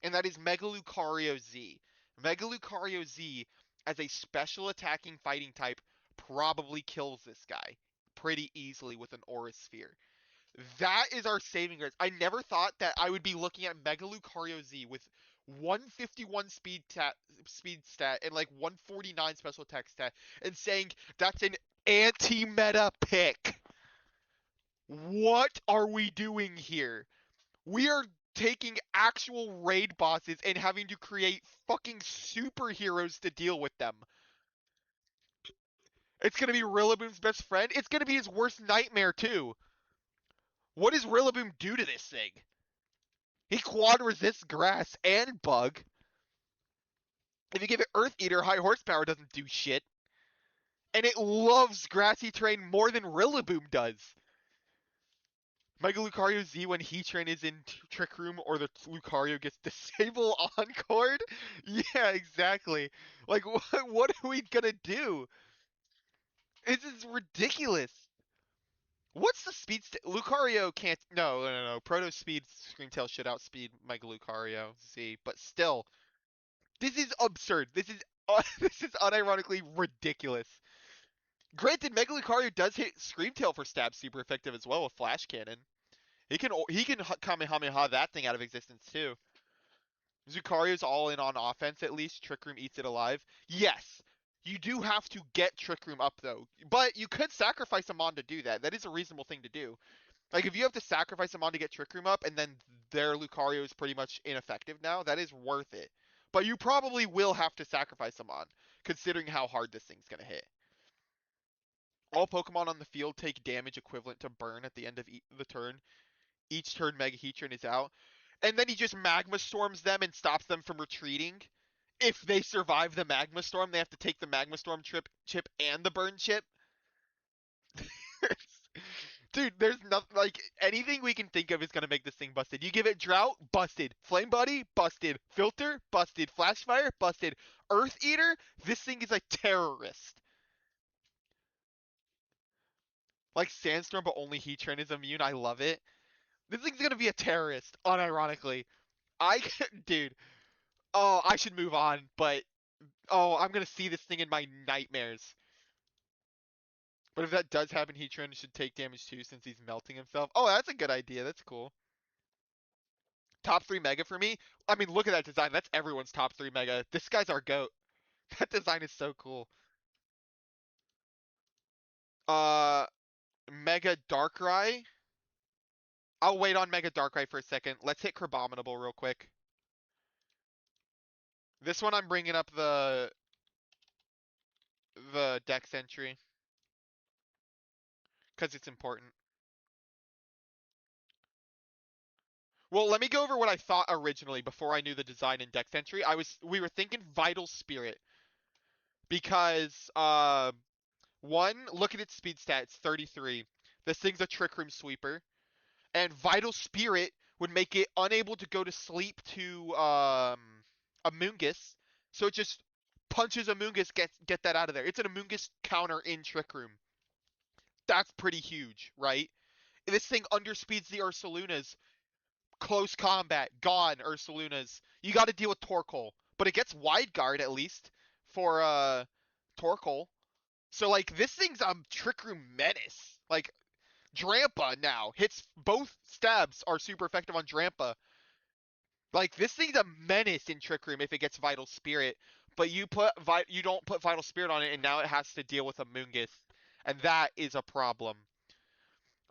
And that is Mega Lucario Z. Mega Lucario Z, as a special attacking fighting type, probably kills this guy pretty easily with an Aura Sphere. That is our saving grace. I never thought that I would be looking at Mega Lucario Z with 151 speed stat and like 149 special attack stat and saying that's an anti-meta pick. What are we doing here? We are taking actual raid bosses and having to create fucking superheroes to deal with them. It's gonna be Rillaboom's best friend. It's gonna be his worst nightmare too. What does Rillaboom do to this thing? He quad resists grass and bug. If you give it Earth Eater, high horsepower doesn't do shit. And it loves grassy terrain more than Rillaboom does. Mega Lucario Z when Heatran is in Trick Room or the Lucario gets Disable Encored? Yeah, exactly. Like, what are we gonna do? This is ridiculous. What's the speed? Lucario can't. No, no, no, no. Proto Speed Screamtail should outspeed Mega Lucario Z, but still, this is absurd. This is this is unironically ridiculous. Granted, Mega Lucario does hit Screamtail for stab super effective as well with Flash Cannon. He can Kamehameha that thing out of existence too. Zucario's all in on offense at least. Trick Room eats it alive. Yes, you do have to get Trick Room up though, but you could sacrifice him on to do that. That is a reasonable thing to do. Like if you have to sacrifice him on to get Trick Room up, and then their Lucario is pretty much ineffective now, that is worth it. But you probably will have to sacrifice him on, considering how hard this thing's gonna hit. All Pokemon on the field take damage equivalent to burn at the end of the turn. Each turn Mega Heatran is out. And then he just Magma Storms them and stops them from retreating. If they survive the Magma Storm, they have to take the Magma Storm chip and the burn chip. Dude, there's nothing like anything we can think of is gonna make this thing busted. You give it Drought, busted. Flame Buddy, busted. Filter, busted. Flash Fire, busted. Earth Eater, this thing is a terrorist. Like Sandstorm, but only Heatran is immune. I love it. This thing's gonna be a terrorist, unironically. Dude. Oh, I should move on, but I'm gonna see this thing in my nightmares. But if that does happen, Heatran should take damage too since he's melting himself. Oh, that's a good idea. That's cool. Top 3 Mega for me? I mean, look at that design. That's everyone's top 3 Mega. This guy's our GOAT. That design is so cool. Uh, Mega Darkrai? I'll wait on Mega Darkrai for a second. Let's hit Crabominable real quick. This one I'm bringing up the Dex entry. Because it's important. Well, let me go over what I thought originally before I knew the design and Dex entry. We were thinking Vital Spirit because one, look at its speed stats, 33. This thing's a Trick Room sweeper, and Vital Spirit would make it unable to go to sleep to Amoonguss, so it just punches Amoonguss, get that out of there. It's an Amoonguss counter in Trick Room. That's pretty huge, right? This thing underspeeds the Ursalunas. Close combat, gone, Ursalunas. You got to deal with Torkoal. but it gets wide guard at least for Torkoal. So like this thing's a Trick Room menace. Like Drampa now hits both stabs are super effective on Drampa. Like this thing's a menace in Trick Room if it gets Vital Spirit, but you don't put Vital Spirit on it, and now it has to deal with a Moongus, and that is a problem.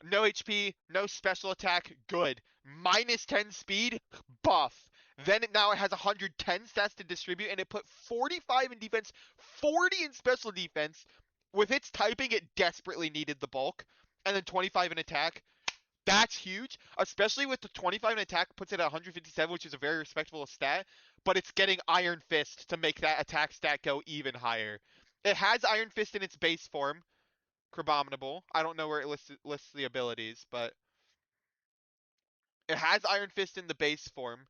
No HP, no special attack, good. -10 speed, buff. Now it has 110 stats to distribute, and it put 45 in defense, 40 in special defense. With its typing, it desperately needed the bulk, and then 25 in attack. That's huge, especially with the 25 in attack puts it at 157, which is a very respectable stat, but it's getting Iron Fist to make that attack stat go even higher. It has Iron Fist in its base form, Crabominable. I don't know where it lists the abilities, but it has Iron Fist in the base form.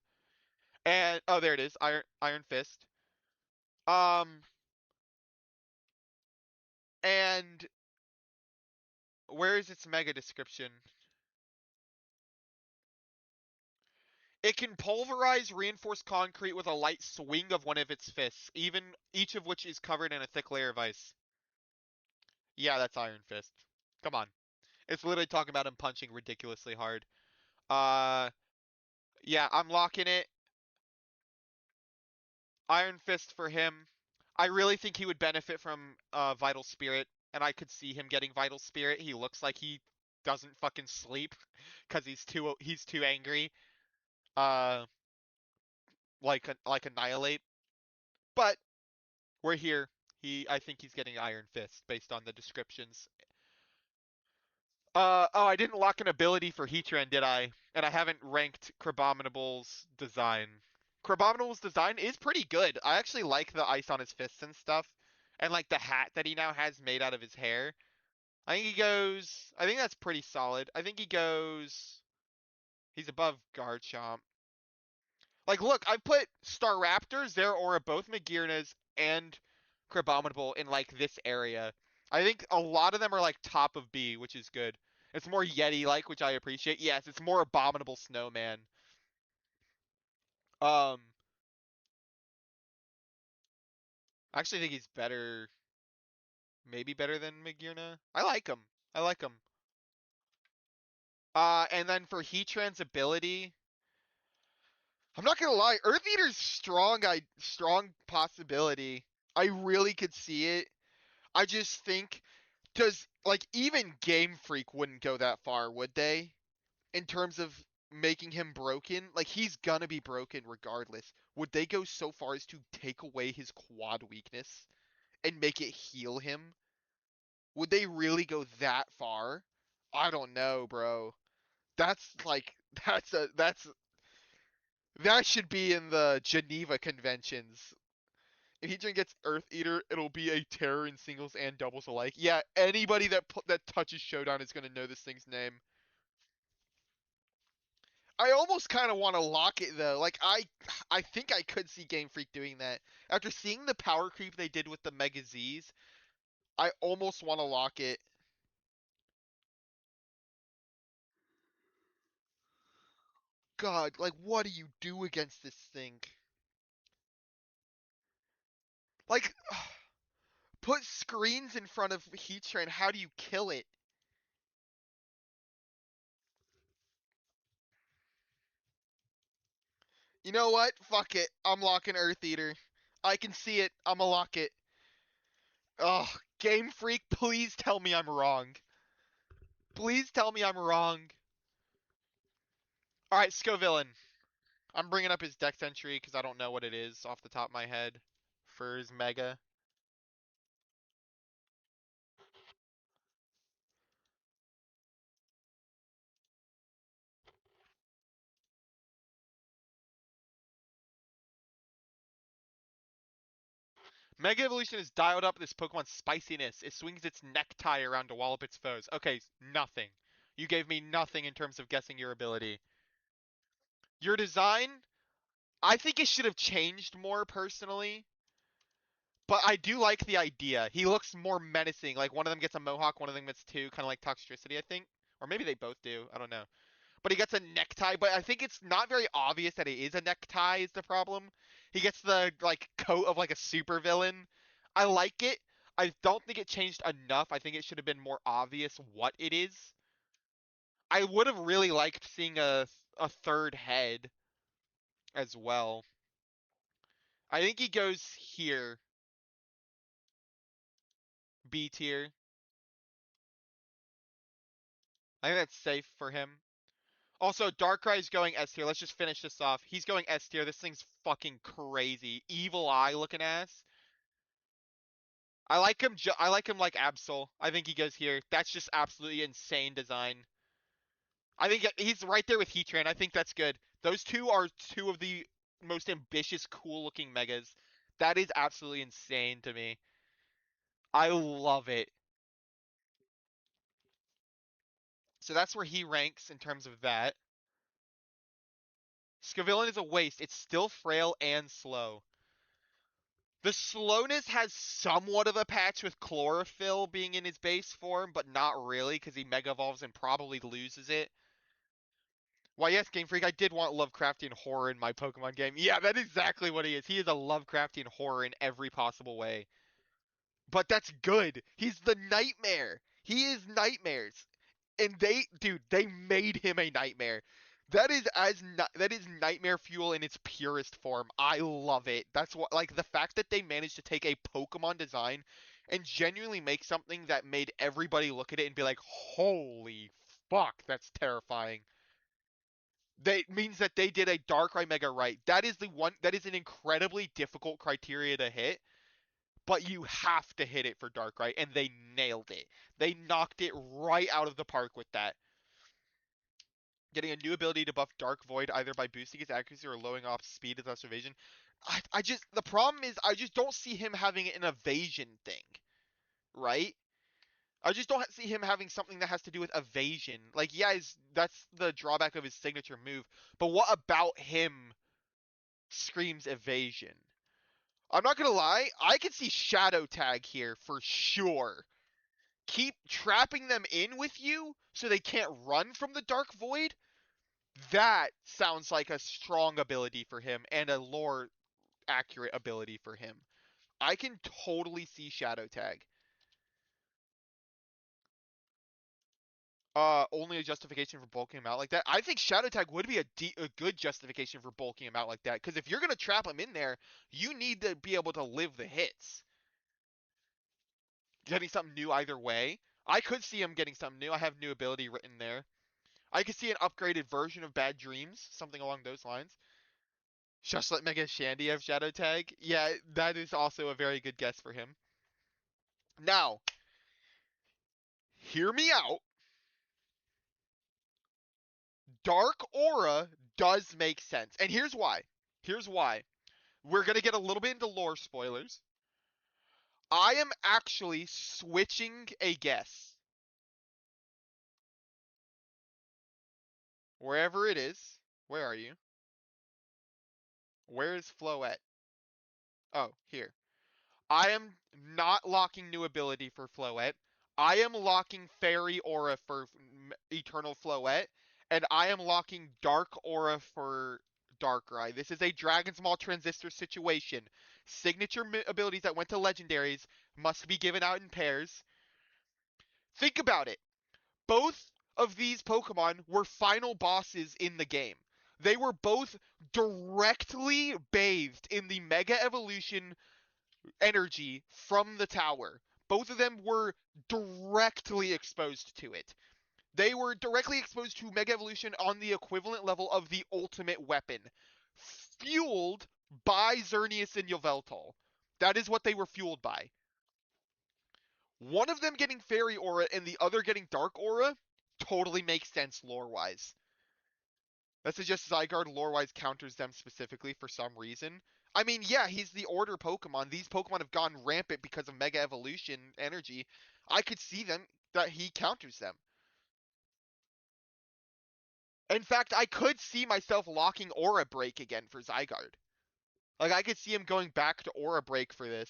And oh, there it is, Iron Fist. Um, and where is its mega description? It can pulverize reinforced concrete with a light swing of one of its fists, each of which is covered in a thick layer of ice. Yeah, that's Iron Fist. Come on. It's literally talking about him punching ridiculously hard. Uh, yeah, I'm locking it. Iron Fist for him. I really think he would benefit from Vital Spirit, and I could see him getting Vital Spirit. He looks like he doesn't fucking sleep because he's too angry. Uh, like Annihilate. But we're here. I think he's getting Iron Fist based on the descriptions. Oh, I didn't lock an ability for Heatran, did I? And I haven't ranked Crabominable's design. Crabominable's design is pretty good. I actually like the ice on his fists and stuff. And like the hat that he now has made out of his hair. I think that's pretty solid. I think he's above Garchomp. Like, look, I put Staraptor, Zeraora, both Magearnas, and Crabominable in like this area. I think a lot of them are like top of B, which is good. It's more Yeti-like, which I appreciate. Yes, it's more Abominable Snowman. Um, I actually think he's better, maybe better than Magearna. I like him. I like him. And then for Heatran's ability, I'm not gonna lie, Earth Eater's strong possibility. I really could see it. I just think does like even Game Freak wouldn't go that far, would they? In terms of making him broken, like he's gonna be broken regardless. Would they go so far as to take away his quad weakness and make it heal him? Would they really go that far? I don't know, bro. That's like that should be in the Geneva Conventions. If Heatran gets Earth Eater, it'll be a terror in singles and doubles alike. Yeah, anybody that touches Showdown is gonna know this thing's name. I almost kind of want to lock it though. Like I think I could see Game Freak doing that. After seeing the power creep they did with the Mega Z's, I almost want to lock it. God, like what do you do against this thing? Like put screens in front of Heatran. How do you kill it? You know what? Fuck it. I'm locking Earth Eater. I can see it. I'ma lock it. Ugh, Game Freak, please tell me I'm wrong. Please tell me I'm wrong. Alright, Scovillain. I'm bringing up his dex entry because I don't know what it is off the top of my head for his Mega. Mega Evolution is dialed up this Pokemon's spiciness. It swings its necktie around to wallop its foes. Okay, nothing. You gave me nothing in terms of guessing your ability. Your design, I think it should have changed more personally. But I do like the idea. He looks more menacing. Like one of them gets a mohawk, one of them gets two, kind of like Toxtricity, I think. Or maybe they both do. I don't know. But he gets a necktie. But I think it's not very obvious that it is a necktie is the problem. He gets the like coat of like a supervillain. I like it. I don't think it changed enough. I think it should have been more obvious what it is. I would have really liked seeing a third head as well. I think he goes here, B tier. I think that's safe for him. Also, Darkrai's going S tier. Let's just finish this off. He's going S tier. This thing's fucking crazy. Evil Eye looking ass. I like him. I like him like Absol. I think he goes here. That's just absolutely insane design. I think he's right there with Heatran. I think that's good. Those two are two of the most ambitious, cool looking megas. That is absolutely insane to me. I love it. So that's where he ranks in terms of that. Scavillain is a waste. It's still frail and slow. The slowness has somewhat of a patch with Chlorophyll being in his base form, but not really because he Mega Evolves and probably loses it. Why, yes, Game Freak, I did want Lovecraftian horror in my Pokemon game. Yeah, that's exactly what he is. He is a Lovecraftian horror in every possible way. But that's good. He's the nightmare. He is nightmares. And dude, they made him a nightmare. That is nightmare fuel in its purest form. I love it. That's what, like, the fact that they managed to take a Pokemon design and genuinely make something that made everybody look at it and be like, "Holy fuck, that's terrifying." That means that they did a Darkrai Mega right. That is the one. That is an incredibly difficult criteria to hit, but you have to hit it for Darkrai, and they nailed it. They knocked it right out of the park with that. Getting a new ability to buff Dark Void either by boosting its accuracy or lowering off speed of evasion. I just the problem is I just don't see him having an evasion thing, right? I just don't see him having something that has to do with evasion. Like, yeah, that's the drawback of his signature move. But what about him screams evasion? I'm not gonna lie, I can see Shadow Tag here for sure. Keep trapping them in with you so they can't run from the Dark Void. That sounds like a strong ability for him and a lore accurate ability for him. I can totally see Shadow Tag. Only a justification for bulking him out like that. I think Shadow Tag would be a good justification for bulking him out like that. Because if you're gonna trap him in there, you need to be able to live the hits. Getting something new either way. I could see him getting something new. I have new ability written there. I could see an upgraded version of Bad Dreams, something along those lines. Just let Mega Shandy have Shadow Tag. Yeah, that is also a very good guess for him. Now, hear me out. Dark Aura does make sense. And here's why. Here's why. We're going to get a little bit into lore spoilers. I am actually switching a guess. Wherever it is. Where are you? Where is Floette? Oh, here. I am not locking new ability for Floette. I am locking Fairy Aura for Eternal Floette. And I am locking Dark Aura for Darkrai. This is a Dragon's Maw Transistor situation. Signature abilities that went to legendaries must be given out in pairs. Think about it. Both of these Pokemon were final bosses in the game. They were both directly bathed in the Mega Evolution energy from the tower. Both of them were directly exposed to it. They were directly exposed to Mega Evolution on the equivalent level of the ultimate weapon, fueled by Xerneas and Yveltal. That is what they were fueled by. One of them getting Fairy Aura and the other getting Dark Aura totally makes sense lore-wise. That suggests Zygarde lore-wise counters them specifically for some reason. I mean, yeah, he's the order Pokemon. These Pokemon have gone rampant because of Mega Evolution energy. I could see them that he counters them. In fact, I could see myself locking Aura Break again for Zygarde. Like, I could see him going back to Aura Break for this.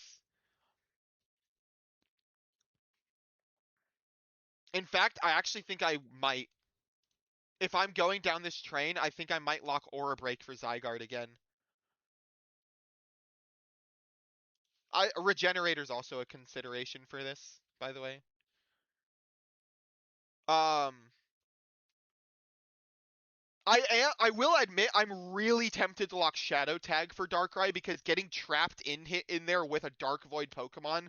In fact, I actually think I might. If I'm going down this train, I think I might lock Aura Break for Zygarde again. Regenerator's also a consideration for this, by the way. Um, I will admit I'm really tempted to lock Shadow Tag for Darkrai because getting trapped in there with a Dark Void Pokemon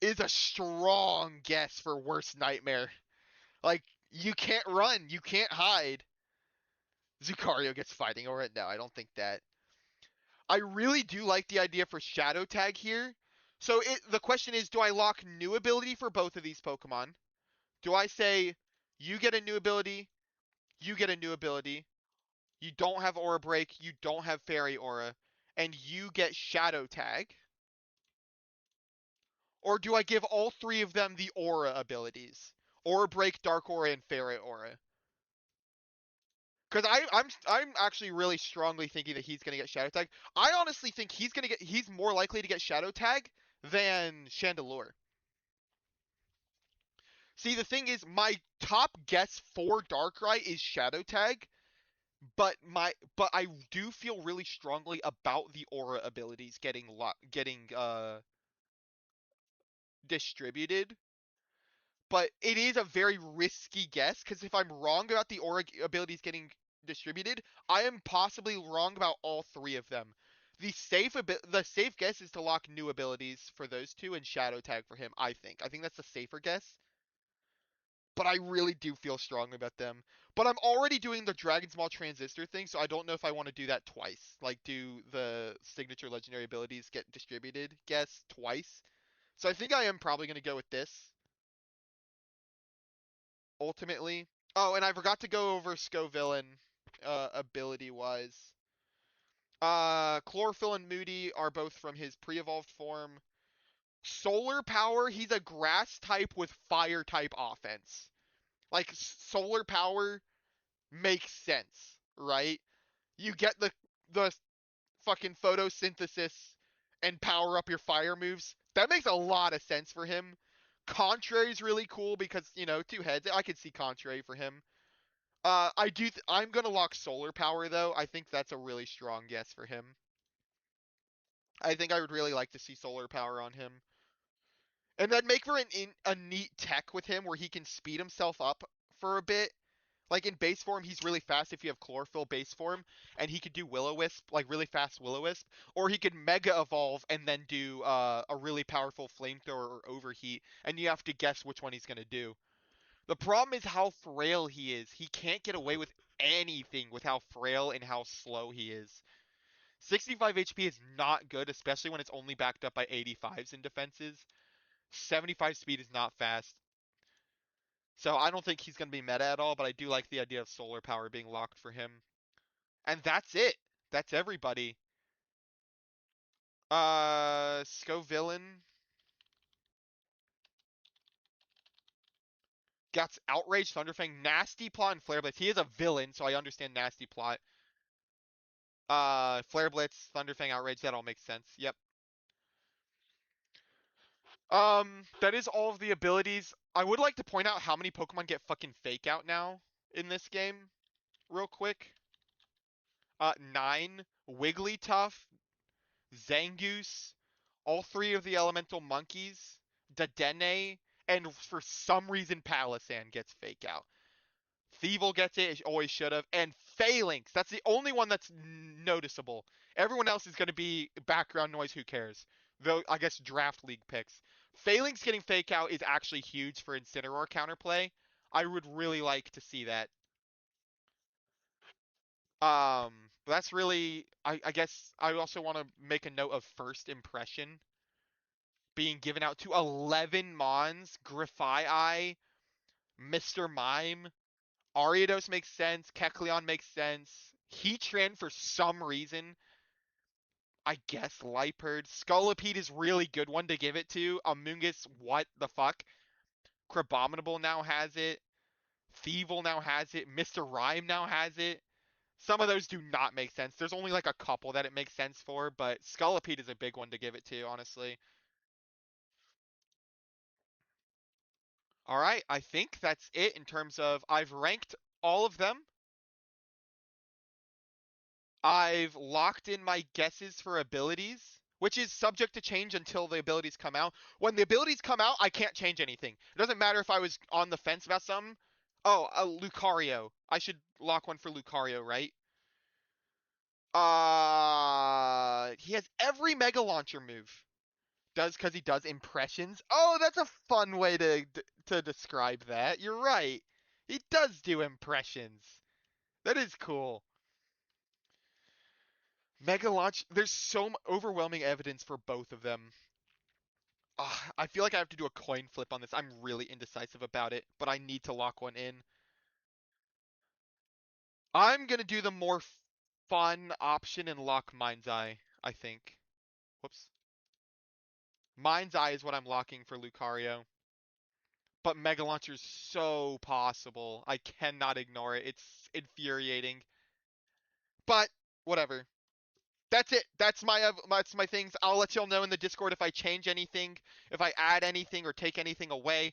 is a strong guess for worst nightmare. Like, you can't run, you can't hide. Zucario gets fighting over it. No, I don't think that. I really do like the idea for Shadow Tag here. So the question is, do I lock new ability for both of these Pokemon? Do I say, you get a new ability, you get a new ability, you don't have Aura Break, you don't have Fairy Aura, and you get Shadow Tag? Or do I give all three of them the Aura abilities? Aura Break, Dark Aura, and Fairy Aura? Because I'm actually really strongly thinking that he's gonna get Shadow Tag. I honestly think he's more likely to get Shadow Tag than Chandelure. See, the thing is, my top guess for Darkrai is Shadow Tag, but I do feel really strongly about the Aura abilities getting distributed. But it is a very risky guess because if I'm wrong about the Aura abilities getting distributed, I am possibly wrong about all three of them. The safe guess is to lock new abilities for those two and Shadow Tag for him. I think that's the safer guess. But I really do feel strongly about them. But I'm already doing the Dragon's Maw Transistor thing, so I don't know if I want to do that twice. Like, do the signature legendary abilities get distributed guess twice? So I think I am probably going to go with this, ultimately. Oh, and I forgot to go over Scovillain, ability-wise. Chlorophyll and Moody are both from his pre-evolved form. Solar Power, he's a grass type with fire type offense. Like, Solar Power makes sense, right? You get the fucking photosynthesis and power up your fire moves. That makes a lot of sense for him. Contrary's really cool because, two heads. I could see Contrary for him. I'm gonna lock Solar Power though. I think that's a really strong guess for him. I think I would really like to see Solar Power on him. And then make for a neat tech with him where he can speed himself up for a bit. Like in base form, he's really fast if you have Chlorophyll base form, and he could do Will-O-Wisp, like really fast Will-O-Wisp, or he could Mega Evolve and then do a really powerful Flamethrower or Overheat, and you have to guess which one he's gonna do. The problem is how frail he is. He can't get away with anything with how frail and how slow he is. 65 HP is not good, especially when it's only backed up by 85s in defenses. 75 speed is not fast. So I don't think he's going to be meta at all, but I do like the idea of Solar Power being locked for him. And that's it. That's everybody. Scovillain gets Outrage, Thunderfang, Nasty Plot, and Flare Blitz. He is a villain, so I understand Nasty Plot. Flare Blitz, Thunderfang, Outrage, that all makes sense. Yep. That is all of the abilities. I would like to point out how many Pokemon get fucking Fake Out now in this game, real quick. 9. Wigglytuff, Zangoose, all three of the elemental monkeys, Dedenne, and for some reason Palossand gets Fake Out. Thievul gets it, it always should have, and Phalanx, that's the only one that's noticeable. Everyone else is going to be background noise, who cares? Though, I guess draft league picks. Phalanx getting Fake Out is actually huge for Incineroar counterplay. I would really like to see that. That's really, I guess I also want to make a note of first impression being given out to 11 Mons, Grafaiai, Mr. Mime, Ariados makes sense, Kecleon makes sense, Heatran for some reason, I guess Liepard, Scolipede is really good one to give it to, Amoonguss, what the fuck, Crabominable now has it, Thievul now has it, Mr. Rime now has it. Some of those do not make sense. There's only like a couple that it makes sense for, but Scolipede is a big one to give it to, honestly. All right, I think that's it in terms of I've ranked all of them. I've locked in my guesses for abilities, which is subject to change until the abilities come out. When the abilities come out, I can't change anything. It doesn't matter if I was on the fence about something. Oh, Lucario. I should lock one for Lucario, right? He has every Mega Launcher move. Does because he does impressions. Oh, that's a fun way to describe that. You're right. He does do impressions. That is cool. Mega Launch. There's so overwhelming evidence for both of them. I feel like I have to do a coin flip on this. I'm really indecisive about it, but I need to lock one in. I'm gonna do the more fun option and lock Mind's Eye, I think. Whoops. Mind's Eye is what I'm locking for Lucario. But Mega Launcher's so possible. I cannot ignore it. It's infuriating. But whatever. That's it. That's my things. I'll let y'all know in the Discord if I change anything, if I add anything or take anything away.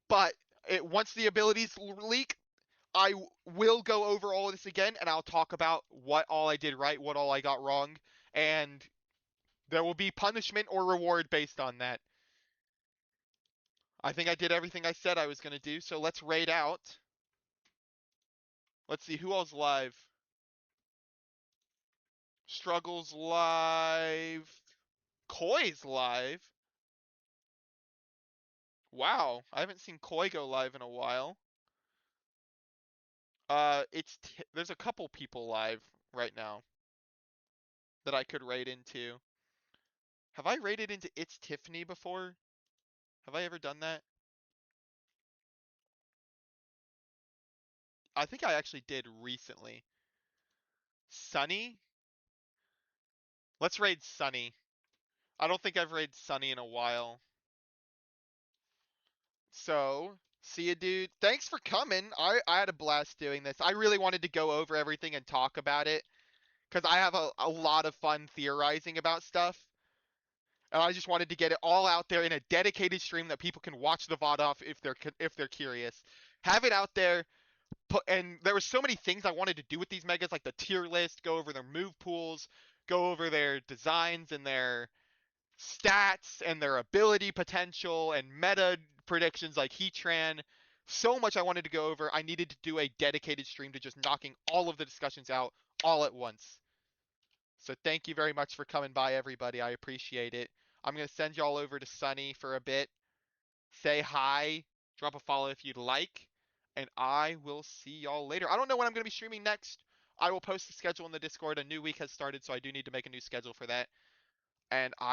But once the abilities leak, I will go over all of this again, and I'll talk about what all I did right, what all I got wrong, and there will be punishment or reward based on that. I think I did everything I said I was going to do, so let's raid out. Let's see, who all's live? Struggles live. Koi's live. Wow, I haven't seen Koi go live in a while. There's a couple people live right now that I could raid into. Have I raided into It's Tiffany before? Have I ever done that? I think I actually did recently. Sunny? Let's raid Sunny. I don't think I've raided Sunny in a while. So, see you, dude. Thanks for coming. I had a blast doing this. I really wanted to go over everything and talk about it because I have a lot of fun theorizing about stuff. And I just wanted to get it all out there in a dedicated stream that people can watch the VOD off if they're curious. Have it out there. And there were so many things I wanted to do with these megas, like the tier list, go over their move pools, go over their designs and their stats and their ability potential and meta predictions like Heatran. So much I wanted to go over. I needed to do a dedicated stream to just knocking all of the discussions out all at once. So thank you very much for coming by, everybody. I appreciate it. I'm going to send y'all over to Sunny for a bit. Say hi, drop a follow if you'd like, and I will see y'all later. I don't know when I'm going to be streaming next. I will post the schedule in the Discord. A new week has started, so I do need to make a new schedule for that. And I